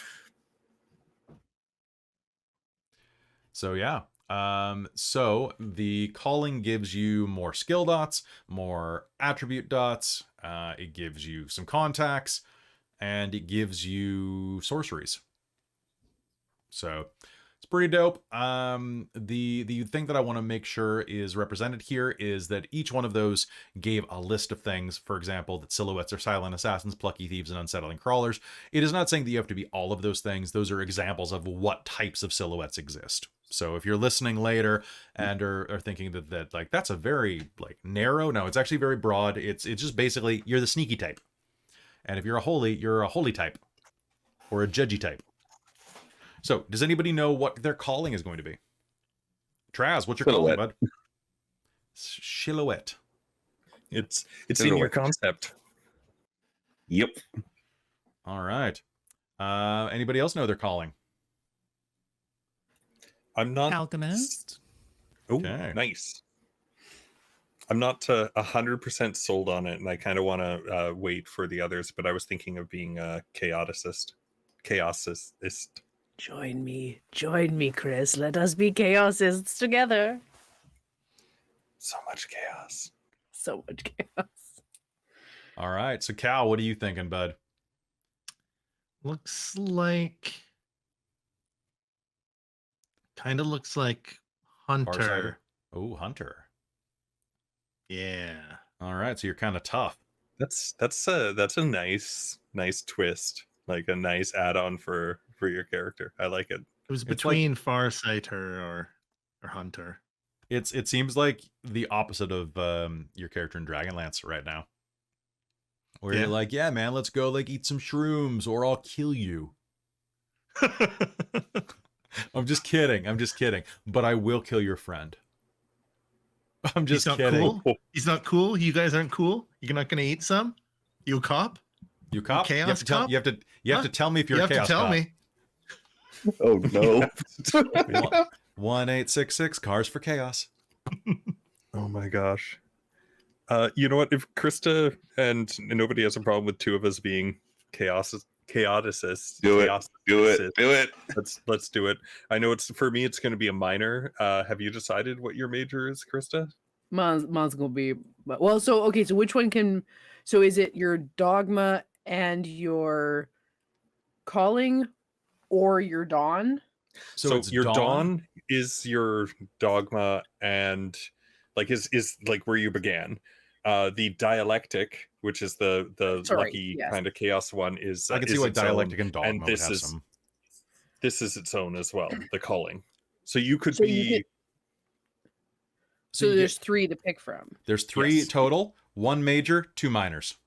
so yeah. So the calling gives you more skill dots, more attribute dots. It gives you some contacts, and it gives you sorceries. So it's pretty dope. The thing that I want to make sure is represented here is that each one of those gave a list of things. For example, that silhouettes are silent assassins, plucky thieves, and unsettling crawlers. It is not saying that you have to be all of those things. Those are examples of what types of silhouettes exist. So if you're listening later and are thinking that like that's a very like narrow, no, it's actually very broad. It's just basically you're the sneaky type. And if you're a holy type or a judgy type. So, does anybody know what their calling is going to be? Traz, what's your calling, bud? Silhouette. it's in your concept. Yep. All right. Anybody else know their calling? I'm not Alchemist. Oh, Okay. nice. I'm not 100% sold on it, and I kind of want to wait for the others. But I was thinking of being a chaoticist. Join me, Chris. Let us be chaosists together. So much chaos. So much chaos. All right. So, Cal, what are you thinking, bud? Looks like Hunter. Farsighter. Oh, Hunter. Yeah. All right. So you're kind of tough. That's a nice twist, like a nice add-on for your character. I like it. It was It's between Farsighter or Hunter. It seems like the opposite of your character in Dragonlance right now. Where you're like, yeah, man, let's go like eat some shrooms or I'll kill you. I'm just kidding. But I will kill your friend. I'm just He's kidding. not cool. He's not cool. You guys aren't cool. You're not going to eat some. You a cop? You cop? Chaos cop? You have to tell me if you're a chaos cop. me. Oh no. 1866 Cars for Chaos. Oh my gosh. You know what? If Krista and nobody has a problem with two of us being chaoticists, Do it. Let's do it. I know for me it's going to be a minor. Have you decided what your major is, Krista? Mine's gonna be well. So okay. So which one can? So is it your dogma and your calling, or your dawn? So it's your dawn is your dogma and like is like where you began. The dialectic, which is the lucky kind of chaos one, is I can see why dialectic and dogma and would have some. this is its own as well. The calling. So you could So be. you could- So So you there's get, 3 to pick from. there's 3 Yes. total, 1 major, 2 minors.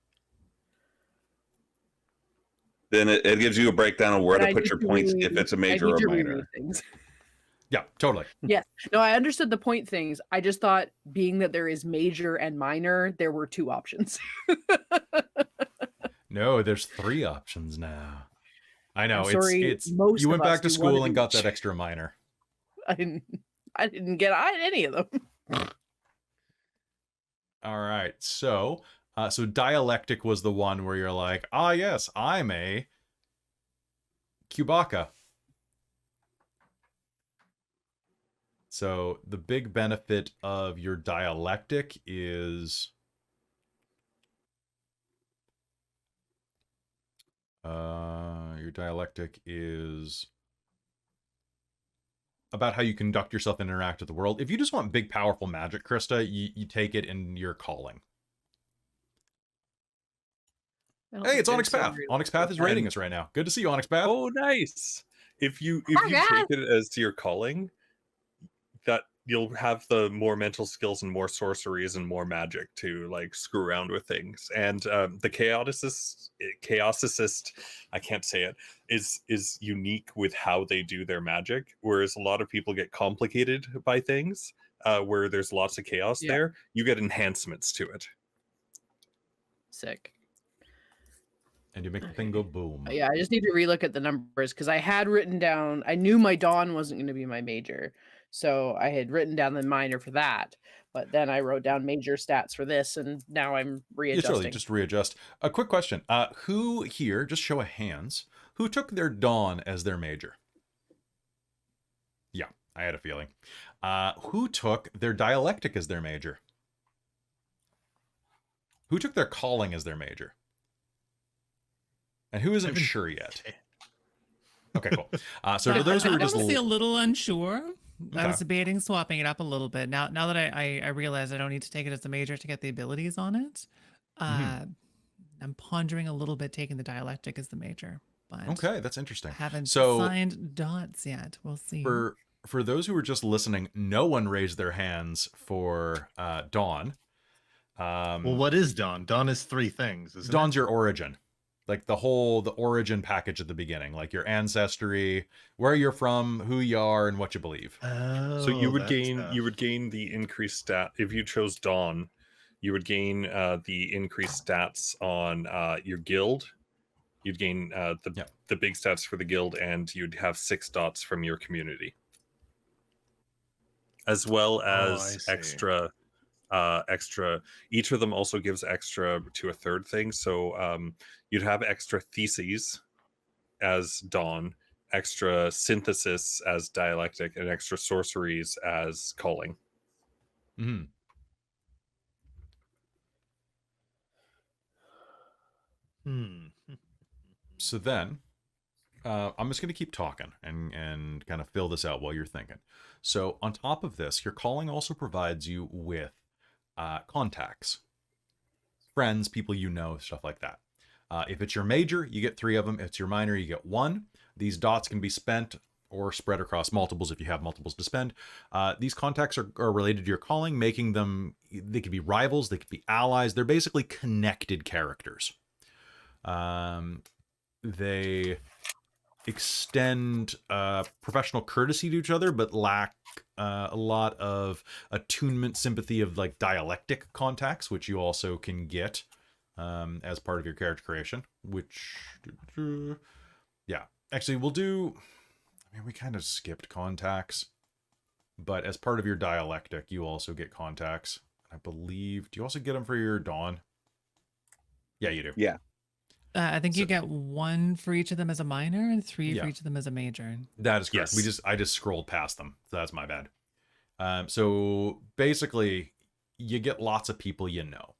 Then it gives you a breakdown of where But to I put need your to points read- if it's a I major need or to reread minor. things. Yeah, totally. Yes. No, I understood the point things. I just thought being that there is major and minor, there were 2 options. No, there's 3 options now. I know, I'm sorry, it's most you of went us back to do one school of and got each. that extra minor. I didn't get any of them. All right. So dialectic was the one where you're like, "Ah, yes, I'm a Cubaka." So the big benefit of your dialectic is about how you conduct yourself and interact with the world. If you just want big, powerful magic, Krista, you take it in your calling. Hey, it's Onyx Path. Onyx Path is rating us right now. Good to see you, Onyx Path. Oh, nice. If you guys. take it as your calling, that you'll have the more mental skills and more sorceries and more magic to like screw around with things. And the chaosicist, I can't say it, is unique with how they do their magic, whereas a lot of people get complicated by things where there's lots of chaos there. You get enhancements to it. Sick. And you make the thing go boom. Yeah, I just need to relook at the numbers because I had written down, I knew my Dawn wasn't going to be my major. So I had written down the minor for that. But then I wrote down major stats for this, and now I'm Yeah, readjusting. totally. Just readjust. A quick question. Who here, just show of hands, who took their Dawn as their major? Yeah, I had a feeling. Who took their dialectic as their major? Who took their calling as their major? And who isn't sure yet? Okay, cool. So for those who are I'm just honestly a little unsure. I Okay. was debating swapping it up a little bit. Now that I realize I don't need to take it as a major to get the abilities on it, I'm pondering a little bit taking the dialectic as the major. But okay, that's interesting. I haven't So signed dots yet. We'll see. for those who are just listening, no one raised their hands for Dawn. Well, what is Dawn? Dawn is 3 things, isn't Dawn's your origin. Like the origin package at the beginning, like your ancestry, where you're from, who you are, and what you believe. Oh, So you would that gain stuff. you would gain the increased stat if you chose Dawn. You would gain the increased stats on your guild. You'd gain the big stats for the guild, and you'd have 6 dots from your community, as well as extra. Each of them also gives extra to a third thing. So you'd have extra theses as Dawn, extra synthesis as dialectic, and extra sorceries as calling. Mm-hmm. So then, I'm just going to keep talking and kind of fill this out while you're thinking. So on top of this, your calling also provides you with contacts, friends, people you know, stuff like that. If it's your major, you get 3 of them. If it's your minor, you get 1. These dots can be spent or spread across multiples if you have multiples to spend. These contacts are related to your calling, making them, they could be rivals, they could be allies. They're basically connected characters. They extend professional courtesy to each other, but lack a lot of attunement, sympathy of like dialectic contacts, which you also can get as part of your character creation. Which, yeah, actually, we'll do. I mean, we kind of skipped contacts, but as part of your dialectic, you also get contacts. I believe. Do you also get them for your Dawn? Yeah, you do. Yeah. I think you get 1 for each of them as a minor and 3 Yeah. for each of them as a major. That is correct. Yes. I just scrolled past them. So that's my bad. So basically, you get lots of people you know.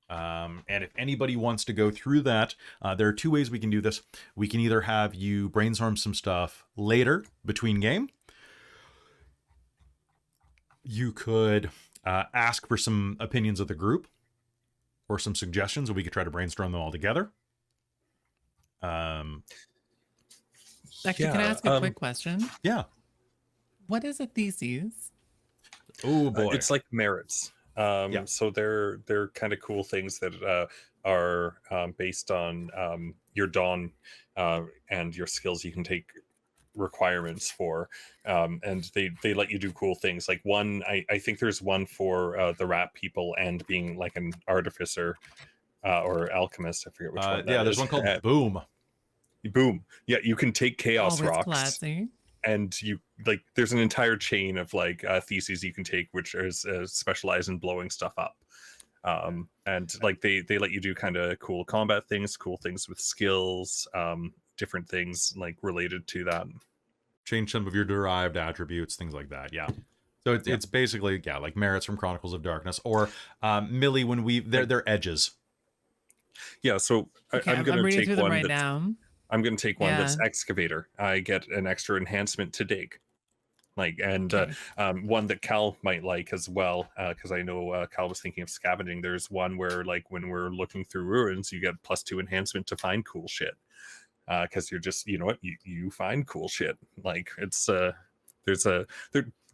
And if anybody wants to go through that, there are 2 ways we can do this. We can either have you brainstorm some stuff later between game. You could ask for some opinions of the group or some suggestions, and we could try to brainstorm them all together. Actually, can I ask a quick question? Yeah. What is a thesis? Oh boy. It's like merits. Yeah. So they're kind of cool things that are based on your dawn and your skills. You can take requirements for, and they let you do cool things. Like one, I think there's one for the rat people and being like an artificer or alchemist. I forget which one. Yeah, there's one called Boom. Boom. Yeah, you can take chaos Always rocks. classy. And you like there's an entire chain of like theses you can take which is specialized in blowing stuff up, and like they let you do kind of cool combat things, cool things with skills, different things like related to that. Change some of your derived attributes, things like that. Yeah. So it's basically like merits from Chronicles of Darkness, or Millie when they're edges. Yeah, so Okay, I'm gonna reading take through them one right that's now. I'm gonna take one that's Yeah. excavator. I get an extra enhancement to dig. Like, and Okay. one that Cal might like as well, because I know Cal was thinking of scavenging. There's one where, like, when we're looking through ruins, you get +2 enhancement to find cool shit. Because you're just, you know what, you find cool shit. Like, it's they're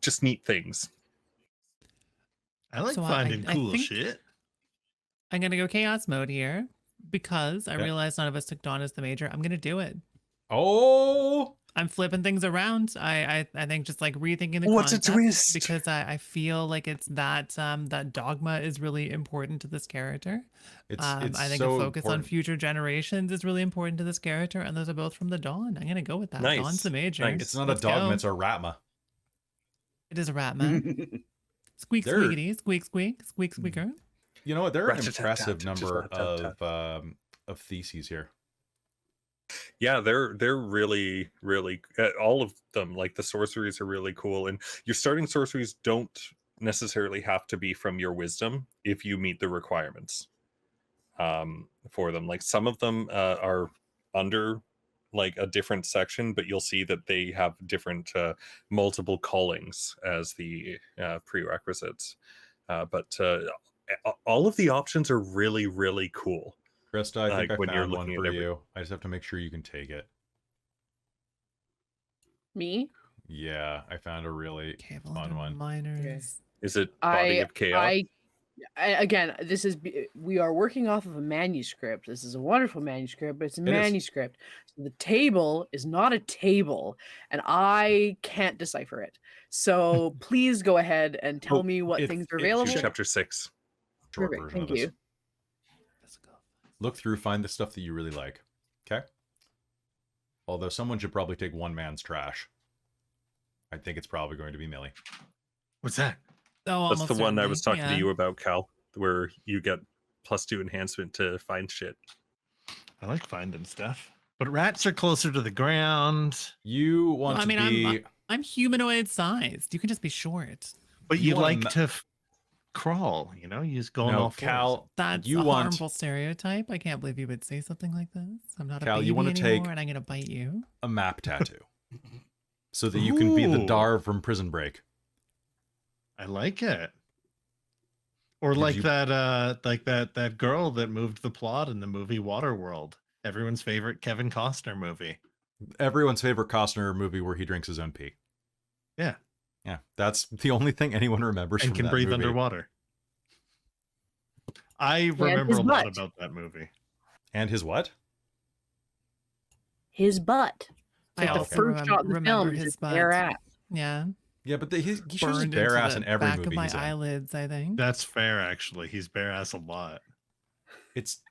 just neat things. I like So finding I cool think shit. I'm gonna go chaos mode here because I Okay. realized none of us took Dawn as the major. I'm gonna do it. Oh, I'm flipping things around. I think just like rethinking the What's a concept twist? because I feel like it's that that dogma is really important to this character. it's I think so a focus on important. future generations is really important to this character, and those are both from the Dawn. I'm gonna go with that. Dawn's Nice. the major. Nice. It's not Let's a dogma, go. it's a ratma. It is a rat man. Squeak They're- squeakity, squeak squeak, squeak squeaker. You know what? There are an Rat-a-tat-tat, impressive number tat-tat-tat. of theses here. Yeah, they're really all of them. Like the sorceries are really cool, and your starting sorceries don't necessarily have to be from your wisdom if you meet the requirements for them. Like some of them are under like a different section, but you'll see that they have different multiple callings as the prerequisites. But all of the options are really cool. Krista, I think Like, I when you're found one looking at for every- you. I just have to make sure you can take it. Me? Yeah, I found a really Okay, fun one. minors. Is it Body of Chaos? Again, we are working off of a manuscript. This is a wonderful manuscript, but it's a It is. manuscript. So the table is not a table, and I can't decipher it. So please go ahead and tell me what things are available. Chapter 6. Short Perfect, version thank of this. you. Look through, find the stuff that you really like. Okay? Although someone should probably take one man's trash. I think it's probably going to be Millie. What's that? Oh, That's almost the one I certainly, was talking yeah. to you about, Cal, where you get +2 enhancement to find shit. I like finding stuff. But rats are closer to the ground. You want Well, I to mean, be... I'm humanoid sized. You can just be short. But You you wanna like ma- to crawl, you know? You just go on No, all fours. Cal, That's you a want... harmful stereotype. I can't believe you would say something like this. I'm not Cal, a you baby wanna anymore, take- and I'm gonna bite you. a map tattoo. So that you can be the Ooh. Darv from Prison Break. I like it. Or Did like you- that girl that moved the plot in the movie Waterworld. Everyone's favorite Kevin Costner movie. Everyone's favorite Costner movie where he drinks his own pee. Yeah. Yeah, that's the only thing anyone remembers And from can that breathe movie. underwater. I remember his a lot butt. about that movie. And his what? His butt. I Like the also first shot in the remember film is his his bare butt. ass. Yeah, Yeah, but he shows his burned bare into ass the in every back movie of my he's in. eyelids. I think. That's fair, actually. He's bare ass a lot. It's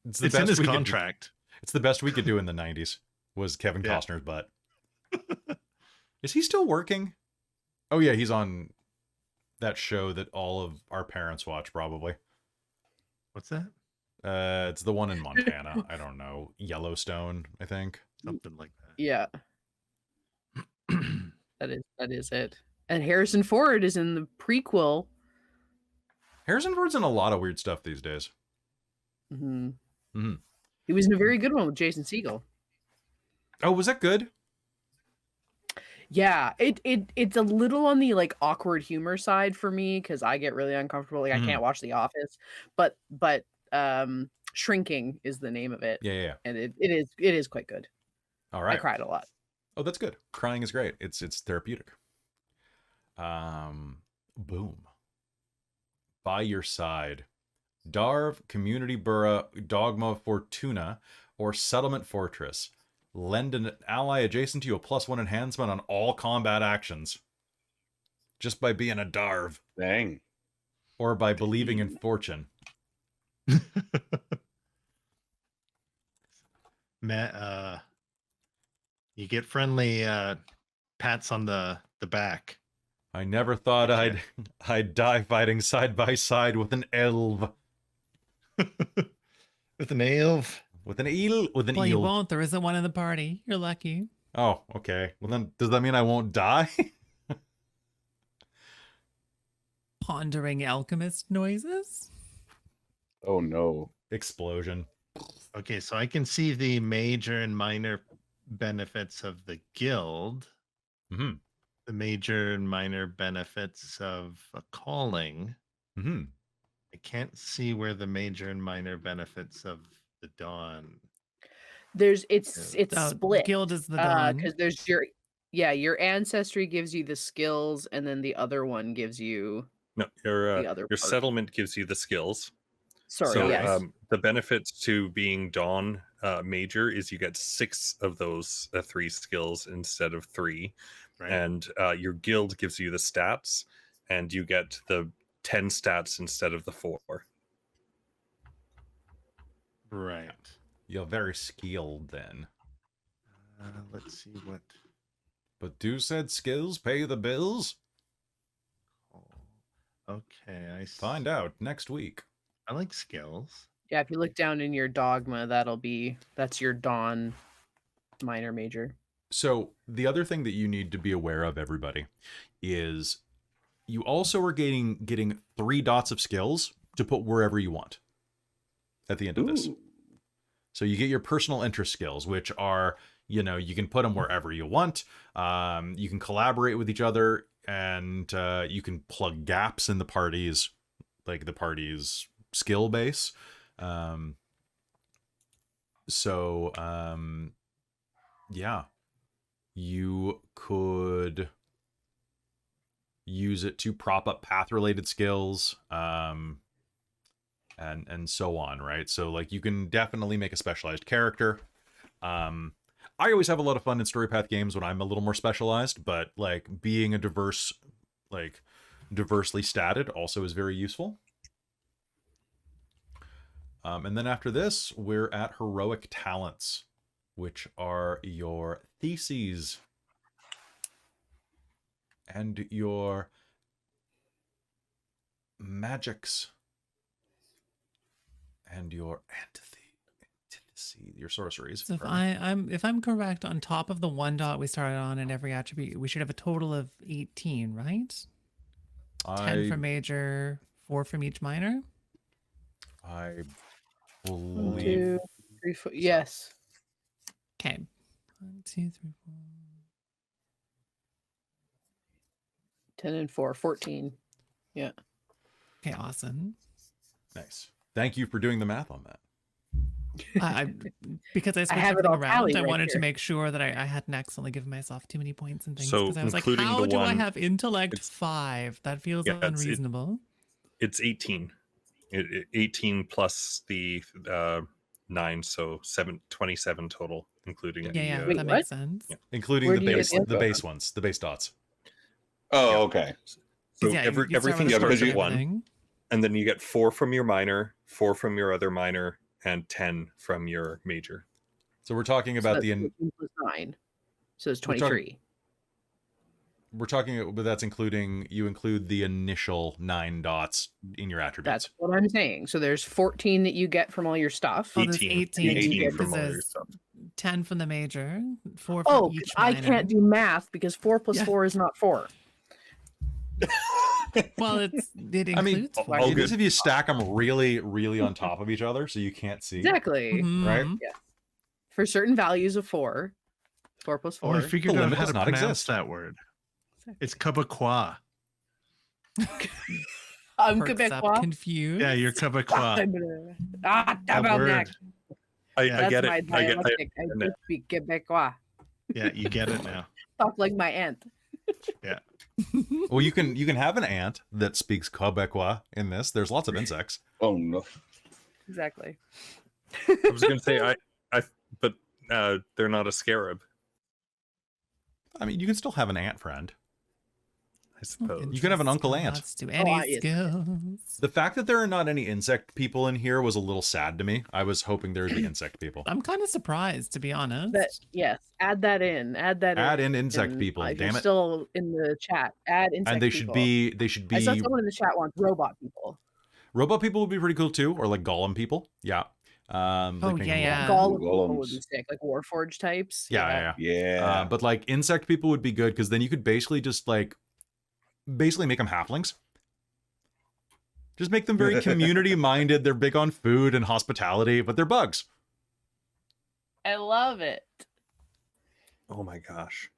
the It's best in his we could do. contract. It's the best we could do in the 90s was Kevin Yeah. Costner's butt. Is he still working? Oh yeah, he's on that show that all of our parents watch probably. What's that? It's the one in Montana. I don't know. Yellowstone, I think. Something like that. Yeah, that is it. And Harrison Ford is in the prequel. Harrison Ford's in a lot of weird stuff these days. hmm Mhm. He was in a very good one with Jason Segel. Oh, was that good? Yeah, it's a little on the like awkward humor side for me because I get really uncomfortable. Like I can't watch The Office, but Shrinking is the name of it, Yeah. and it is quite good. All I right. cried a lot. Oh, that's good. Crying is great. It's therapeutic. Boom. By your side. Darv, Community Borough, Dogma Fortuna, or Settlement Fortress. Lend an ally adjacent to you a +1 enhancement on all combat actions. Just by being a Darv. Dang. Or by believing in fortune. Matt, you get friendly pats on the back. I never thought Okay. I'd die fighting side by side with an elf. With an elf. With an eel? With an Well, you eel. won't. There isn't one in the party. You're lucky. Oh, okay. Well then, does that mean I won't die? Pondering alchemist noises. Oh no. Explosion. Okay, so I can see the major and minor benefits of the guild. Mm-hmm. The major and minor benefits of a calling. Mm-hmm. I can't see where the major and minor benefits of the dawn. It's Oh, split. Guild is the dawn. Because there's your ancestry gives you the skills, and then the other one gives you No, the other your part. settlement gives you the skills. Sorry, So yes. the benefits to being Dawn Major is you get 6 of those 3 skills instead of 3. Right. And your guild gives you the stats, and you get the 10 stats instead of the 4. Right. You're very skilled then. Let's see what. But do said skills pay the bills? Okay, Find out next week. I like skills. Yeah, if you look down in your dogma, that's your dawn minor major. So the other thing that you need to be aware of, everybody, is you also are getting 3 dots of skills to put wherever you want at the end of this. Ooh. So you get your personal interest skills, which are, you can put them wherever you want. You can collaborate with each other, and you can plug gaps in the party's, like the party's skill base. Yeah. You could use it to prop up path-related skills, and so on, right? So like you can definitely make a specialized character. I always have a lot of fun in story path games when I'm a little more specialized, but like being a diversely statted also is very useful. And then after this, we're at heroic talents, which are your theses and your magics and your antitheses, your sorceries. So if I'm correct, on top of the 1 dot we started on in every attribute, we should have a total of 18, right? 10 from major, 4 from each minor. I 1, believe 2, 3, 4. Yes. Okay. 1, 2, 3, 4. 10 and 4, 14. Yeah. Okay, awesome. nice. Thank you for doing the math on that. Because I switched have it everything all around, tallied I right wanted to here. make sure that I hadn't accidentally given myself too many points and things. So, Because I was like, including how the do I one- have intellect it's- 5? That feels Yeah, it's- unreasonable. It's 18. 18 plus the 9, so 27 total, including Yeah, the. Wait, that what? makes sense. Yeah. Including Where the do you base, get the base ones, the base dots. Oh, Yeah. okay. So Yeah, you start with everything the yeah, start because of you won. everything. And then you get 4 from your minor, 4 from your other minor, and 10 from your major. So we're talking So about that's the 14 plus 9. So it's We're talking- 23. but that's you include the initial 9 dots in your attributes. That's what I'm saying. So there's 14 that you get from all your stuff. Oh, there's 18. 18 get from because all your there's stuff. 10 from the major, 4 from Oh, 'cause each I minor. can't do math because 4 plus Yeah. 4 is not 4. Well, it I mean, includes four. all it is good. if you stack them really, really on top of each other so you can't see. Exactly. Right? Mhm. For certain values of 4, 4 plus 4. Oh, I figured The out limit how does to not pronounce exist. that word. It's Quebecois. I'm Perks up Quebecois. confused. Yeah, you're Quebecois. That word. I Yeah. get That's it. my I get dialectic. I it. do speak Quebecois. Yeah, you get it now. Talk like my aunt. Well, you can have an ant that speaks Quebecois in this. There's lots of insects. Oh no. Exactly. I was going to say but they're not a scarab, I mean, you can still have an ant friend. I suppose. You can have an Uncle Ant. Lots to any yes. skills. The fact that there are not any insect people in here was a little sad to me. I was hoping there would be insect people. I'm kind of surprised, to be honest. That yes, add that in. Add in insect And, people, if damn you're it. still in the chat, add insect And they people. should be I saw someone in the chat wants robot people. robot people would be pretty cool too, or like golem people. Yeah. Oh, make yeah, them yeah. Golem people would Golems. be sick, like Warforged types. Yeah. Yeah. But like insect people would be good because then you could basically just like make them halflings. Just make them very community minded. They're big on food and hospitality, but they're bugs. I love it. Oh my gosh.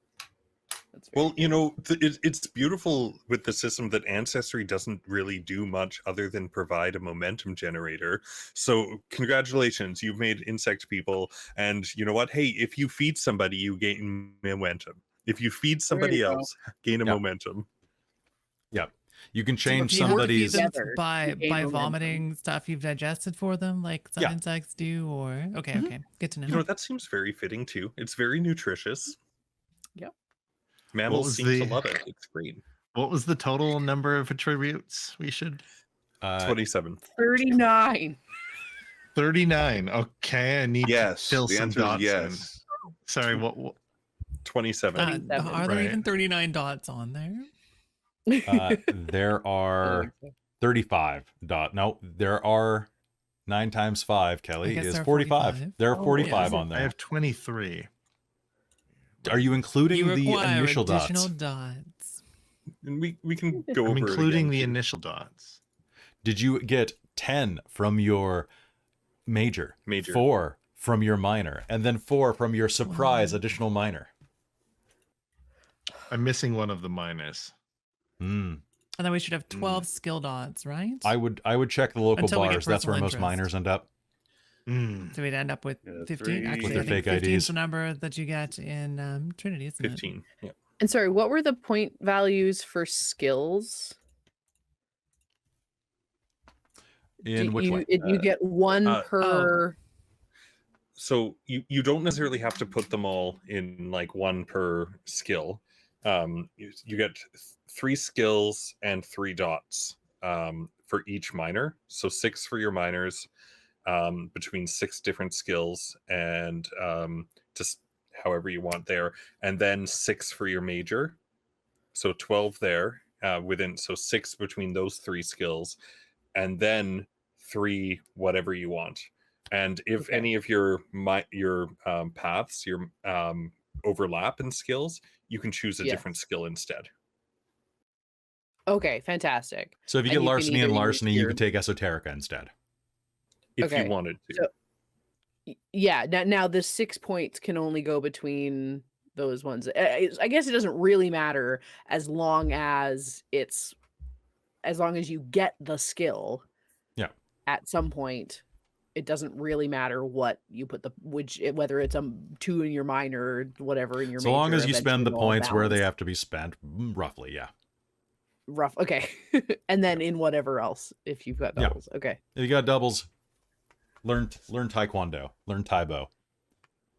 That's very Well, you know, it's beautiful with the system that Ancestry doesn't really do much other than provide a momentum generator. So congratulations, you've made insect people. And you know what? Hey, if you feed somebody, you gain momentum. If you feed somebody you go. else, gain a Yeah. momentum. Yeah. You can change You have to feed somebody's. them Together, by you gain momentum. vomiting stuff you've digested for them, like some Yeah. insects do, or okay, Mhm. okay, good to know. You know, that seems very fitting too. It's very nutritious. Yep. Mammals was seem to the- love it. It's great. What was the total number of attributes we should? 27. 39. 39. Okay, I need Yes. to fill The some answer is dots in. yes. Sorry, what 27. 27, are there right. even 39 dots on there? There are 35 dot. No, there are 9 times 5, Kelly, guess is there are 45. 45. There are Oh, 45 yeah. on I there. have 23. Are you including You the require initial additional dots? dots. And we can go I'm over it including again, the too. initial dots. Did you get 10 from your major, Major. 4 from your minor, and then 4 from your surprise additional minor? I'm missing one of the minors. Hmm. And then we should have 12 skill dots, right? I would check the local Until we get bars. That's where personal most interest. miners end up. Mm. So we'd end up with Yeah, 15. three. Actually, With their I think fake 15 is IDs. the number that you get in Trinity, isn't it? 15. Yeah. And sorry, what were the point values for skills? In which way? You get one oh. per. So you don't necessarily have to put them all in like one per skill. You get 3 skills and 3 dots for each minor. So 6 for your minors, between 6 different skills, and just however you want there, and then 6 for your major. So 12 there so 6 between those 3 skills, and then 3 whatever you want. And if Okay. any of your paths overlap in skills, you can choose a different Yes. skill instead. Okay, fantastic. So if you and get you can larceny and either use larceny, you your- could take esoterica instead. If Okay, you wanted to. so- Yeah. Now the 6 points can only go between those ones. I guess it doesn't really matter as long as you get the skill. Yeah. At some point, it doesn't really matter what you put whether it's 2 in your minor or whatever in your So long major, as you spend eventually the they'll all points where they balance. have to be spent, roughly, yeah. Rough. Okay. And then in whatever else, if you've got Yeah. doubles. Okay. If you got doubles, learn taekwondo, learn taibo.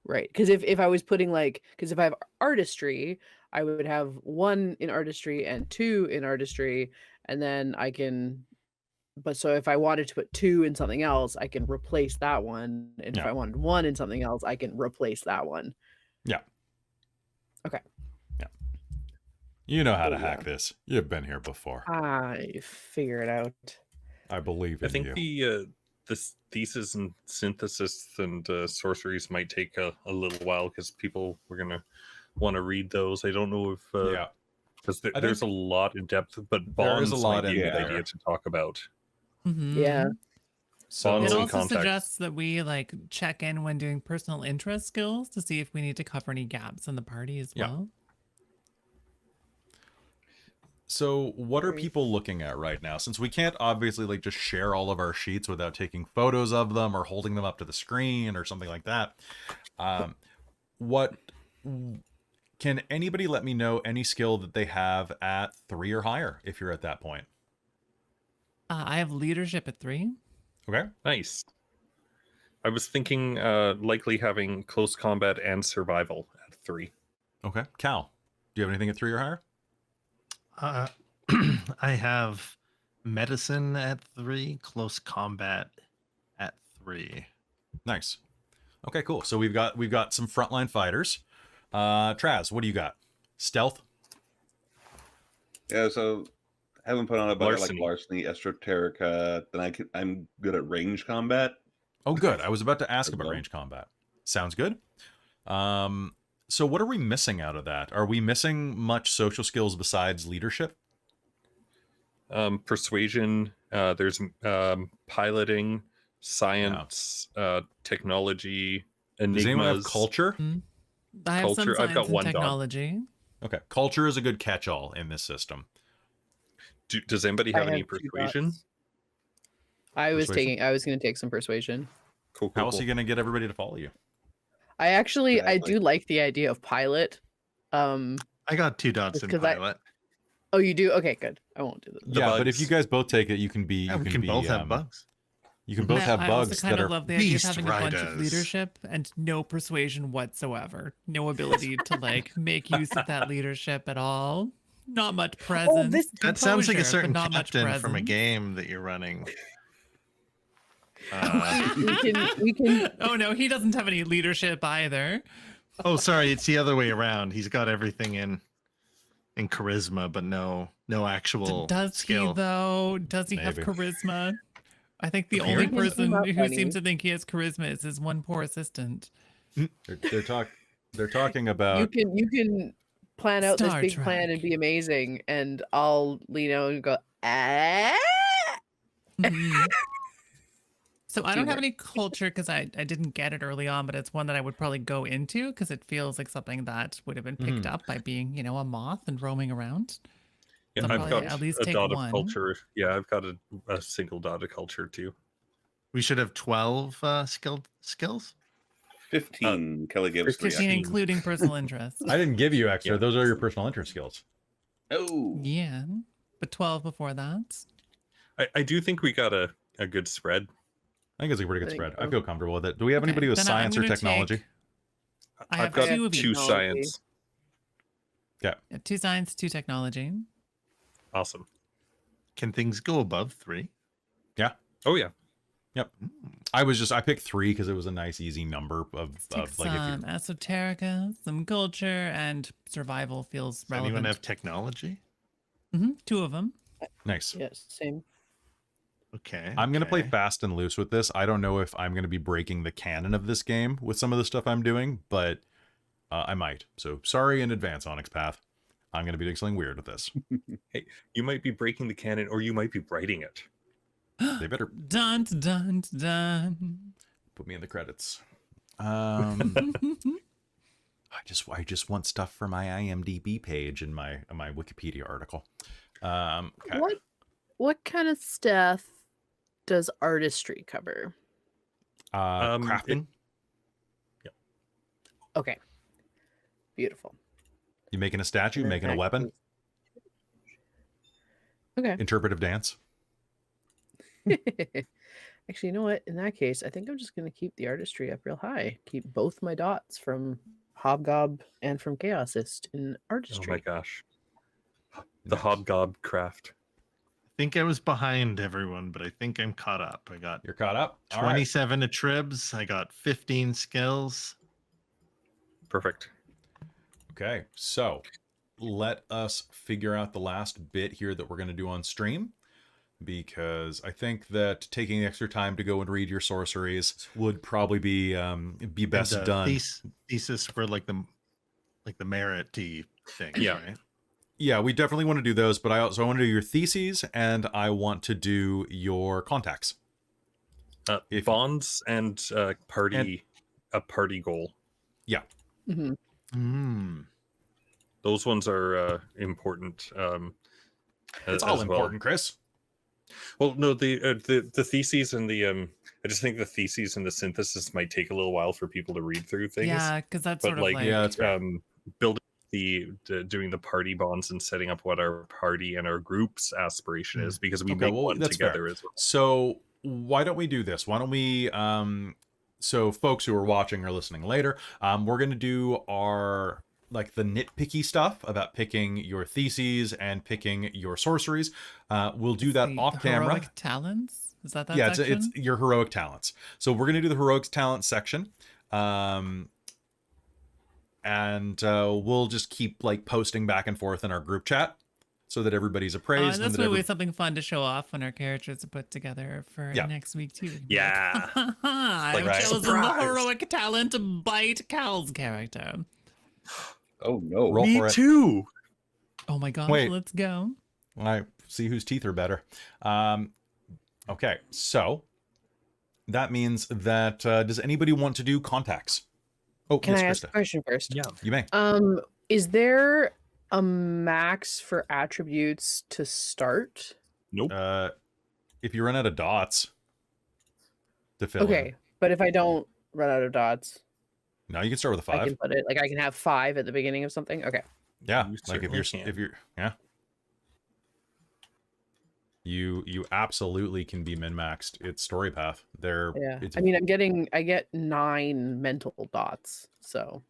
Right. Because if I was putting because if I have artistry, I would have 1 in artistry and 2 in artistry, and then I can. But so if I wanted to put 2 in something else, I can replace that one. And if Yeah. I wanted 1 in something else, I can replace that one. Yeah. Okay. Yeah. You know how to Oh, hack yeah. this. You've been here before. I figure it out. I believe in I think you. this thesis and synthesis and sorceries might take a little while because people were gonna want to read those. I don't know if Yeah. because I there's a think lot in depth, but there is bonds a lot might be in a good there. idea to talk about. Mhm. Yeah. So Bonds It and also context. suggests that we check in when doing personal interest skills to see if we need to cover any gaps in the party as Yeah. well. So what are Very- people looking at right now? Since we can't obviously just share all of our sheets without taking photos of them or holding them up to the screen or something like that. What Can anybody let me know any skill that they have at 3 or higher if you're at that point? I have leadership at 3. Okay. Nice. I was thinking likely having close combat and survival at 3. Okay. Cal, do you have anything at 3 or higher? I have medicine at 3, close combat at 3. Nice. Okay, cool. So we've got some frontline fighters. Traz, what do you got? Stealth? Yeah, so I haven't put on a bucket like Larceny. larceny, esoterica. Then I'm good at range combat. Oh, good. I was about to ask Good about one. range combat. Sounds good. So what are we missing out of that? Are we missing much social skills besides leadership? Persuasion. There's piloting, science, technology, Does anyone have enigmas. culture? I have some Culture, I've science got and 1 dot. technology. Okay. Culture is a good catch-all in this system. Does anybody I have any have 2 persuasion? dots. I was Persuasion? going to take some persuasion. Cool. How else are you going to get everybody to follow you? I Exactly. do like the idea of pilot. I got 2 dots Just in 'cause I- pilot. Oh, you do? Okay, good. I won't do that. The Yeah, but if bugs. you guys both take it, you can be. Yeah, You we can can be, both have bugs. You can both have I bugs also kind that of are. love the idea of beast having a bunch of riders. leadership and no persuasion whatsoever. No ability to like make use of that leadership at all. Not much presence. this- That sounds like a Composure, but certain not much captain from a presence. game that you're running. we can Oh no, he doesn't have any leadership either. Oh, sorry, it's the other way around. He's got everything in charisma, but no actual Does skill. he though? Does he have Maybe. charisma? I think the only Apparently. person Not who funny. seems to think he has charisma is his one poor assistant. They're talking about. you can plan out Star this big plan and Trek. be amazing, and I'll and go ah. Mhm. So I don't have Teamwork. any culture because I didn't get it early on, but it's one that I would probably go into because it feels like something that would have been picked up by being, a moth and roaming around. Yeah, So I've probably got at least a take dot one. of culture. Yeah, I've got a single dot of culture too. We should have 12 skills. 15. Kelly gave us 3 15 extra. including personal interest. I didn't give you extra. Yeah. Those are your personal interest skills. Oh. Yeah, but 12 before that. I do think we got a good spread. I think it's a pretty good I think spread. so. I feel comfortable with it. Do we have Okay, anybody with then I'm science or gonna technology? take- I I've have got two of 2 each. science. Yeah, 2 science, 2 technology. Awesome. Can things go above 3? Oh yeah. Yep. I picked 3 because it was a nice, easy number of Take like if some you. esoterica, some culture, and survival feels Does anyone relevant. have technology? 2 of them. Nice. Yes, same. Okay. I'm gonna play okay. fast and loose with this. I don't know if I'm gonna be breaking the canon of this game with some of the stuff I'm doing, but I might. So sorry in advance, Onyx Path. I'm gonna be doing something weird with this. You might be breaking the canon, or you might be writing it. They better Dun dun dun. put me in the credits. I just want stuff for my IMDb page and my Wikipedia article. Okay. What kind of stuff does artistry cover? Crafting. Okay. Beautiful. You making a statue, And then making a weapon, Okay. interpretive dance. Actually, you know what? In that case, I think I'm just going to keep the artistry up real high. Keep both my dots from Hobgob and from Chaosist in Oh artistry. my gosh. The hobgob craft. I think I was behind everyone, but I think I'm caught up. I got You're caught up. All right. 27 attribs. I got 15 skills. Perfect. Okay, so let us figure out the last bit here that we're going to do on stream, because I think that taking the extra time to go and read your sorceries would probably be best And, done. Thesis for like the merit-y thing. Yeah. Right? Yeah, we definitely want to do those, but I want to do your theses and I want to do your contacts. If- Bonds and a party goal. Mhm. Mm. Those ones are important. It's as all well. important, Chris. Well, no, the theses and the I just think the theses and the synthesis might take a little while for people to read through things. Yeah, because that's But sort of like, like yeah, that's fair. building doing the party bonds and setting up what our party and our group's aspiration is, because we Okay, make well, one that's together fair. as well. So why don't we do this? Why don't we so folks who are watching or listening later, we're gonna do our like the nitpicky stuff about picking your theses and picking your sorceries. We'll do that off camera. Heroic talents? Is that Yeah, section? it's your heroic talents. So we're gonna do the heroic talent section. And we'll just keep like posting back and forth in our group chat so that everybody's appraised. And that's that way something fun to show off when our characters are put together for next week too. Yeah. I've Like, chosen surprise. the heroic talent to bite Cal's character. Oh no! Roll Me for it. too. Oh my gosh, Wait. let's go. All right, see whose teeth are better. Okay, so that means that does anybody want to do contacts? Oh, Can yes, I ask Krista. a question first? Yeah. You may. Is there a max for attributes to start? Nope. If you run out of dots to fill in. Okay, but if I don't run out of dots, No, you can start with a 5. I can put it like I can have 5 at the beginning of something. Okay. Yeah, You like certainly if can. you're yeah. You absolutely can be min-maxed. It's story path. Yeah. It's I mean, I get 9 mental dots. So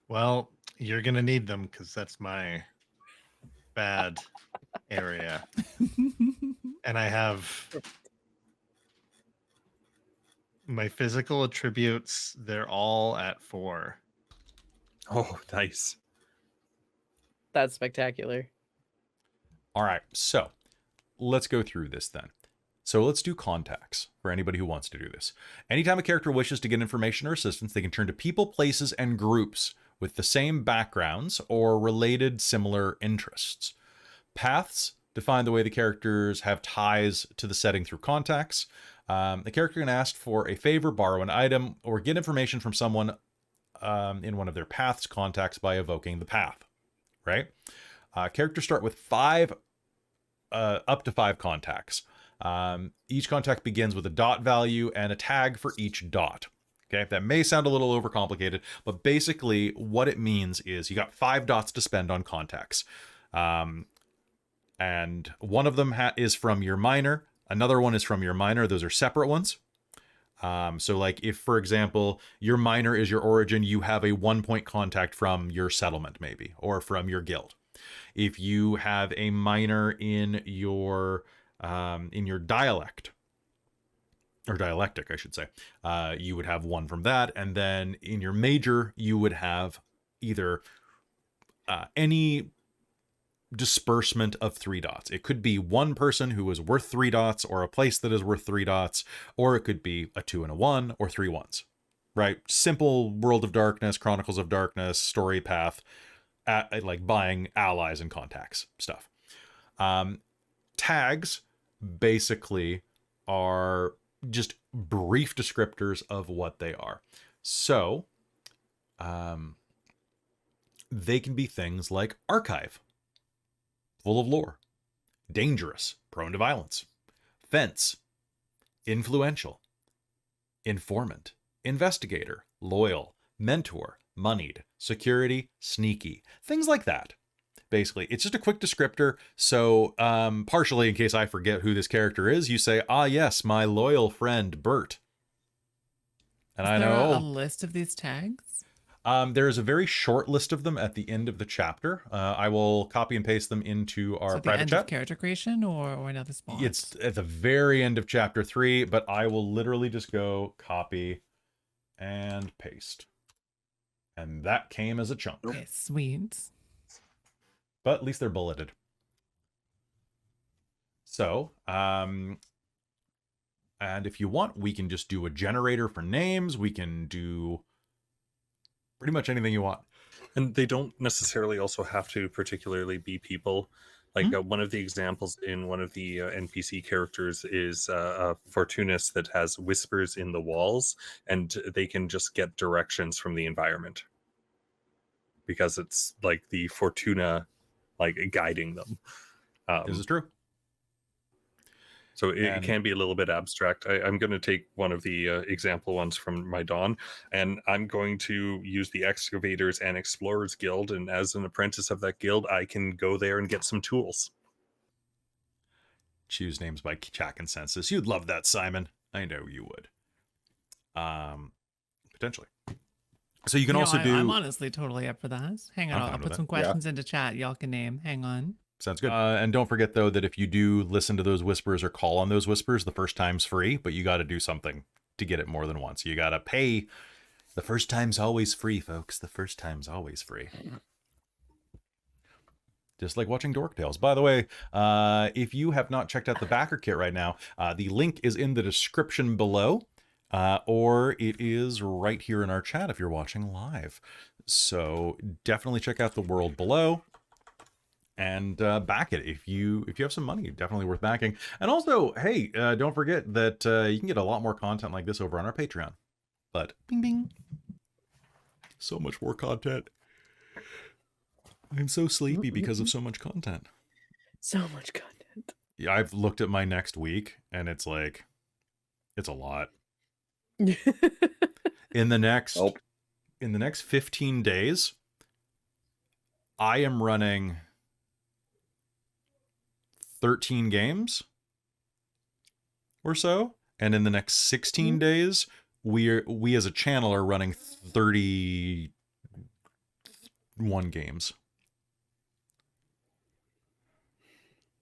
Well, you're gonna need them because that's my bad area, and I have my physical attributes. They're all at 4. Oh, nice. that's spectacular. all right. So let's go through this then. So let's do contacts for anybody who wants to do this. Anytime a character wishes to get information or assistance, they can turn to people, places, and groups with the same backgrounds or related similar interests. Paths define the way the characters have ties to the setting through contacts. The character can ask for a favor, borrow an item, or get information from someone in one of their paths contacts by evoking the path, right? Characters start with 5, up to 5 contacts. Each contact begins with a dot value and a tag for each dot. Okay, that may sound a little overcomplicated, but basically what it means is you got 5 dots to spend on contacts. And one of them is from your minor. Another one is from your minor. Those are separate ones. So like if, for example, your minor is your origin, you have a 1-point contact from your settlement maybe, or from your guild. If you have a minor in your dialect, or dialectic, I should say, you would have 1 from that. And then in your major, you would have either any disbursement of 3 dots. It could be 1 person who is worth 3 dots, or a place that is worth 3 dots, or it could be a 2 and a 1, or 3 ones, right? Simple World of Darkness, Chronicles of Darkness, story path, like buying allies and contacts stuff. Tags basically are just brief descriptors of what they are. So they can be things like archive, full of lore, dangerous, prone to violence, fence, influential, informant, investigator, loyal, mentor, moneyed, security, sneaky, things like that. Basically, it's just a quick descriptor. So partially, in case I forget who this character is, you say, ah, yes, my loyal friend, Bert. And I Is there know a list of these tags? there's a very short list of them at the end of the chapter. I will copy and paste them into our So at the private end chat. of character creation or another spot? It's at the very end of chapter 3, but I will literally just go copy and paste. And that came as a chunk. Okay, sweet. But at least they're bulleted. So, and if you want, we can just do a generator for names. We can do pretty much anything you want. And they don't necessarily also have to particularly be people. Like one of the examples in one of the NPC characters is a Fortunus that has whispers in the walls, and they can just get directions from the environment. Because it's like the Fortuna like guiding them. This is true. So it And- can be a little bit abstract. I'm going to take one of the example ones from my Dawn, and I'm going to use the Excavators and Explorers Guild. And as an apprentice of that guild, I can go there and get some tools. Choose names by chat consensus. You'd love that, Simon. I know you would. Potentially. So you can also do. I'm honestly totally up for that. Hang on, I'm I'll fine with put that. some questions into chat. Y'all can name. Hang on. Sounds good. And don't forget, though, that if you do listen to those whispers or call on those whispers, the first time's free, but you got to do something to get it more than once. You got to pay. The first time's always free, folks. The first time's always free. Just like watching Dork Tales. By the way, if you have not checked out the backer kit right now, the link is in the description below, or it is right here in our chat if you're watching live. So definitely check out the world below and back it. If you have some money, definitely worth backing. And also, hey, don't forget that you can get a lot more content like this over on our Patreon. But bing bing, so much more content. I'm so sleepy because of so much content. So much content. Yeah, I've looked at my next week and it's like, it's a lot. In the next 15 days, I am running 13 games or so, and in the next 16 days, we as a channel are running 31 games.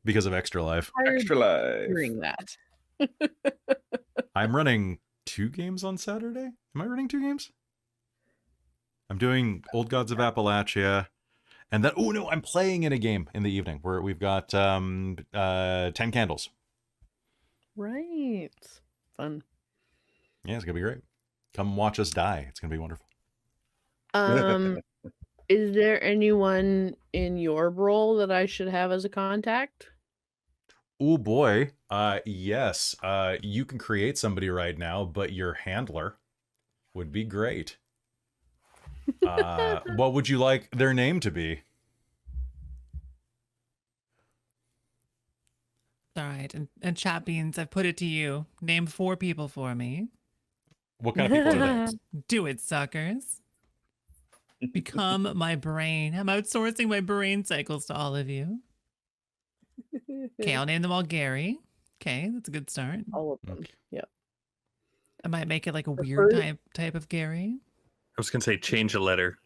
Because of Extra Life. Extra Life. Hearing that. I'm running 2 games on Saturday. Am I running 2 games? I'm doing Old Gods of Appalachia. And then, oh no, I'm playing in a game in the evening where we've got 10 candles. Right. Fun. Yeah, it's going to be great. Come watch us die. It's going to be wonderful. Is there anyone in your role that I should have as a contact? Oh boy. Yes. You can create somebody right now, but your handler would be great. What would you like their name to be? All right, and chat beans, I've put it to you. Name 4 people for me. What kind of people are they? Do it, suckers. Become my brain. I'm outsourcing my brain cycles to all of you. Okay, I'll name them all Gary. Okay, that's a good start. All of them. Okay. Yep. I might make it like a The weird first- type of Gary. I was going to say change a letter.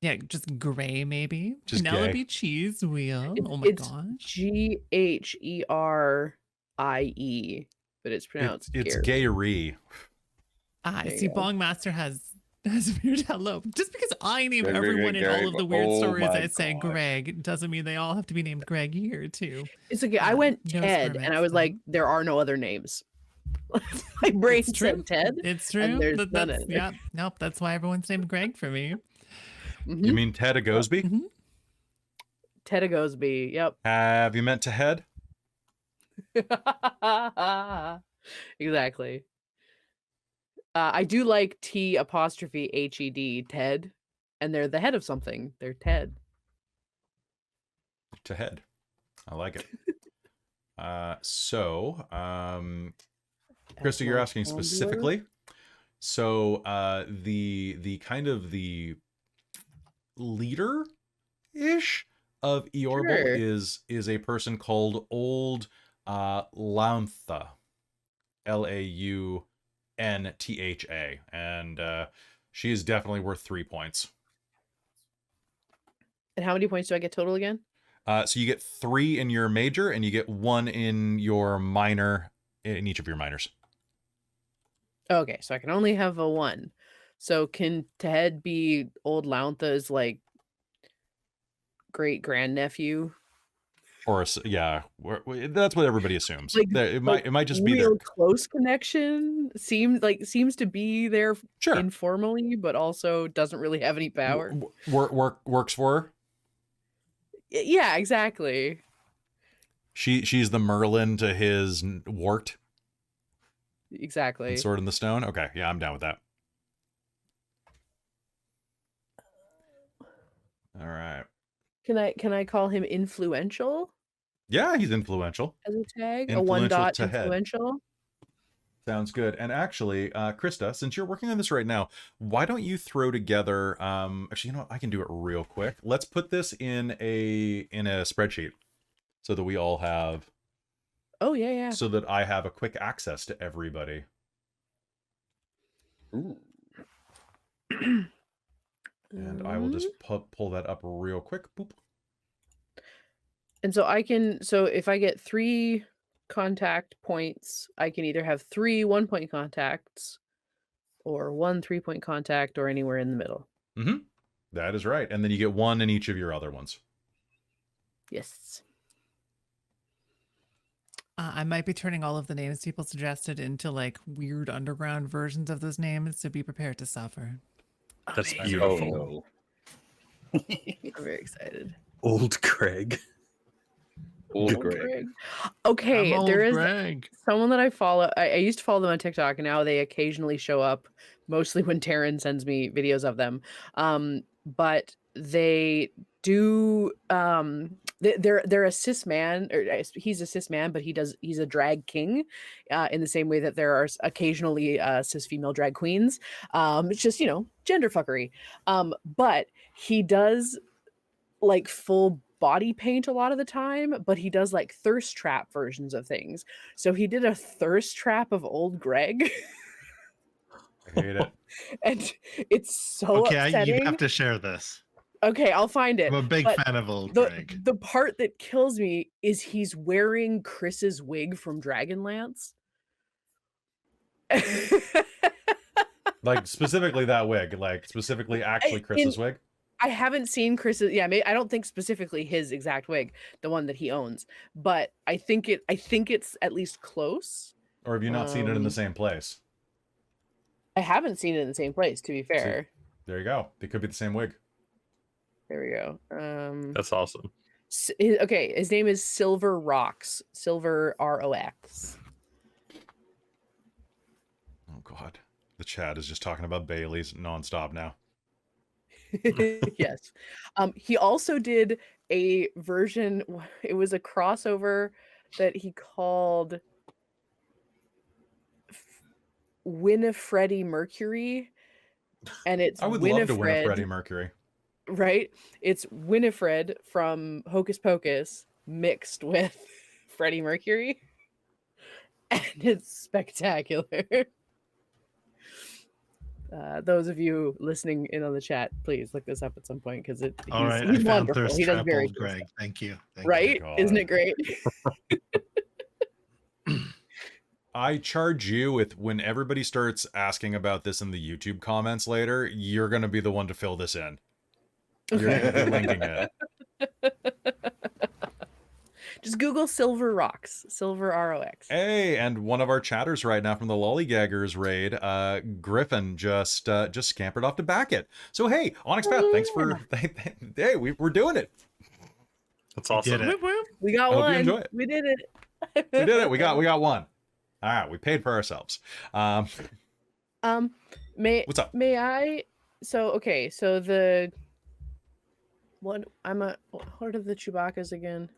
Yeah, just gray maybe. Just Penelope gay. Cheese Wheel. Oh my It's gosh. Gherie, but it's pronounced It's Gary. Gay-ree. Ah, There you see, go. Bongmaster has a weird hello. Just because I name Greg, everyone in Greg, all of the weird oh stories my I say God. Greg doesn't mean they all have to be named Greg here too. It's okay. I went No Ted, and I experiments, was like, there are no other names. My brain It's true. said Ted. It's true. there's none That's, in it. yeah, nope. That's why everyone's named Greg for me. Mhm. You mean Ted Agosby? Mhm. Ted Agosby. Yep. Have you meant to head? Exactly. I do like T''HED, Ted, and they're the head of something. They're Ted. To head. I like it. Krista, you're asking specifically. So the kind of the leader-ish of Eorble Sure. is a person called Old Launtha. Launtha. And she is definitely worth 3 points. And how many points do I get total again? So you get 3 in your major, and you get 1 in your minor, in each of your minors. Okay, so I can only have a 1. So can Ted be Old Launtha's like great grandnephew? Or yeah, that's what everybody assumes. Like- It like might just be Real their close connection seems to be there sure informally, but also doesn't really have any power. works for her. Yeah, exactly. She's the Merlin to his Wart Exactly. and Sword in the Stone. Okay, yeah, I'm down with that. All right. Can I call him influential? Yeah, he's influential. as a tag? A one Influential dot to head. influential? Sounds good. And actually, Krista, since you're working on this right now, why don't you throw together? Actually, you know what? I can do it real quick. Let's put this in a spreadsheet so that we all have. Oh yeah, yeah. So that I have a quick access to everybody. Ooh. And I will just pull that up real quick. Boop. And so I can, so if I get 3 contact points, I can either have 3 1-point contacts or 1 3-point contact or anywhere in the middle. Mm-hmm. That is right. And then you get 1 in each of your other ones. Yes. I might be turning all of the names people suggested into like weird underground versions of those names, so be prepared to suffer. That's Amazing. beautiful. Oh, I'm very excited. Old Craig. Old Old Greg. Greg. Okay, I'm old there is Greg. someone that I follow. I used to follow them on TikTok, and now they occasionally show up, mostly when Taryn sends me videos of them. But they do. They're a cis man, or he's a cis man, but he's a drag king, in the same way that there are occasionally cis female drag queens. It's just gender fuckery. But he does like full body paint a lot of the time, but he does like thirst trap versions of things. So he did a thirst trap of old Greg. I hate it. And it's so Okay, upsetting. you have to share this. Okay, I'll find it. I'm a big But fan of old the, Greg. the part that kills me is he's wearing Chris's wig from Dragonlance. Like specifically that wig, like specifically actually Chris's wig. I haven't seen Chris's. Yeah, I don't think specifically his exact wig, the one that he owns, but I think it's at least close. Or have you not seen it in the same place? I haven't seen it in the same place, to be fair. There you go. It could be the same wig. There we go. That's awesome. Okay, his name is Silver Rocks. Silver ROX. Oh God, the chat is just talking about Bailey's nonstop now. Yes. He also did a version. It was a crossover that he called Winifreddy Mercury, and it's I would love to win a Freddie Mercury. Right? It's Winifred from Hocus Pocus mixed with Freddie Mercury, and it's spectacular. Those of you listening in on the chat, please look this up at some point because All right, he's I found wonderful. thirst He does trap very old cool Greg. stuff. Thank you. Right? God. Isn't it great? I charge you with when everybody starts asking about this in the YouTube comments later, you're going to be the one to fill this in. You're going to be linking it. Just Google Silver Rocks, Silver ROX. Hey, and one of our chatters right now from the Lollygaggers raid, Griffin, just scampered off to back it. So hey, Onyx Path, thanks for hey, we're doing it. That's awesome. did it. We got I hope you one. enjoy it. We did it. We did it. We got one. All right, we paid for ourselves. What's up? May I? So okay, so the what? What are the Chewbacca's again?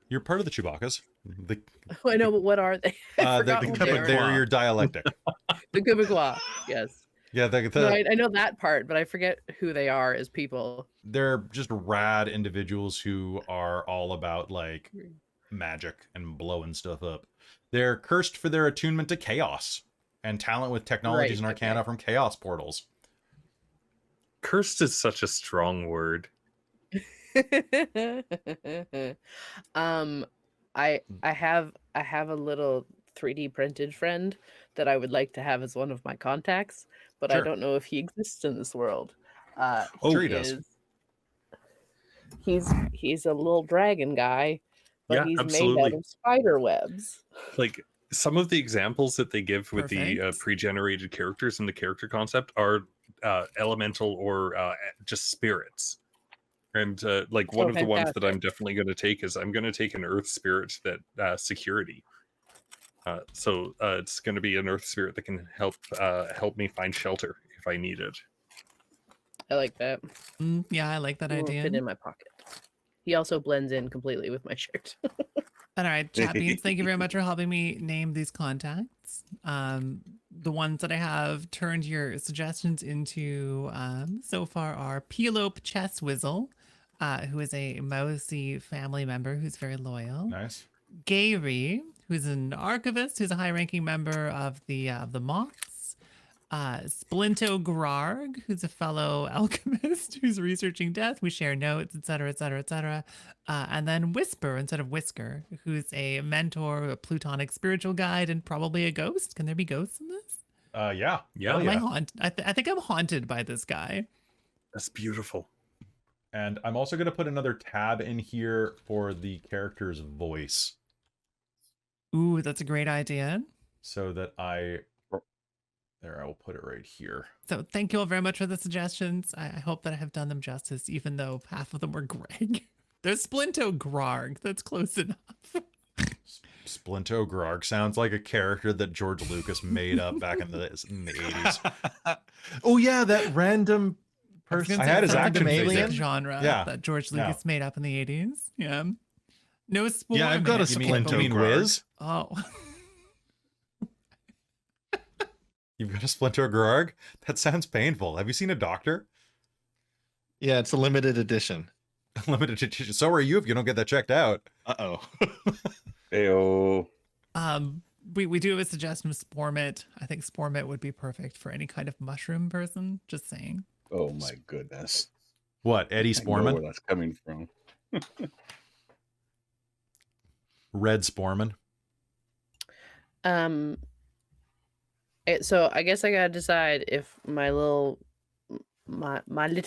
You're part of the Chewbacca's. I know, but what are they? I forgot what they are. They're your dialectic. The Quebecois, yes. Yeah, No, I know that part, but I forget who they are as people. They're just rad individuals who are all about like magic and blowing stuff up. They're cursed for their attunement to chaos and talent with technologies and arcana from chaos portals. Cursed is such a strong word. I have a little 3D printed friend that I would like to have as one of my contacts, but Sure. I don't know if he exists in this world. Sure he does. He's a little dragon guy, but Yeah, he's made absolutely. out of spider webs. Like some of the examples that they give with the Perfect. pre-generated characters and the character concept are elemental or just spirits. And like one of the ones that I'm definitely going to take is I'm going to take an earth spirit that security. So it's going to be an earth spirit that can help me find shelter if I need it. I like that. Yeah, I like that It won't idea. fit in my pocket. He also blends in completely with my shirt. All right, chat beans, thank you very much for helping me name these contacts. The ones that I have turned your suggestions into so far are Peelope Chess Whizzle, who is a mousy family member who's very loyal. Nice. Gary, who's an archivist, who's a high-ranking member of the Moths. Splinto Grarg, who's a fellow alchemist who's researching death. We share notes, etc., etc., etc. And then Whisper instead of Whisker, who's a mentor, a plutonic spiritual guide, and probably a ghost. Can there be ghosts in this? Yeah. Yeah. Hell Am I yeah. haunted? I think I'm haunted by this guy. That's beautiful. And I'm also going to put another tab in here for the character's voice Ooh, that's a great idea. so that there, I will put it right here. So thank you all very much for the suggestions. I hope that I have done them justice, even though half of them were Greg. There's Splinto Grarg. That's close enough. Splinto Grog sounds like a character that George Lucas made up back in the 80s. Oh yeah, that random person. I had his action figure. alien. Genre Yeah. that George Yeah. Lucas made up in the 80s. Yeah. No spoiler. Yeah, I've got a You mean Splinto Grog. Wiz? Oh. You've got a Splinter Grog? That sounds painful. Have you seen a doctor? Yeah, it's a limited edition. Limited edition. So are you if you don't get that checked out. Uh-oh. Ayo. We do have a suggestion of Spormit. I think Spormit would be perfect for any kind of mushroom person. Just saying. Oh my goodness. What, Eddie I know where Sporman? that's coming from. Red Sporman? So I guess I gotta decide if my little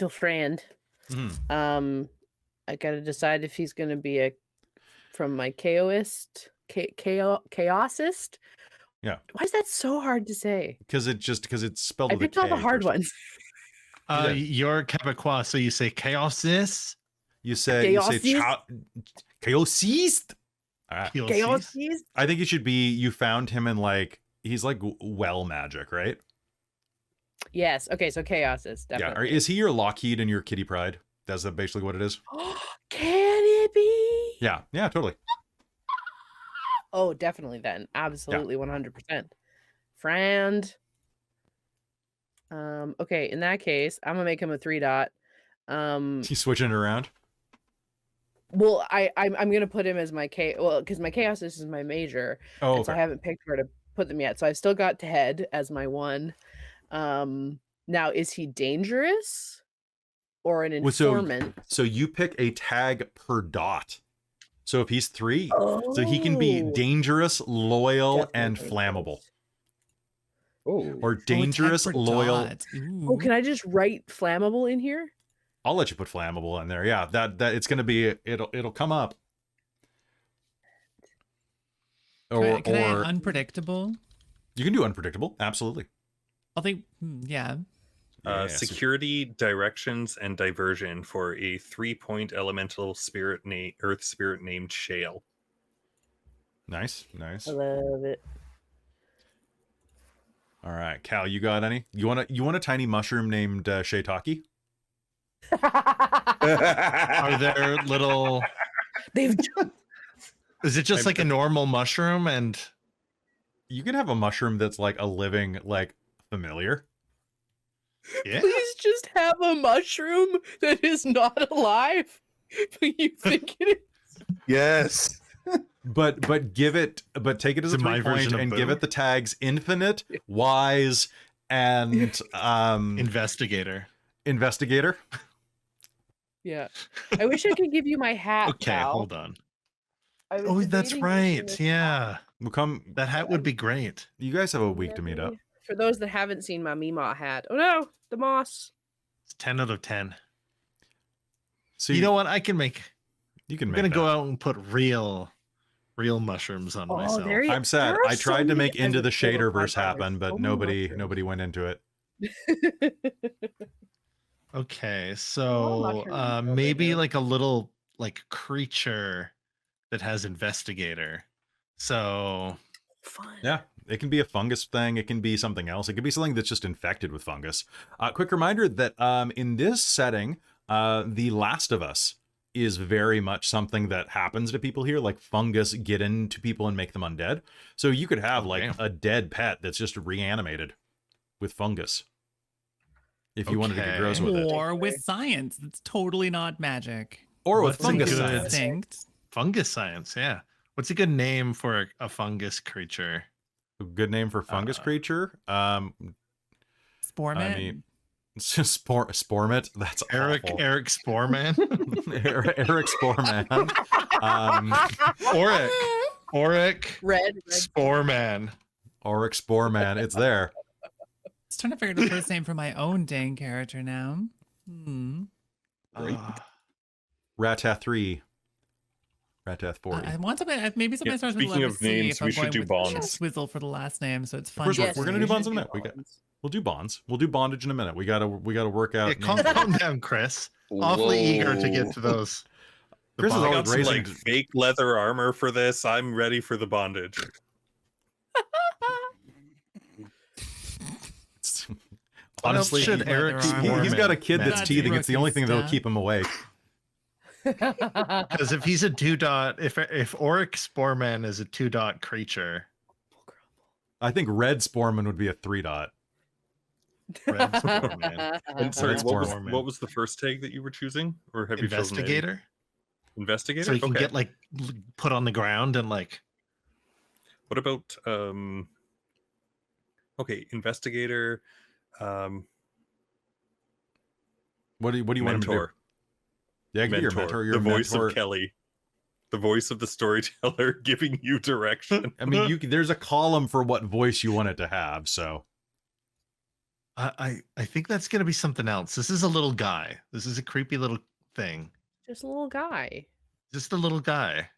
friend, Mhm. I gotta decide if he's gonna be from my chaosist. Yeah. Why is that so hard to say? Because it's spelled I with a picked all the K hard first. ones. Yeah. You're Quebecois, so you say chaosis? You say Chaosist? chaosist. Chaosist? I think it should be you found him in he's like well magic, right? Yes. Okay. So chaosist. Yeah. Or Definitely. is he your Lockheed and your Kitty Pride? That's basically what it is. Can it be? Yeah. Yeah. Totally. Oh, definitely. Then absolutely 100%. Friend. Okay. In that case, I'm gonna make him a 3-dot. He's switching it around. Well, I'm gonna put him as my because my chaosist is my major. Oh, And so I okay. haven't picked where to put them yet. So I've still got Ted as my one. Now is he dangerous or an Well, so- informant? So you pick a tag per dot. So if he's 3, so he can be Oh, dangerous, loyal, and definitely flammable. Oh. Or dangerous, loyal. Oh, can I just write flammable in here? I'll let you put flammable in there. Yeah, that it's gonna be it'll come up. Or Can I unpredictable? you can do unpredictable. Absolutely. I think, yeah. Yeah, so- Security, directions, and diversion for a 3-point elemental earth spirit named Shale. Nice, nice. I love it. All right, Cal, you got any? You want a tiny mushroom named Shiitake? Are there little... They've Is it just like a normal mushroom and... You can have a mushroom that's like a living familiar. Yeah. please just have a mushroom that is not alive, but you think it is. Yes. But take it as Is a it my 3 point version of and give Boo? it the tags infinite, wise, and Investigator. investigator. Yeah. I wish I could give you my hat. Okay, Val. hold on. I was Oh, that's debating right. using this Yeah. We'll come. That hat would be great. You guys have a week to meet up. For those that haven't seen my Meemaw hat. Oh no, the moss. It's 10 out of 10. So You know what? I can make... you can I'm make going to go that. out and put real mushrooms on myself. there you I'm sad. there are I so tried to many make Into the episodes of Shaderverse my happen, life. but So many nobody went into it. mushrooms. Okay, Oh, so mushrooms over maybe here. like a little creature that has investigator. So Fun. Yeah, it can be a fungus thing. It can be something else. It could be something that's just infected with fungus. Quick reminder that in this setting, The Last of Us is very much something that happens to people here. Like fungus get into people and make them undead. So you could have like damn. a dead pet that's just reanimated with fungus. If you wanted to get gross with it. Or with science. It's totally not magic. Or with What's a fungus good- science. Instinct. Fungus science, yeah. What's a good name for a fungus creature? A good name for fungus creature? Spormit. I mean, it's just Spormit. That's Eric awful. Sporman? Eric Sporman. Oric Red. Sporman. Oric Sporman. It's there. I was trying to figure out the first name for my own dang character now. Great. Ratath 3. Ratath 40. I want something. Maybe something Yeah, starts with the speaking letter of C names, if I'm we should going do with bonds. Swizzle for the last name, so it's fun. First, Yes, we're gonna do we bonds should in a do minute. bonds. We'll do bonds. We'll do bondage in a minute. We gotta work out. Yeah, calm down, Chris. Awfully eager to get to those. The Chris is I always got some raising. like fake leather armor for this. I'm ready for the bondage. Honestly, should Eric he's got a kid Sporman that's That's teething. It's the only thing that'll stuff. keep him awake. Because if he's a 2-dot, if Oric Sporman is a 2-dot creature, I think Red Sporman would be a 3-dot. Red Sporman, And sorry, That's what Sporman. was the first tag that you were choosing, or have you chosen any? investigator, Investigator. so he can Okay. get like put on the ground and like. What about okay, investigator, What do you want him to do? mentor, Yeah, mentor, your mentor. Your the voice mentor. of Kelly, the voice of the storyteller, giving you direction. I mean, there's a column for what voice you want it to have. So I think that's gonna be something else. This is a little guy. This is a creepy little thing. Just a little guy. Just a little guy.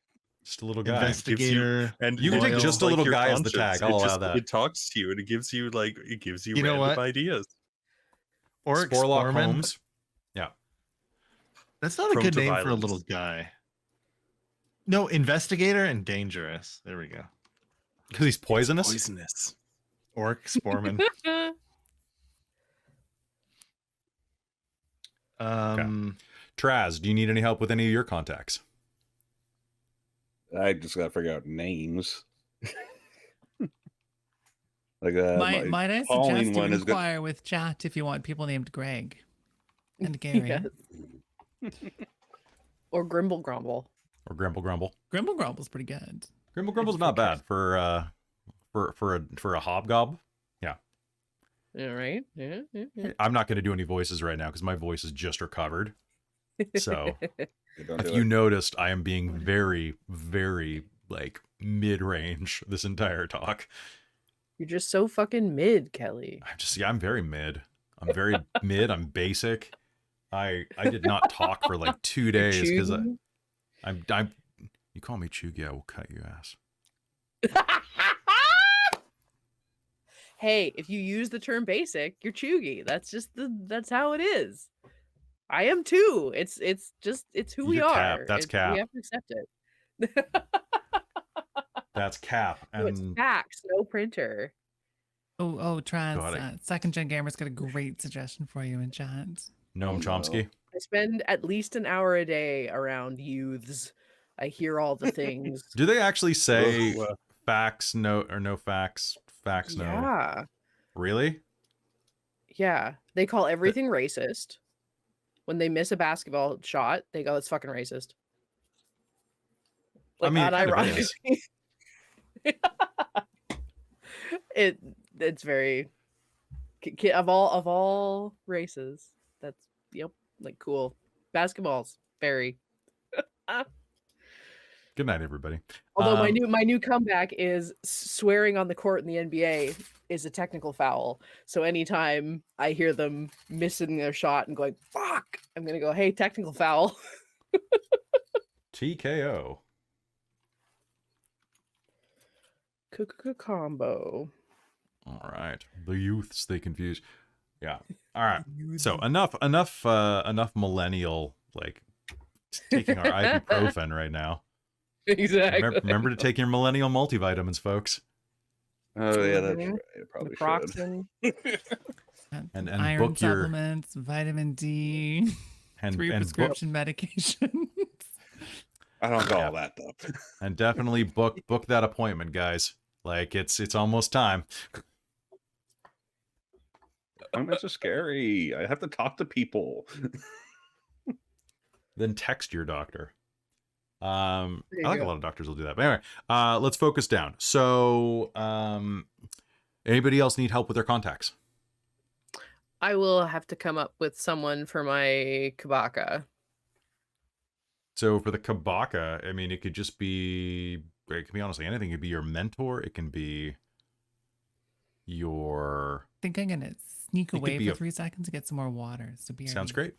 just a little guy. Investigator. And You can take loyal, just a little your guy as the conscience. tag. I'll It allow just- that. It talks to you and it gives you You know random what? ideas. Oric Sporlock Sporman. Holmes. That's not a Prone good to name for a violence. little guy. No, investigator and dangerous. There we go. Because he's poisonous. Poisonous. Oric Sporman. Traz, do you need any help with any of your contacts? I just gotta figure out names. Like Might I Pauline suggest you one is good. inquire with chat if you want people named Greg and Gary. Yes. Or Grimble Grumble. Or Grumble Grumble? Grimble Grumble's pretty good. Grimble Grumble's not bad for a hobgob. All right. Yeah. I'm not going to do any voices right now because my voice is just recovered. So Don't if do you it. noticed, I am being very, very like mid-range this entire talk. You're just so fucking mid, Kelly. I'm very mid. I'm very mid. I'm basic. I did not talk for like 2 days because Chuggy? I'm. You call me Chugi, I will cut your ass. Hey, if you use the term basic, you're chuggy. That's how it is. I am too. It's who we You're cap. are. That's cap. We have to accept it. That's cap. No, it's And fax, no printer. Oh, Trans, Got it. Second Gen Gamer's got a great suggestion for you in chat. Noam Oh, Chomsky. I spend at least an hour a day around youths. I hear all the things. Do they actually say Oh, fax no or no fax? Fax no. Yeah. Really? Yeah. They call everything racist. When they miss a basketball shot, they go, it's fucking racist. I mean, it kind of unironically. It's very of all races. That's like cool. Basketball's very. Good night, everybody. Although my new comeback is swearing on the court in the NBA is a technical foul. So anytime I hear them missing their shot and going fuck, I'm gonna go, hey, technical foul. TKO. Combo. All right. The youths they confuse. Yeah. All right. So enough millennial like taking our ibuprofen right now. Exactly. Remember to take your millennial multivitamins, folks. Oh yeah, that's Mhm. right. It probably should. Naproxen. And Iron book your supplements, vitamin D, 3 and book, prescription medication. I don't got Yeah. all that though. And definitely book that appointment, guys. Like it's almost time. Appointments are scary. I have to talk to people. Then text your doctor. There I you like a go. lot of doctors will do that. But anyway, let's focus down. So, anybody else need help with their contacts? I will have to come up with someone for my kabaka. So for the kabaka, I mean, it could just be, it can be honestly anything. It could be your mentor. It can be your, I think I'm gonna sneak It could away be for a- 3 seconds to get some more water. So sounds great. It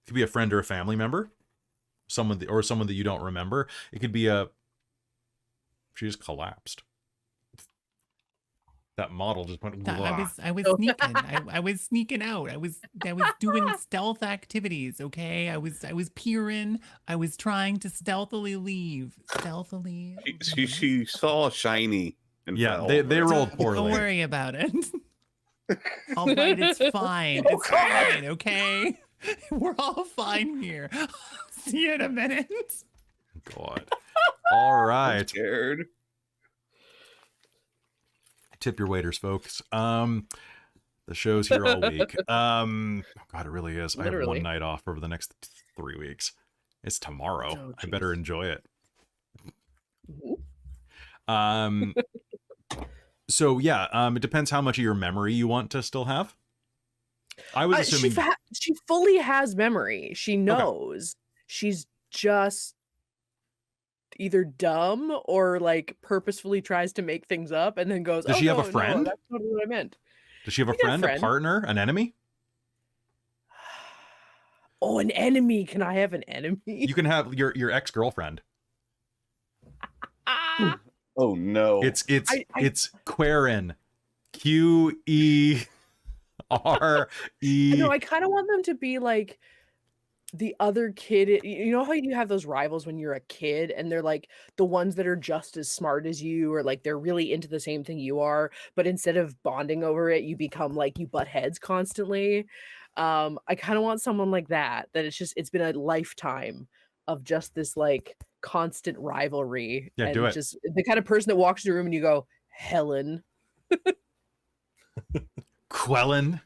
could be a friend or a family member. Someone that you don't remember. It could be she just collapsed. That model just went. I "Wah." was Oh. sneaking. I was sneaking out. I was doing stealth activities. Okay, I was peering. I was trying to stealthily leave. Stealthily. She saw shiny and Yeah, fell. they rolled Don't poorly. worry about it. All right, it's fine. It's fine. Okay, we're all fine here. See you in a minute. God. All I'm right. scared. Tip your waiters, folks. The show's here all week. Oh God, it really is. I have Literally. one night off over the next 3 weeks. It's tomorrow. Oh, I better jeez. enjoy it. Mhm. So yeah, it depends how much of your memory you want to still have. I was assuming She fully has memory. She knows. She's just either dumb or like purposefully tries to make things up and then goes, Does "Oh, she have a no, friend? that's not what I meant." Does she have a We got a friend, a friend. partner, an enemy? Oh, an enemy. Can I have an enemy? You can have your ex-girlfriend. Ah! Oh no. It's I- Querin. QERE. No, I kind of want them to be like the other kid. You know how you have those rivals when you're a kid and they're like the ones that are just as smart as you, or like they're really into the same thing you are, but instead of bonding over it, you become like you butt heads constantly. I kind of want someone like that it's been a lifetime of just this like constant rivalry. Yeah, and do it. just the kind of person that walks in the room and you go, Helen. Quellen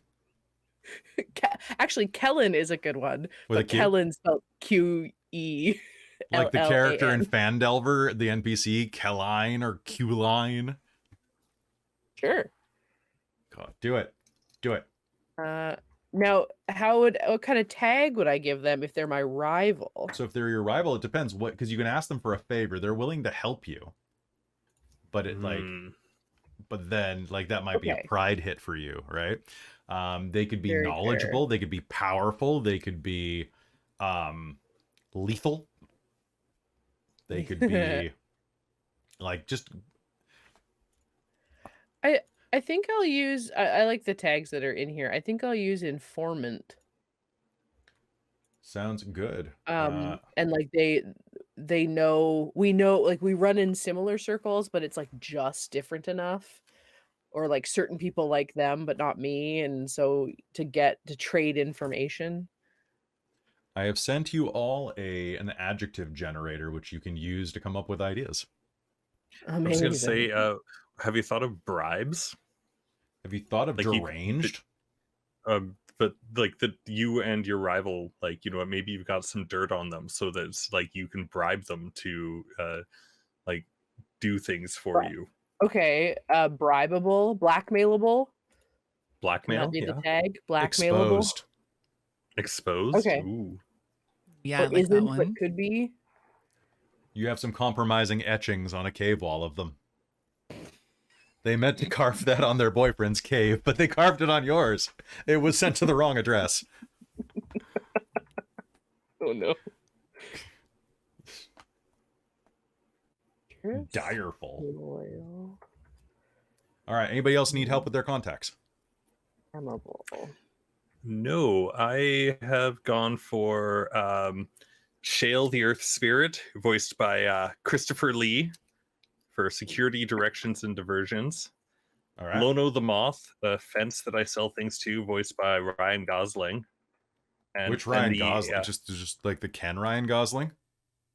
Actually, Kellen is a good one, with a but Q. Kellen spelled QE. Like the character in LLAN. Fandelver, the NPC, Kelline or Q-line. Sure. God, do it. Do it. Now, what kind of tag would I give them if they're my rival? So if they're your rival, it depends what, because you can ask them for a favor. They're willing to help you. But it like but then like that might be a Okay. pride hit for you, right? They could be Very fair. knowledgeable, they could be powerful, they could be lethal. They could be like just I think I'll use. I like the tags that are in here. I think I'll use informant. sounds good. And like they know, we know, like we run in similar circles, but it's like just different enough, or like certain people like them but not me, and so to trade information. I have sent you all an adjective generator which you can use to come up with ideas. I was gonna say, Amazing. have you thought of bribes? Have you thought of Like you- deranged? But like that you and your rival, like, you know, maybe you've got some dirt on them, so that it's like you can bribe them to like do things for Right. you. Okay, bribable, blackmailable. Can Blackmail, that be yeah. the tag? Blackmailable. Exposed. Exposed. Okay. Ooh. Yeah, I Or like that isn't, one. but could be. You have some compromising etchings on a cave wall of them. They meant to carve that on their boyfriend's cave, but they carved it on yours. It was sent to the wrong address. Oh no. Direful. Loyal. All right, anybody else need help with their contacts? Memorable. No, I have gone for Shale the Earth Spirit, voiced by Christopher Lee, for security, directions, and diversions. All right. Lono the Moth, the fence that I sell things to, voiced by Ryan Gosling. And Which Ryan the, Gosling? Just like the Ken Ryan Gosling?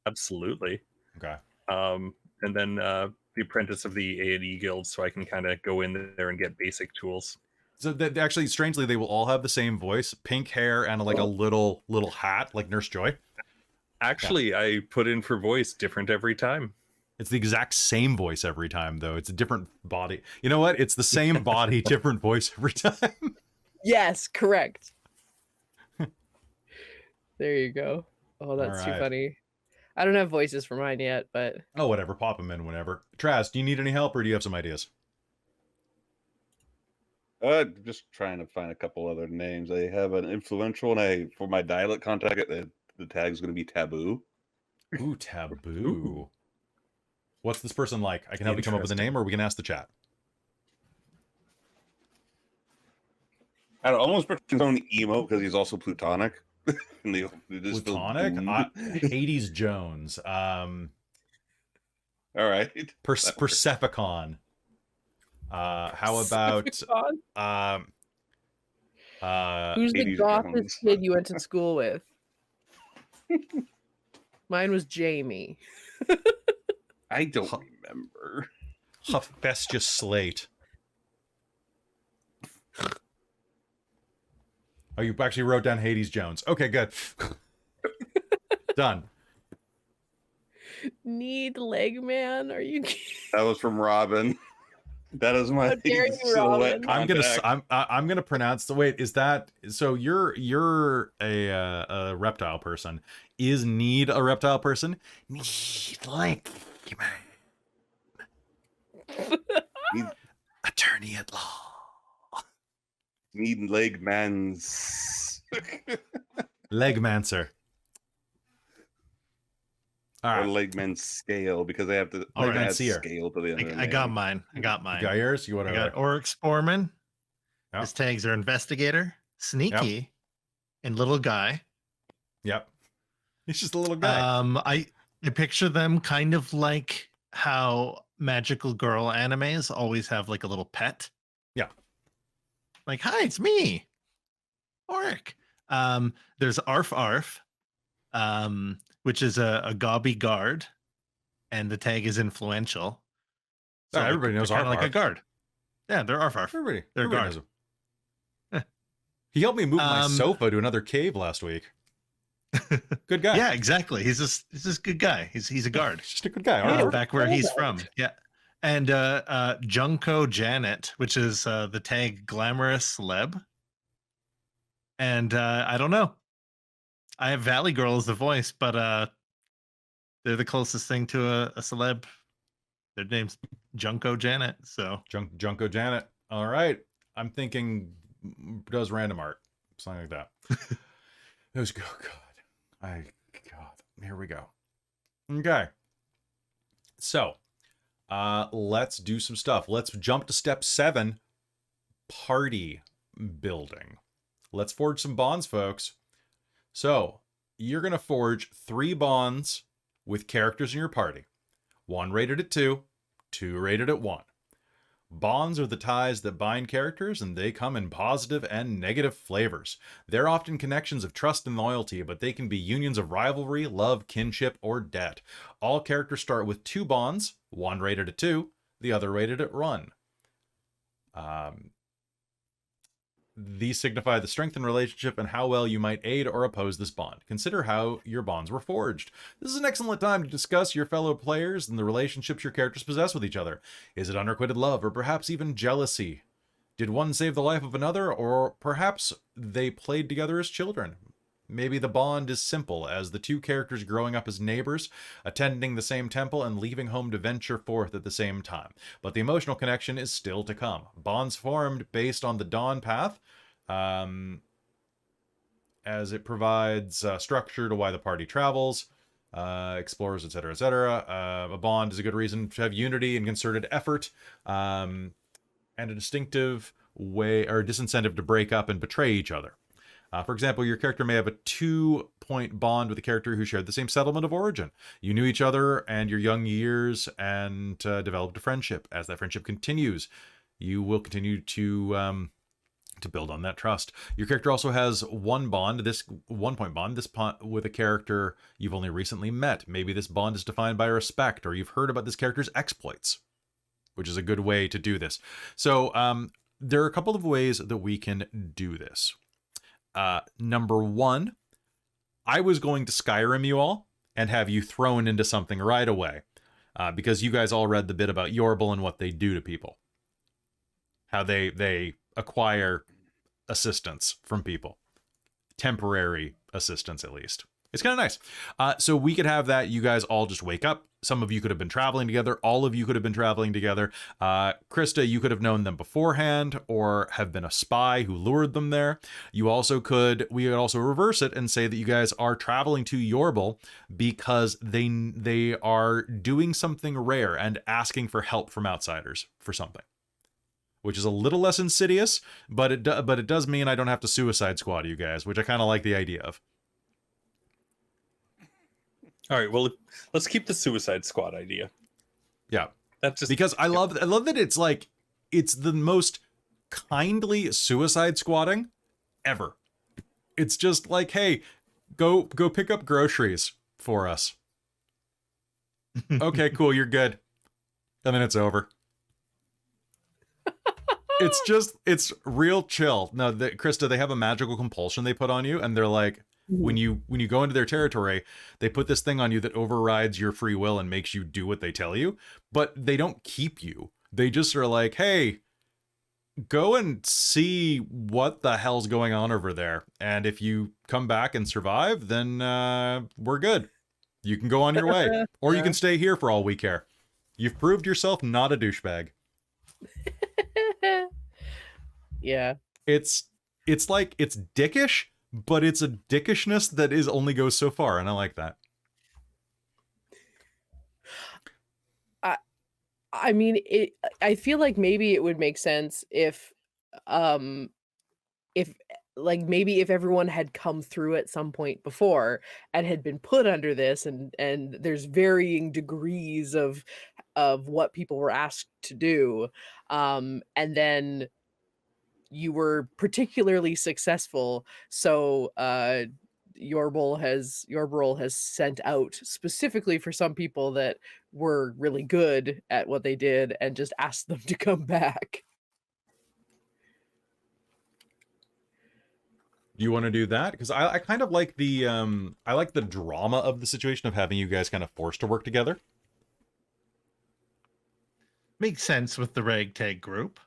Absolutely. Okay. And then the apprentice of the A&E guild, so I can kind of go in there and get basic tools. So that actually, strangely, they will all have the same voice, pink hair, and like a little hat, like Nurse Joy. Actually, I put in for voice different every time. It's the exact same voice every time, though. It's a different body. You know what? It's the same body, different voice every time. Yes, correct. There you go. Oh, that's too Alright. funny. I don't have voices for mine yet, but Oh, whatever. Pop them in whenever. Traz, do you need any help, or do you have some ideas? Just trying to find a couple other names. I have an influential, and for my dialect contact, the tag's going to be taboo. Ooh, taboo. What's this person like? I can help you come up with a name, or we can ask the chat. I almost pretend his own emo because he's also plutonic. Plutonic? Hades Jones. All right. Persephone. How about who's the Hades gothest Jones. kid you went to school with? Mine was Jamie. I don't remember. Hephaestus Slate? Oh, you actually wrote down Hades Jones. Okay, good. Done. Need leg man? Are you kidding? That was from Robin. That is my How dare you, silhouette Robin. I'm gonna pronounce the wait. Is that so? You're a reptile person. Is Need a reptile person? Need like Need- attorney at law. Need leg man's. Legmancer. All Or right. leg man's scale, because they have to All right, add seer. scale to the end of the I got name. mine. You got yours? You I whatever. got Oryx Sporman. Yep. His tags are investigator, sneaky, and little guy. Yep. He's just a little guy. I picture them kind of like how magical girl animes always have like a little pet. Yeah. Like, hi, it's me, Oric. There's Arf Arf, which is a gobby guard, and the tag is influential. Oh, everybody knows kind Arf of like a Arf. guard. Yeah, they're Arf Arf. Everybody They're knows guard. him. He helped me move my Um, sofa to another cave last week. Good guy. Yeah, exactly. He's a good guy. He's a guard. He's just a good guy. Arf Arf. Back where he's from. Yeah. And Junko Janet, which is the tag glamorous celeb. And I don't know. I have Valley Girl as the voice, but they're the closest thing to a celeb. Their name's Junko Janet. So Junko Janet. All right. I'm thinking does random art. Something like that. It was good. God. Here we go. Okay. So let's do some stuff. Let's jump to step 7. Party building. Let's forge some bonds, folks. So you're going to forge 3 bonds with characters in your party. 1 rated at 2, 2 rated at 1. Bonds are the ties that bind characters, and they come in positive and negative flavors. They're often connections of trust and loyalty, but they can be unions of rivalry, love, kinship, or debt. All characters start with 2 bonds, 1 rated at 2, the other rated at 1. These signify the strength in relationship and how well you might aid or oppose this bond. Consider how your bonds were forged. This is an excellent time to discuss your fellow players and the relationships your characters possess with each other. Is it unrequited love or perhaps even jealousy? Did one save the life of another, or perhaps they played together as children? Maybe the bond is simple, as the 2 characters growing up as neighbors, attending the same temple, and leaving home to venture forth at the same time. But the emotional connection is still to come. Bonds formed based on the Dawn path, as it provides structure to why the party travels, explores, etc., etc. A bond is a good reason to have unity and concerted effort, and a distinctive way or disincentive to break up and betray each other. For example, your character may have a 2-point bond with a character who shared the same settlement of origin. You knew each other and your young years and developed a friendship. As that friendship continues, you will continue to to build on that trust. Your character also has one bond, this 1-point bond, with a character you've only recently met. Maybe this bond is defined by respect, or you've heard about this character's exploits, which is a good way to do this. So there are a couple of ways that we can do this. Number one, I was going to Skyrim you all and have you thrown into something right away, because you guys all read the bit about Yorble and what they do to people. How they acquire assistance from people. Temporary assistance, at least. It's kind of nice. So we could have that. You guys all just wake up. Some of you could have been traveling together. All of you could have been traveling together. Christa, you could have known them beforehand or have been a spy who lured them there. We could also reverse it and say that you guys are traveling to Yorble because they are doing something rare and asking for help from outsiders for something, which is a little less insidious, but it does mean I don't have to suicide squad you guys, which I kind of like the idea of. All right, well, let's keep the Suicide Squad idea. Yeah, that's just because I love that it's the most kindly suicide squatting ever. It's just like, hey, go pick up groceries for us. Okay, cool, you're good, and then it's over. It's real chill. No, Christa, they have a magical compulsion they put on you, and they're like, when you go into their territory, they put this thing on you that overrides your free will and makes you do what they tell you, but they don't keep you. They just are like, hey, go and see what the hell's going on over there. And if you come back and survive, then we're good. You can go on your way. Or you can stay here for all we care. You've proved yourself not a douchebag. Yeah. It's dickish, but it's a dickishness that only goes so far, and I like that. I mean, I feel like maybe it would make sense if everyone had come through at some point before and had been put under this, and there's varying degrees of what people were asked to do, and then you were particularly successful, so Yorble has sent out specifically for some people that were really good at what they did and just asked them to come back. You want to do that? Because I kind of like the drama of the situation of having you guys kind of forced to work together. Makes sense with the ragtag group.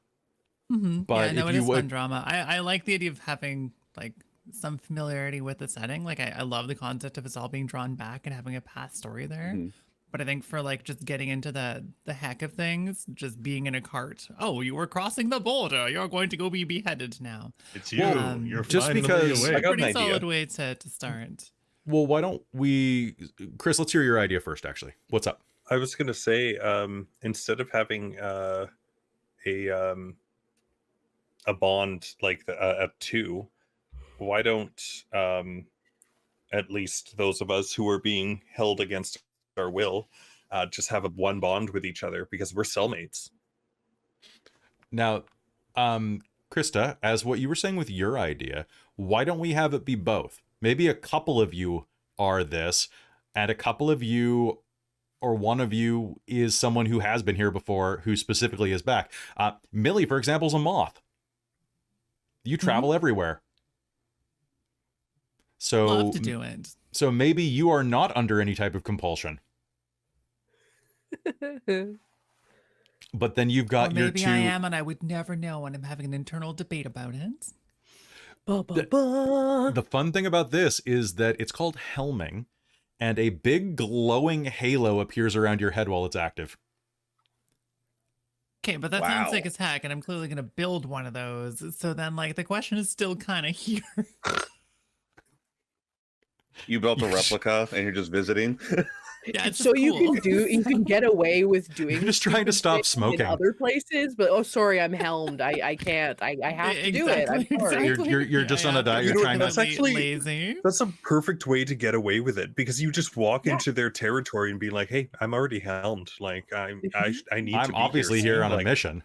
Mm-hmm. But yeah, no, if it you is would- fun drama. I like the idea of having like some familiarity with the setting. Like I love the concept of it's all being drawn back and having a past story there. Mhm. But I think for like just getting into the heck of things, just being in a cart. Oh, you were crossing the border. You're going to go be beheaded now. It's you. Well, You're just finally because- awake. I got an Pretty idea. solid way to start. Well, why don't we... Chris, let's hear your idea first, actually. What's up? I was going to say, instead of having a bond like a 2, why don't at least those of us who are being held against our will just have one bond with each other, because we're cellmates. Now, Christa, as what you were saying with your idea, why don't we have it be both? Maybe a couple of you are this, and a couple of you, or one of you, is someone who has been here before, who specifically is back. Millie, for example, is a moth. You travel everywhere. So, Love to do it. so maybe you are not under any type of compulsion. But then you've Or got your maybe two... I am, and I would never know, and I'm having an internal debate about it. The fun thing about this is that it's called helming, and a big glowing halo appears around your head while it's active. Okay, but that Wow. sounds like a hack, and I'm clearly going to build one of those. So then, like, the question is still kind of here. You built a replica and you're just visiting. Yeah, it's So just you cool. can get away with doing You're just trying to stop things smoking. in other places, but oh, sorry, I'm helmed. I can't. I have to do it. I'm sorry. You're just on a diet. You You're know, trying that's to... actually- lazy. That's a perfect way to get away with it, because you just walk into their territory and be like, "Hey, I'm already helmed. Like, I need. to I'm be obviously here soon." on a Like, mission.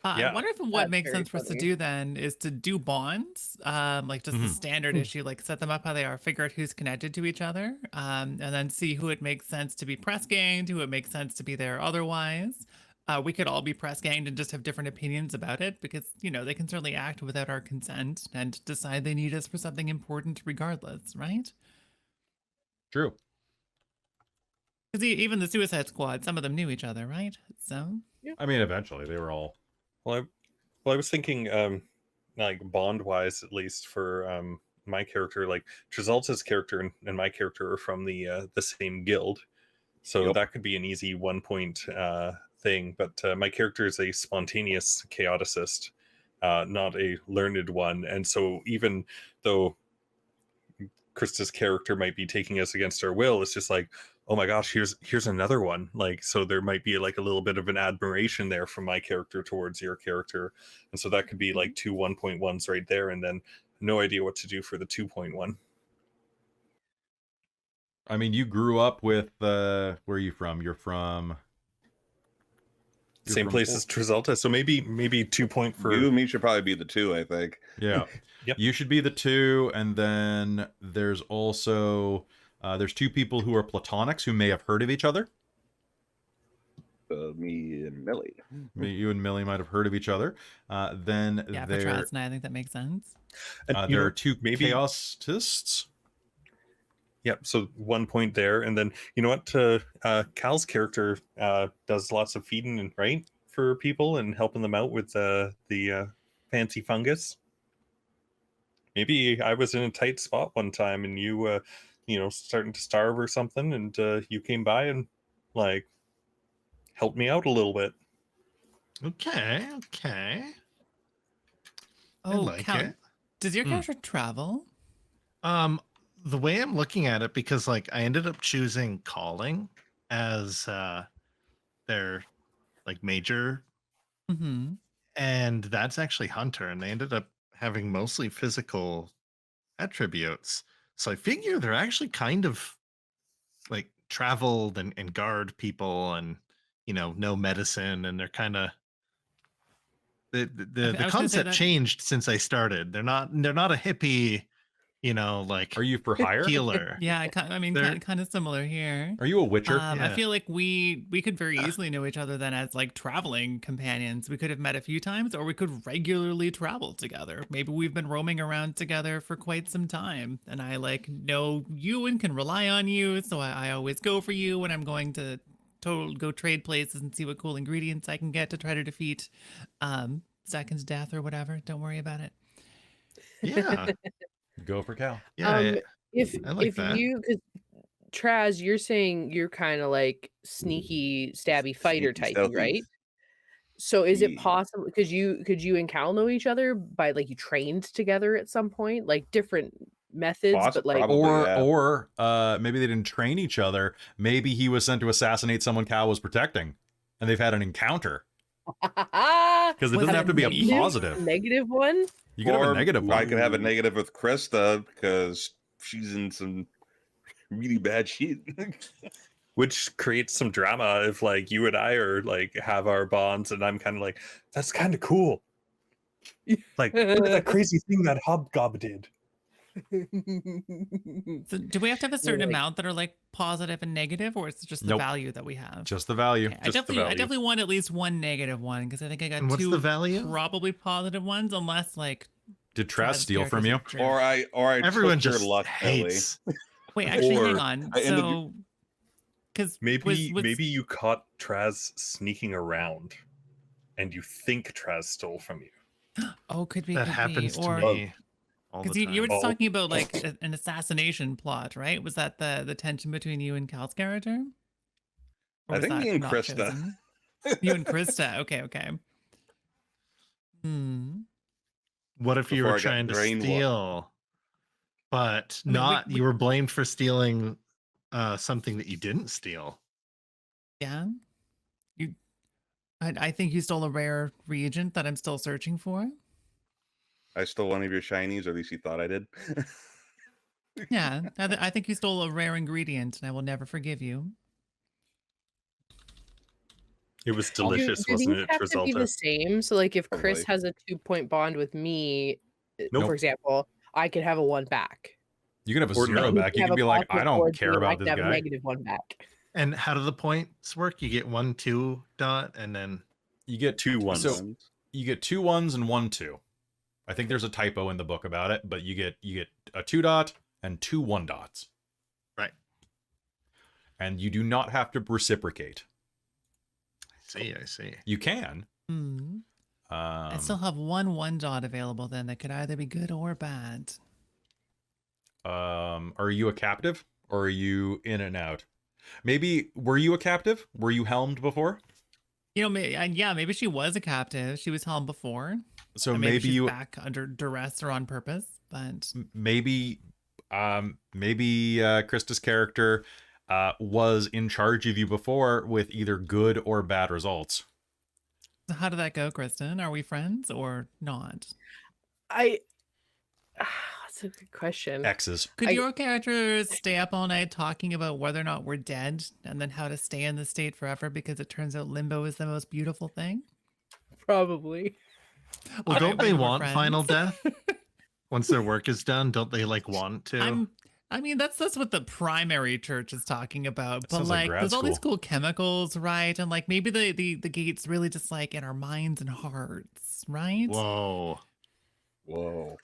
Yeah. I wonder if what That's makes very sense for us to funny. do then is to do bonds, like just the Mhm. standard issue, like set them up how they are, figure out who's connected to each other, and then see who it makes sense to be press ganged, who it makes sense to be there otherwise. We could all be press ganged and just have different opinions about it because, you know, they can certainly act without our consent and decide they need us for something important regardless, right? True. Because even the Suicide Squad, some of them knew each other, right? So, I mean, eventually they were all. Well, I was thinking, like bond wise, at least for my character, like Trazelta's character and my character are from the same guild, so Yep. that could be an easy 1 point thing. But my character is a spontaneous chaoticist, not a learned one, and so even though Krista's character might be taking us against our will, it's just like, oh my gosh, here's another one. Like, so there might be like a little bit of an admiration there from my character towards your character, and so that could be like 2 1.1s right there, and then no idea what to do for the 2.1. I mean, you grew up with. Where are you from? You're from. Same place as Trazelta, so maybe 2 point for You and me should probably be the 2, I think. Yeah. Yep. You should be the 2, and then there's also there's 2 people who are platonics who may have heard of each other. Me and Millie. You and Millie might have heard of each other. Then yeah, for there Traz and I think that makes sense. And, there know, are 2 maybe chaosists. Yep. So 1 point there, and then you know what? Cal's character does lots of feeding and right for people and helping them out with the fancy fungus. Maybe I was in a tight spot one time, and you, you know, starting to starve or something, and you came by and like helped me out a little bit. Okay. I Oh, like Cal, it. does your Mm. character travel? The way I'm looking at it, because like I ended up choosing calling as their like major, Mm-hmm. and that's actually hunter, and they ended up having mostly physical attributes. So I figure they're actually kind of like traveled and guard people, and you know medicine, and they're kind of the I the was gonna say concept that. changed since I started. They're not a hippie, you know, like Are you for hire? healer. Yeah, I mean, They're- kind of similar here. Are you a witcher? I Yeah. feel like we could very easily know each other then as like traveling companions. We could have met a few times, or we could regularly travel together. Maybe we've been roaming around together for quite some time, and I like know you and can rely on you, so I always go for you when I'm going to go trade places and see what cool ingredients I can get to try to defeat Zakin's death or whatever. Don't worry about it. Yeah. Go for Cal. Yeah. If I like if that. you, because Traz, you're saying you're kind of like sneaky, stabby fighter Sneaky, typey, stealthy. right? So is it Yeah. possible? Could you and Cal know each other by like you trained together at some point, like different methods, but like Probably, yeah. Or maybe they didn't train each other. Maybe he was sent to assassinate someone Cal was protecting, and they've had an encounter. Because it Was doesn't it have to be a negative? positive. negative one. You could have a negative I one. could have a negative with Krista because she's in some really bad shit. Which creates some drama if like you and I are like have our bonds, and I'm kind of like, that's kind of cool. Like, look at that crazy thing that Hobgob did. So do we have to have a certain like- amount that are like positive and negative, or is it just the Nope. value that we have? Just the value. Okay, I just the definitely value. want at least one negative one because I think I got And what's two the value? probably positive ones, unless like Did Traz Traz steal from you? character's a jerk. or I Everyone took your just luck, Ellie. hates. Wait, actually, hang or on. I ended So, because Maybe you caught Traz sneaking around, and you think Traz stole from you. oh, could be That could happens be. to Or me all the because you were time. just talking about like an assassination plot, right? Was that the tension between you and Cal's character? Or I was think that me and not Krista. chosen? You and Krista. Okay. Hmm. What if you Before were I got trying to brainwashed. steal, but I mean, not you were blamed for stealing something that you didn't steal? Yeah. I think you stole a rare reagent that I'm still searching for. I stole one of your shinies, or at least you thought I did. Yeah, I think you stole a rare ingredient, and I will never forgive you. It was Do, delicious, do wasn't these it, have to be the Trazelta? same? So, like, if Chris Probably. has a 2-point bond with me, Nope. for example, I could have a 1 back. You can have a Or zero none. He back. can You have can a be like, I positive don't towards care me, and I about can this have a guy. -1 back. And how do the points work? You get 1 2 dot and then You get Two ones. So you get 2 1s and 1 2. I think there's a typo in the book about it, but you get a 2 dot and 2 1 dots. right. And you do not have to reciprocate. I see. You can. Hmm. I still have 1 dot available then that could either be good or bad. Are you a captive or are you in and out? Maybe were you a captive? Were you helmed before? You know, maybe she was a captive. She was held before. So And maybe she's you back under duress or on purpose. But maybe Krista's character was in charge of you before with either good or bad results. how did that go, Kristen? Are we friends or not? That's a good question. X's. Could I- your character stay up all night talking about whether or not we're dead and then how to stay in the state forever because it turns out limbo is the most beautiful thing? Probably. Well, All don't right, they we're want friends. final death? Once their work is done, don't they like want to? I mean, that's what the primary church is talking about. That But sounds like like, grad there's all these school. cool chemicals, right? And like, maybe the gate's really just like in our minds and hearts, right? Whoa. Whoa.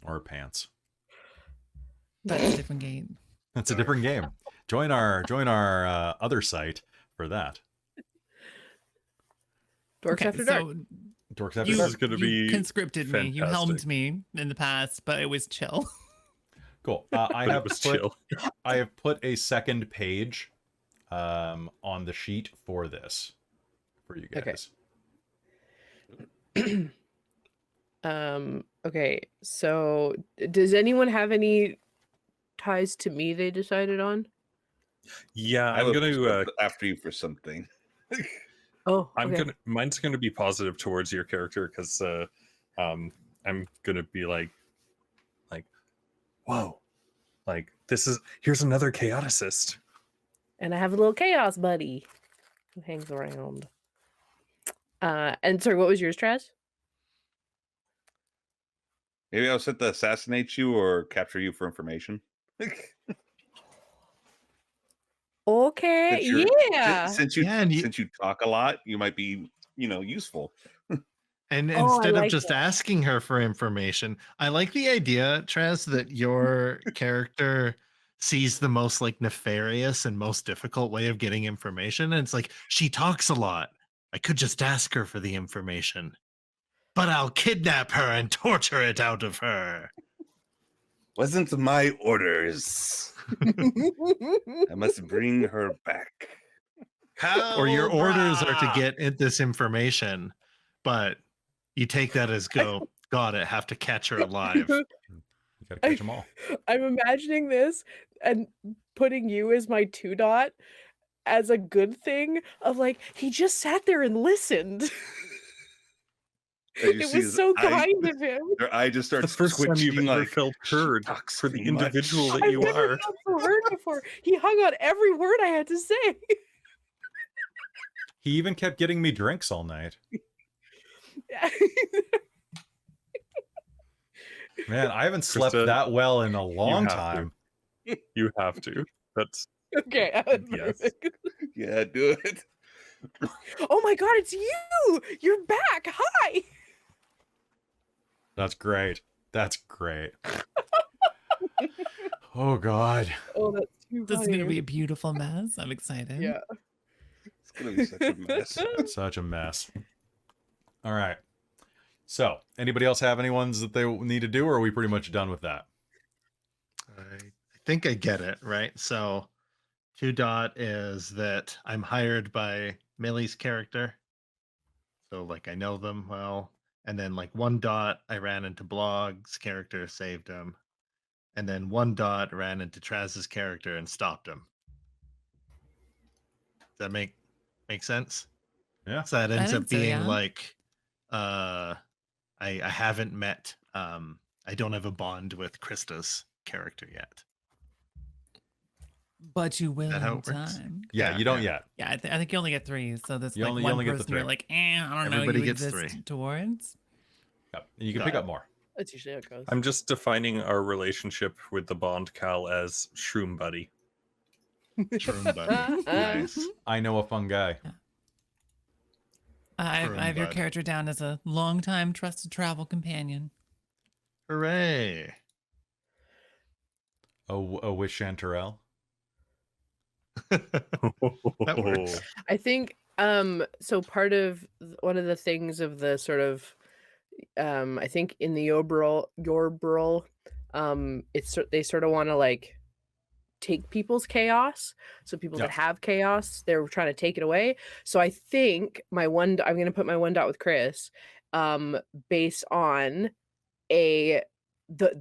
Or pants. That's a different gate. That's a different game. Join our other site for that. Dorks after dark. so Dorks After you, Dark. is gonna you be conscripted me. You helmed fantastic. me in the past, but it was chill. Cool. I But have it was put chill. I have put a second page on the sheet for this for you Okay. guys. Okay, so does anyone have any ties to me they decided on? Yeah, I I'm was gonna. after you for something. Oh, I'm okay. gonna. Mine's gonna be positive towards your character because I'm gonna be like, whoa, like here's another chaoticist. And I have a little chaos buddy who hangs around. And sorry, what was yours, Traz? Maybe I'll set to assassinate you or capture you for information. Okay, Since you're- yeah. Since you Yeah, and since you talk a lot, you might be, useful. And Oh, I instead of like just that. asking her for information, I like the idea, Trez, that your character sees the most like nefarious and most difficult way of getting information. And it's like, she talks a lot. I could just ask her for the information, but I'll kidnap her and torture it out of her. Wasn't my orders. I must bring her back. Or your orders are to Cobra! get this information, but you take that as go, got it, have to catch her alive. You gotta catch them all. I'm imagining this and putting you as my 2 dot as a good thing of like, he just sat there and listened. And you It see was his so eye- kind of him. Their eye just starts The first time you've twitching, ever like, felt "She heard talks for the too much." individual that I've you never are. felt so heard before. He hung on every word I had to say. He even kept getting me drinks all night. Man, I haven't slept Krista, that well in a long have to. time. You have to. That's Okay. Yes. Yeah, do it. Oh my god, it's you! You're back! Hi! That's great. That's great. Oh God. Oh, that's too This is funny. going to be a beautiful mess. I'm excited. Yeah. It's gonna be such a mess. Such a mess. All right. So, anybody else have any ones that they need to do, or are we pretty much done with that? I think I get it, right? So 2 dot is that I'm hired by Millie's character. So like I know them well. And then like 1 dot, I ran into Blogg's character, saved him. And then 1 dot ran into Traz's character and stopped him. Does that make sense? Yeah. So that ends think up so, being yeah. like I haven't met I don't have a bond with Krista's character yet. But you will That how in it works? time. Yeah, you don't yet. Yeah, I think you only get 3. So that's You like only- you one only get the person you're 3. like, I don't know, Everybody you gets exist 3. towards. Yep. And you can Got pick it. up more. That's usually how it goes. I'm just defining our relationship with the Bond Cal as Shroom Buddy. Shroom buddy. Nice. I know a fun guy. I have Shroom your bud. character down as a longtime trusted travel companion. Hooray. A wish Chanterelle. That works. I think so part of one of the things of the sort of I think in the Yorbrel they sort of want to like take people's chaos. So people Yeah. that have chaos, they're trying to take it away. So I think I'm going to put my 1 dot with Chris based on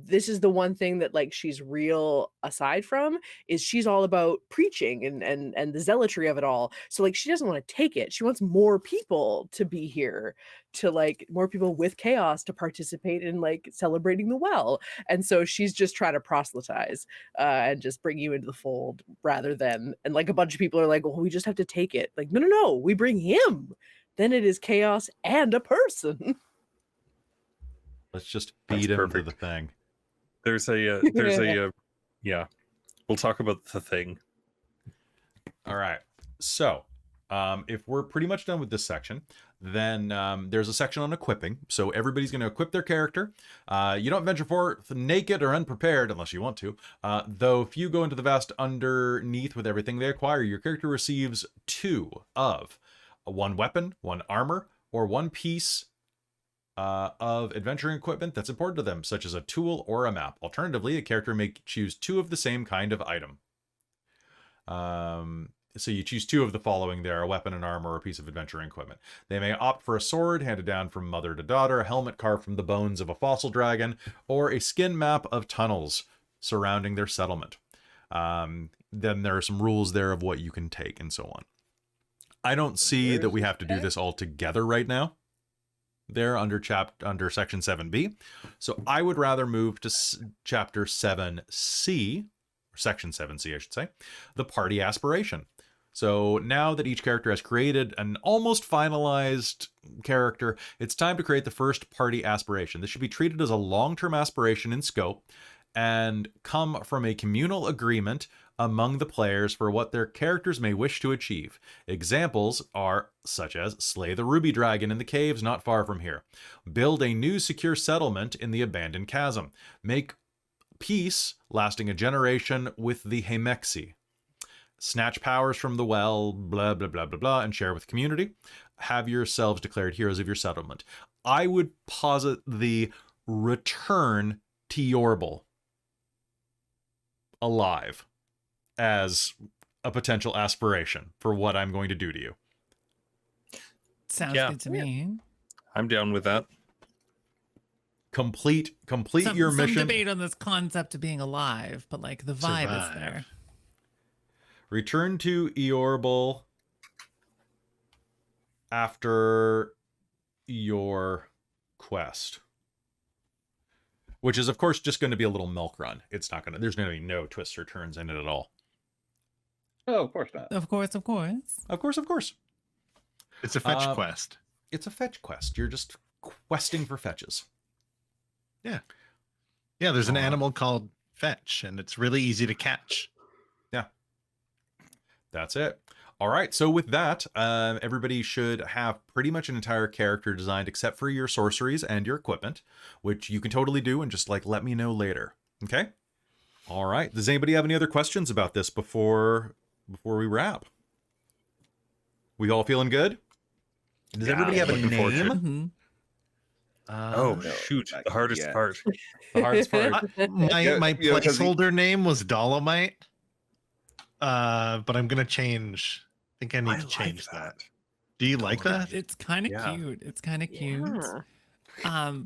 this is the one thing that like she's real aside from is she's all about preaching and the zealotry of it all. So like she doesn't want to take it. She wants more people to be here, to like more people with chaos to participate in like celebrating the well. And so she's just trying to proselytize and just bring you into the fold rather than, and like a bunch of people are like, well, we just have to take it. Like, no, we bring him. Then it is chaos and a person. Let's just That's feed him to perfect. the thing. There's a yeah. We'll talk about the thing. All right. So, if we're pretty much done with this section, then there's a section on equipping. So everybody's going to equip their character. You don't venture forth naked or unprepared unless you want to. Though if you go into the vast underneath with everything they acquire, your character receives 2 of 1 weapon, 1 armor, or 1 piece of adventuring equipment that's important to them, such as a tool or a map. Alternatively, a character may choose 2 of the same kind of item. So you choose 2 of the following there: a weapon, an armor, or a piece of adventuring equipment. They may opt for a sword handed down from mother to daughter, a helmet carved from the bones of a fossil dragon, or a skin map of tunnels surrounding their settlement. Then there are some rules there of what you can take and so on. I don't see that we have to do this all together right now. There under section 7B. So I would rather move to chapter 7C, or section 7C, I should say, the party aspiration. So now that each character has created an almost finalized character, it's time to create the first party aspiration. This should be treated as a long-term aspiration in scope and come from a communal agreement among the players for what their characters may wish to achieve. Examples are such as slay the ruby dragon in the caves not far from here, build a new secure settlement in the abandoned chasm, make peace lasting a generation with the Hemexi, snatch powers from the well, blah, blah, blah, blah, blah, and share with the community, have yourselves declared heroes of your settlement. I would posit the return to Yorble alive as a potential aspiration for what I'm going to do to you. Sounds Yeah. good to me. I'm down with that. Complete Some your mission. debate on this concept of being alive, but like the vibe is Survive. there. Return to Eorbal after your quest. Which is, of course, just going to be a little milk run. It's not going to, there's going to be no twists or turns in it at all. Oh, of course not. Of course. Of course. It's a fetch quest. It's a fetch quest. You're just questing for fetches. Yeah, there's an animal called Fetch, and it's really easy to catch. Yeah. That's it. All right. So with that, everybody should have pretty much an entire character designed except for your sorceries and your equipment, which you can totally do and just like let me know later. Okay. All right. Does anybody have any other questions about this before we wrap? We all feeling good? Does everybody have a looking forward to it. name? hmm Oh no, shoot, not the hardest yet. part. The hardest part. My Yeah, my yeah, 'cause he- placeholder name was Dolomite, but I'm gonna change. I think I need to change that. Do you like that? It's kind of Yeah. cute. It's kind of cute. Yeah.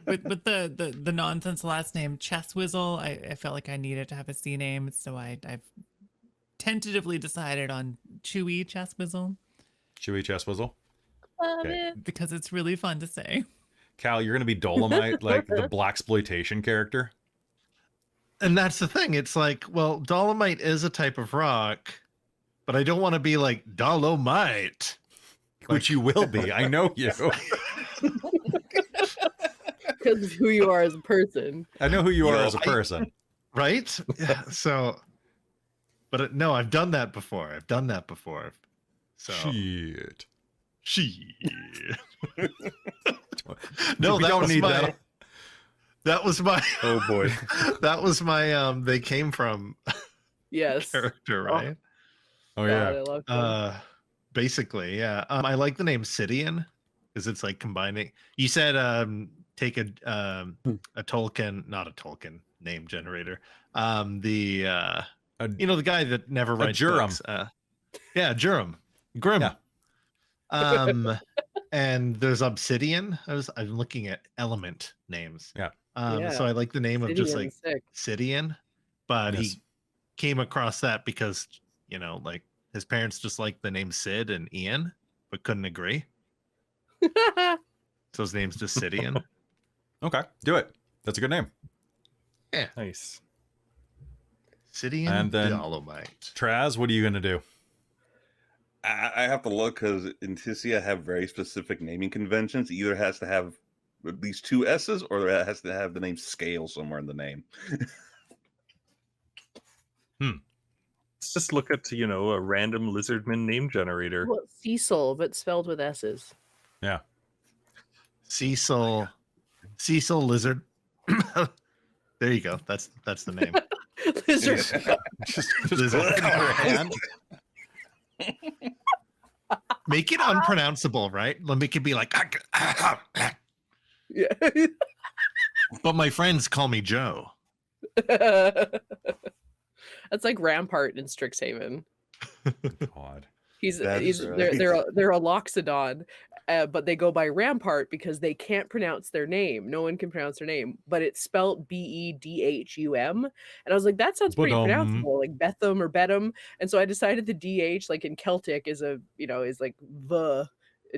With the nonsense last name Chesswizzle, I felt like I needed to have a C name, so I've tentatively decided on Chewy Chesswizzle Chewy Chesswizzle. Love Okay. it. because it's really fun to say. Cal, you're going to be Dolomite, like the blaxploitation character. and that's the thing. It's like, well, dolomite is a type of rock, but I don't want to be like Dolomite. Which you will be. I know you. Because of who you are as a person. I know who you are Yo, as a person. Right? Yeah. So, but no, I've done that before. So, Shit. No, We that don't was need my, that. That was my. Oh boy. That was my. They came from Yes. character, right? Oh God, yeah. I love him. Basically, yeah. I like the name Sidian because it's like combining. You said take a Tolkien, not a Tolkien name generator. The the guy that never writes Jurum. books. Yeah, Jurum. Grim. Yeah. And there's Obsidian. I'm looking at element names. Yeah. So I like the name of just Sidian like is sick. Sidian, but Yes. he came across that because like his parents just liked the name Sid and Ian, but couldn't agree. So his name's just Sidian. Okay. Do it. That's a good name. Nice. Sidian And then- Dolomite. Traz, what are you gonna do? I have to look because Intissia have very specific naming conventions. It either has to have at least 2 S's or it has to have the name Scale somewhere in the name. Let's just look at a random lizardman name generator. Well, Cecil, but spelled with S's. Yeah. Cecil Lizard. There you go. That's the name. Lizard. Just Lizard. put it in your hand. Make it unpronounceable, right? Make it be like. Yeah. But my friends call me Joe. That's like Rampart in Strixhaven. God. That's They're right. they're a Loxodon, but they go by Rampart because they can't pronounce their name. No one can pronounce their name, but it's spelled Bedhum. And I was like, that sounds pretty Ba-dum. pronounceable, like Betham or Bedham. And so I decided the DH, like in Celtic, is is like the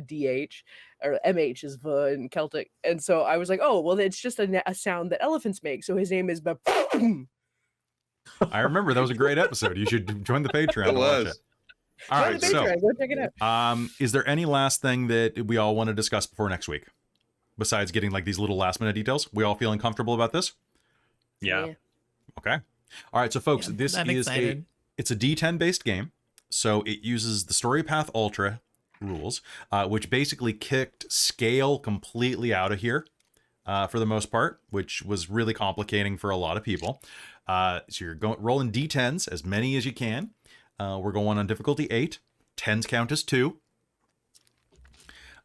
DH, or MH is the in Celtic. And so I was like, oh well, it's just a sound that elephants make. So his name is I remember that was a great episode. You should join the Patreon to watch it. All Join right. the So, Patreon, go check it out. is there any last thing that we all want to discuss before next week? Besides getting like these little last minute details? We all feeling comfortable about this? Yeah. Okay. All right. So folks, Yeah, this I'm is excited. it's a D10 based game. So it uses the Story Path Ultra rules, which basically kicked scale completely out of here for the most part, which was really complicating for a lot of people. So you're rolling D10s, as many as you can. We're going on difficulty 8. 10s count as 2.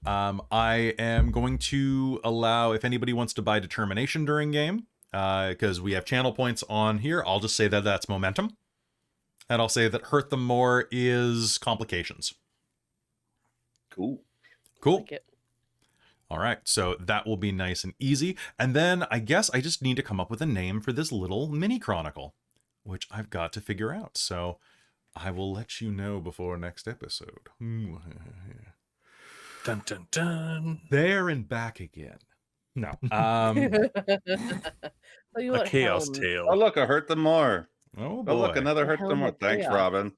I am going to allow, if anybody wants to buy determination during game, because we have channel points on here, I'll just say that that's momentum. And I'll say that hurt them more is complications. Cool. Cool. Like it. All right, so that will be nice and easy. And then I guess I just need to come up with a name for this little mini chronicle, which I've got to figure out. So I will let you know before next episode. Dun dun dun. There and back again. No. Tell you A what, chaos Helm. tale. Oh, look, I hurt them more. Oh, Oh, boy. look, another hurt them more. Helmet Thanks, chaos. Robin.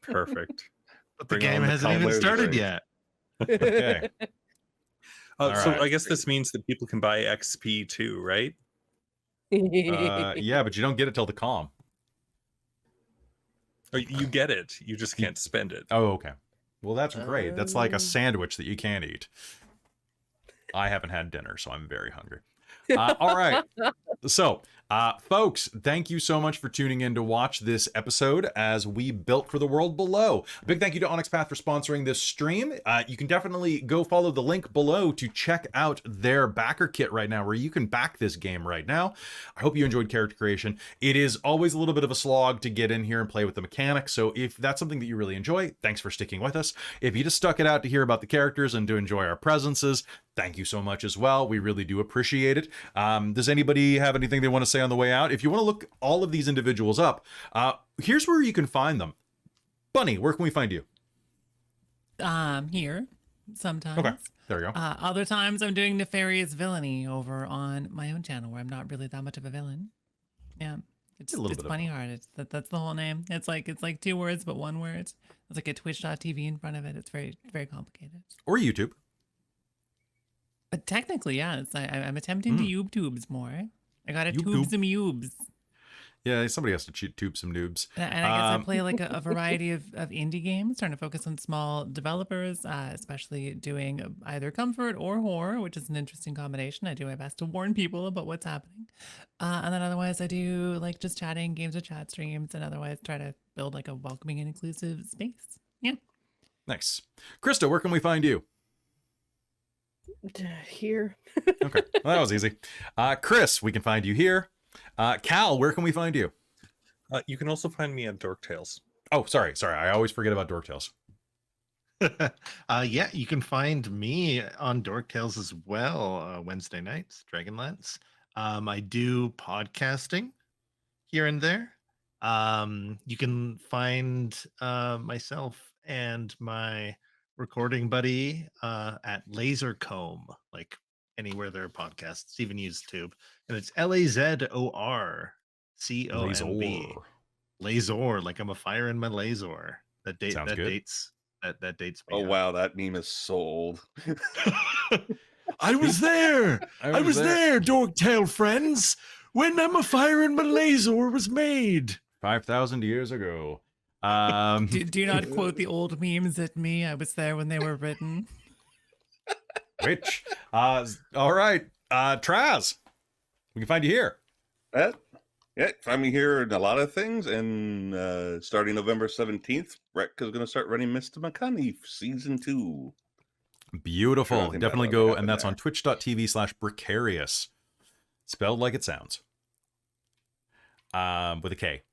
Perfect. But the Bring on game the hasn't even colors. started yet. Okay. So right. I guess this means that people can buy XP too, right? Yeah, but you don't get it till the calm. Or you get it, you just can't spend it. Oh, okay. Well, that's great. That's like a Um. sandwich that you can't eat. I haven't had dinner, so I'm very hungry. All right. So, folks, thank you so much for tuning in to watch this episode as we built for the world below. A big thank you to Onyx Path for sponsoring this stream. You can definitely go follow the link below to check out their backer kit right now, where you can back this game right now. I hope you enjoyed character creation. It is always a little bit of a slog to get in here and play with the mechanics. So if that's something that you really enjoy, thanks for sticking with us. If you just stuck it out to hear about the characters and to enjoy our presences, thank you so much as well. We really do appreciate it. Does anybody have anything they want to say on the way out? If you want to look all of these individuals up, here's where you can find them. Bunny, where can we find you? Here. sometimes. There we go. Other times I'm doing nefarious villainy over on my own channel where I'm not really that much of a villain. Yeah. It's little bit of funny hard. That's the whole name. It's like 2 words but 1 word. It's like a twitch.tv in front of it. It's very, very complicated. Or YouTube. But technically, yeah, I'm attempting to YouTubes more. I gotta YouTube. tube some YouTubes. Yeah, somebody has to tube some noobs. And I guess I play like a variety of indie games, trying to focus on small developers, especially doing either comfort or horror, which is an interesting combination. I do my best to warn people about what's happening. And then otherwise I do like just chatting, games or chat streams, and otherwise try to build like a welcoming and inclusive space. Yeah. Nice. Krista, where can we find you? Here. Okay, well, that was easy. Chris, we can find you here. Cal, where can we find you? You can also find me at Dork Tales. Oh, sorry. I always forget about Dork Tales. Yeah, you can find me on Dork Tales as well. Wednesday nights, Dragonlance. I do podcasting here and there. You can find myself and my recording buddy at Lasercomb, like anywhere there are podcasts, even YouTube, and it's LAZORCOMB. Laser, like I'm a fire in my laser. That Sounds good. dates that dates me. Oh out. wow, that meme is so old. I was there. I was there, Dorktail friends, when I'm a fire in my laser was made 5,000 years ago. Do not quote the old memes at me. I was there when they were written. Which, all right, Traz, we can find you here. Yeah, find me here in a lot of things. And starting November 17th, Rekka's going to start running Mr. McConaughey Season 2. Beautiful. Sure, I think Definitely that'll go, happen and that's there. on twitch.tv/Precarious. Spelled like it sounds. With a K.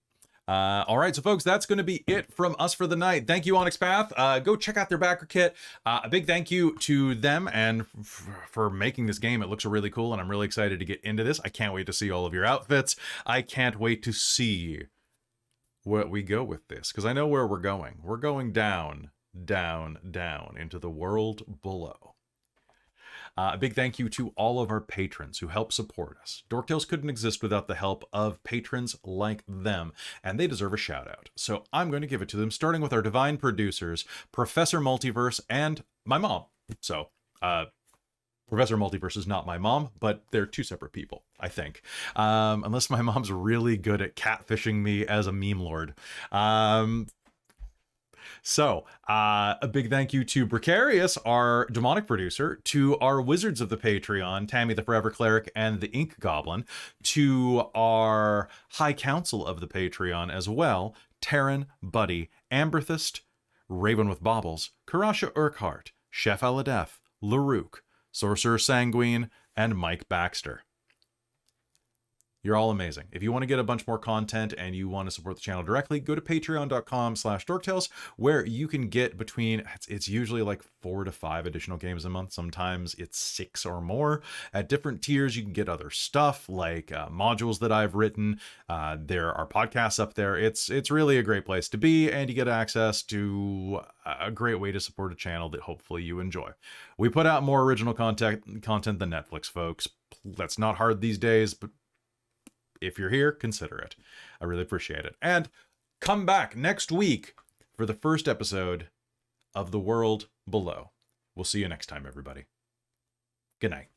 All right, so folks, that's going to be it from us for the night. Thank you, Onyx Path. Go check out their backer kit. A big thank you to them and for making this game. It looks really cool, and I'm really excited to get into this. I can't wait to see all of your outfits. I can't wait to see what we go with this, because I know where we're going. We're going down, down, down into the world below. A big thank you to all of our patrons who help support us. Dork Tales couldn't exist without the help of patrons like them, and they deserve a shout out. So I'm going to give it to them, starting with our divine producers, Professor Multiverse and my mom. So, Professor Multiverse is not my mom, but they're 2 separate people, I think. Unless my mom's really good at catfishing me as a meme lord. So, a big thank you to Precarious, our demonic producer, to our wizards of the Patreon, Tammy the Forever Cleric and the Ink Goblin, to our High Council of the Patreon as well, Taryn, Buddy, Amberthist, Raven with Baubles, Karasha Urquhart, Chef Aladeth, Larouk, Sorcerer Sanguine, and Mike Baxter. You're all amazing. If you want to get a bunch more content and you want to support the channel directly, go to patreon.com/dorktales, where you can get between, it's usually like 4 to 5 additional games a month. Sometimes it's 6 or more. At different tiers, you can get other stuff like modules that I've written. There are podcasts up there. It's really a great place to be, and you get access to a great way to support a channel that hopefully you enjoy. We put out more original content than Netflix, folks. That's not hard these days, but if you're here, consider it. I really appreciate it. And come back next week for the first episode of The World Below. We'll see you next time, everybody. Good night.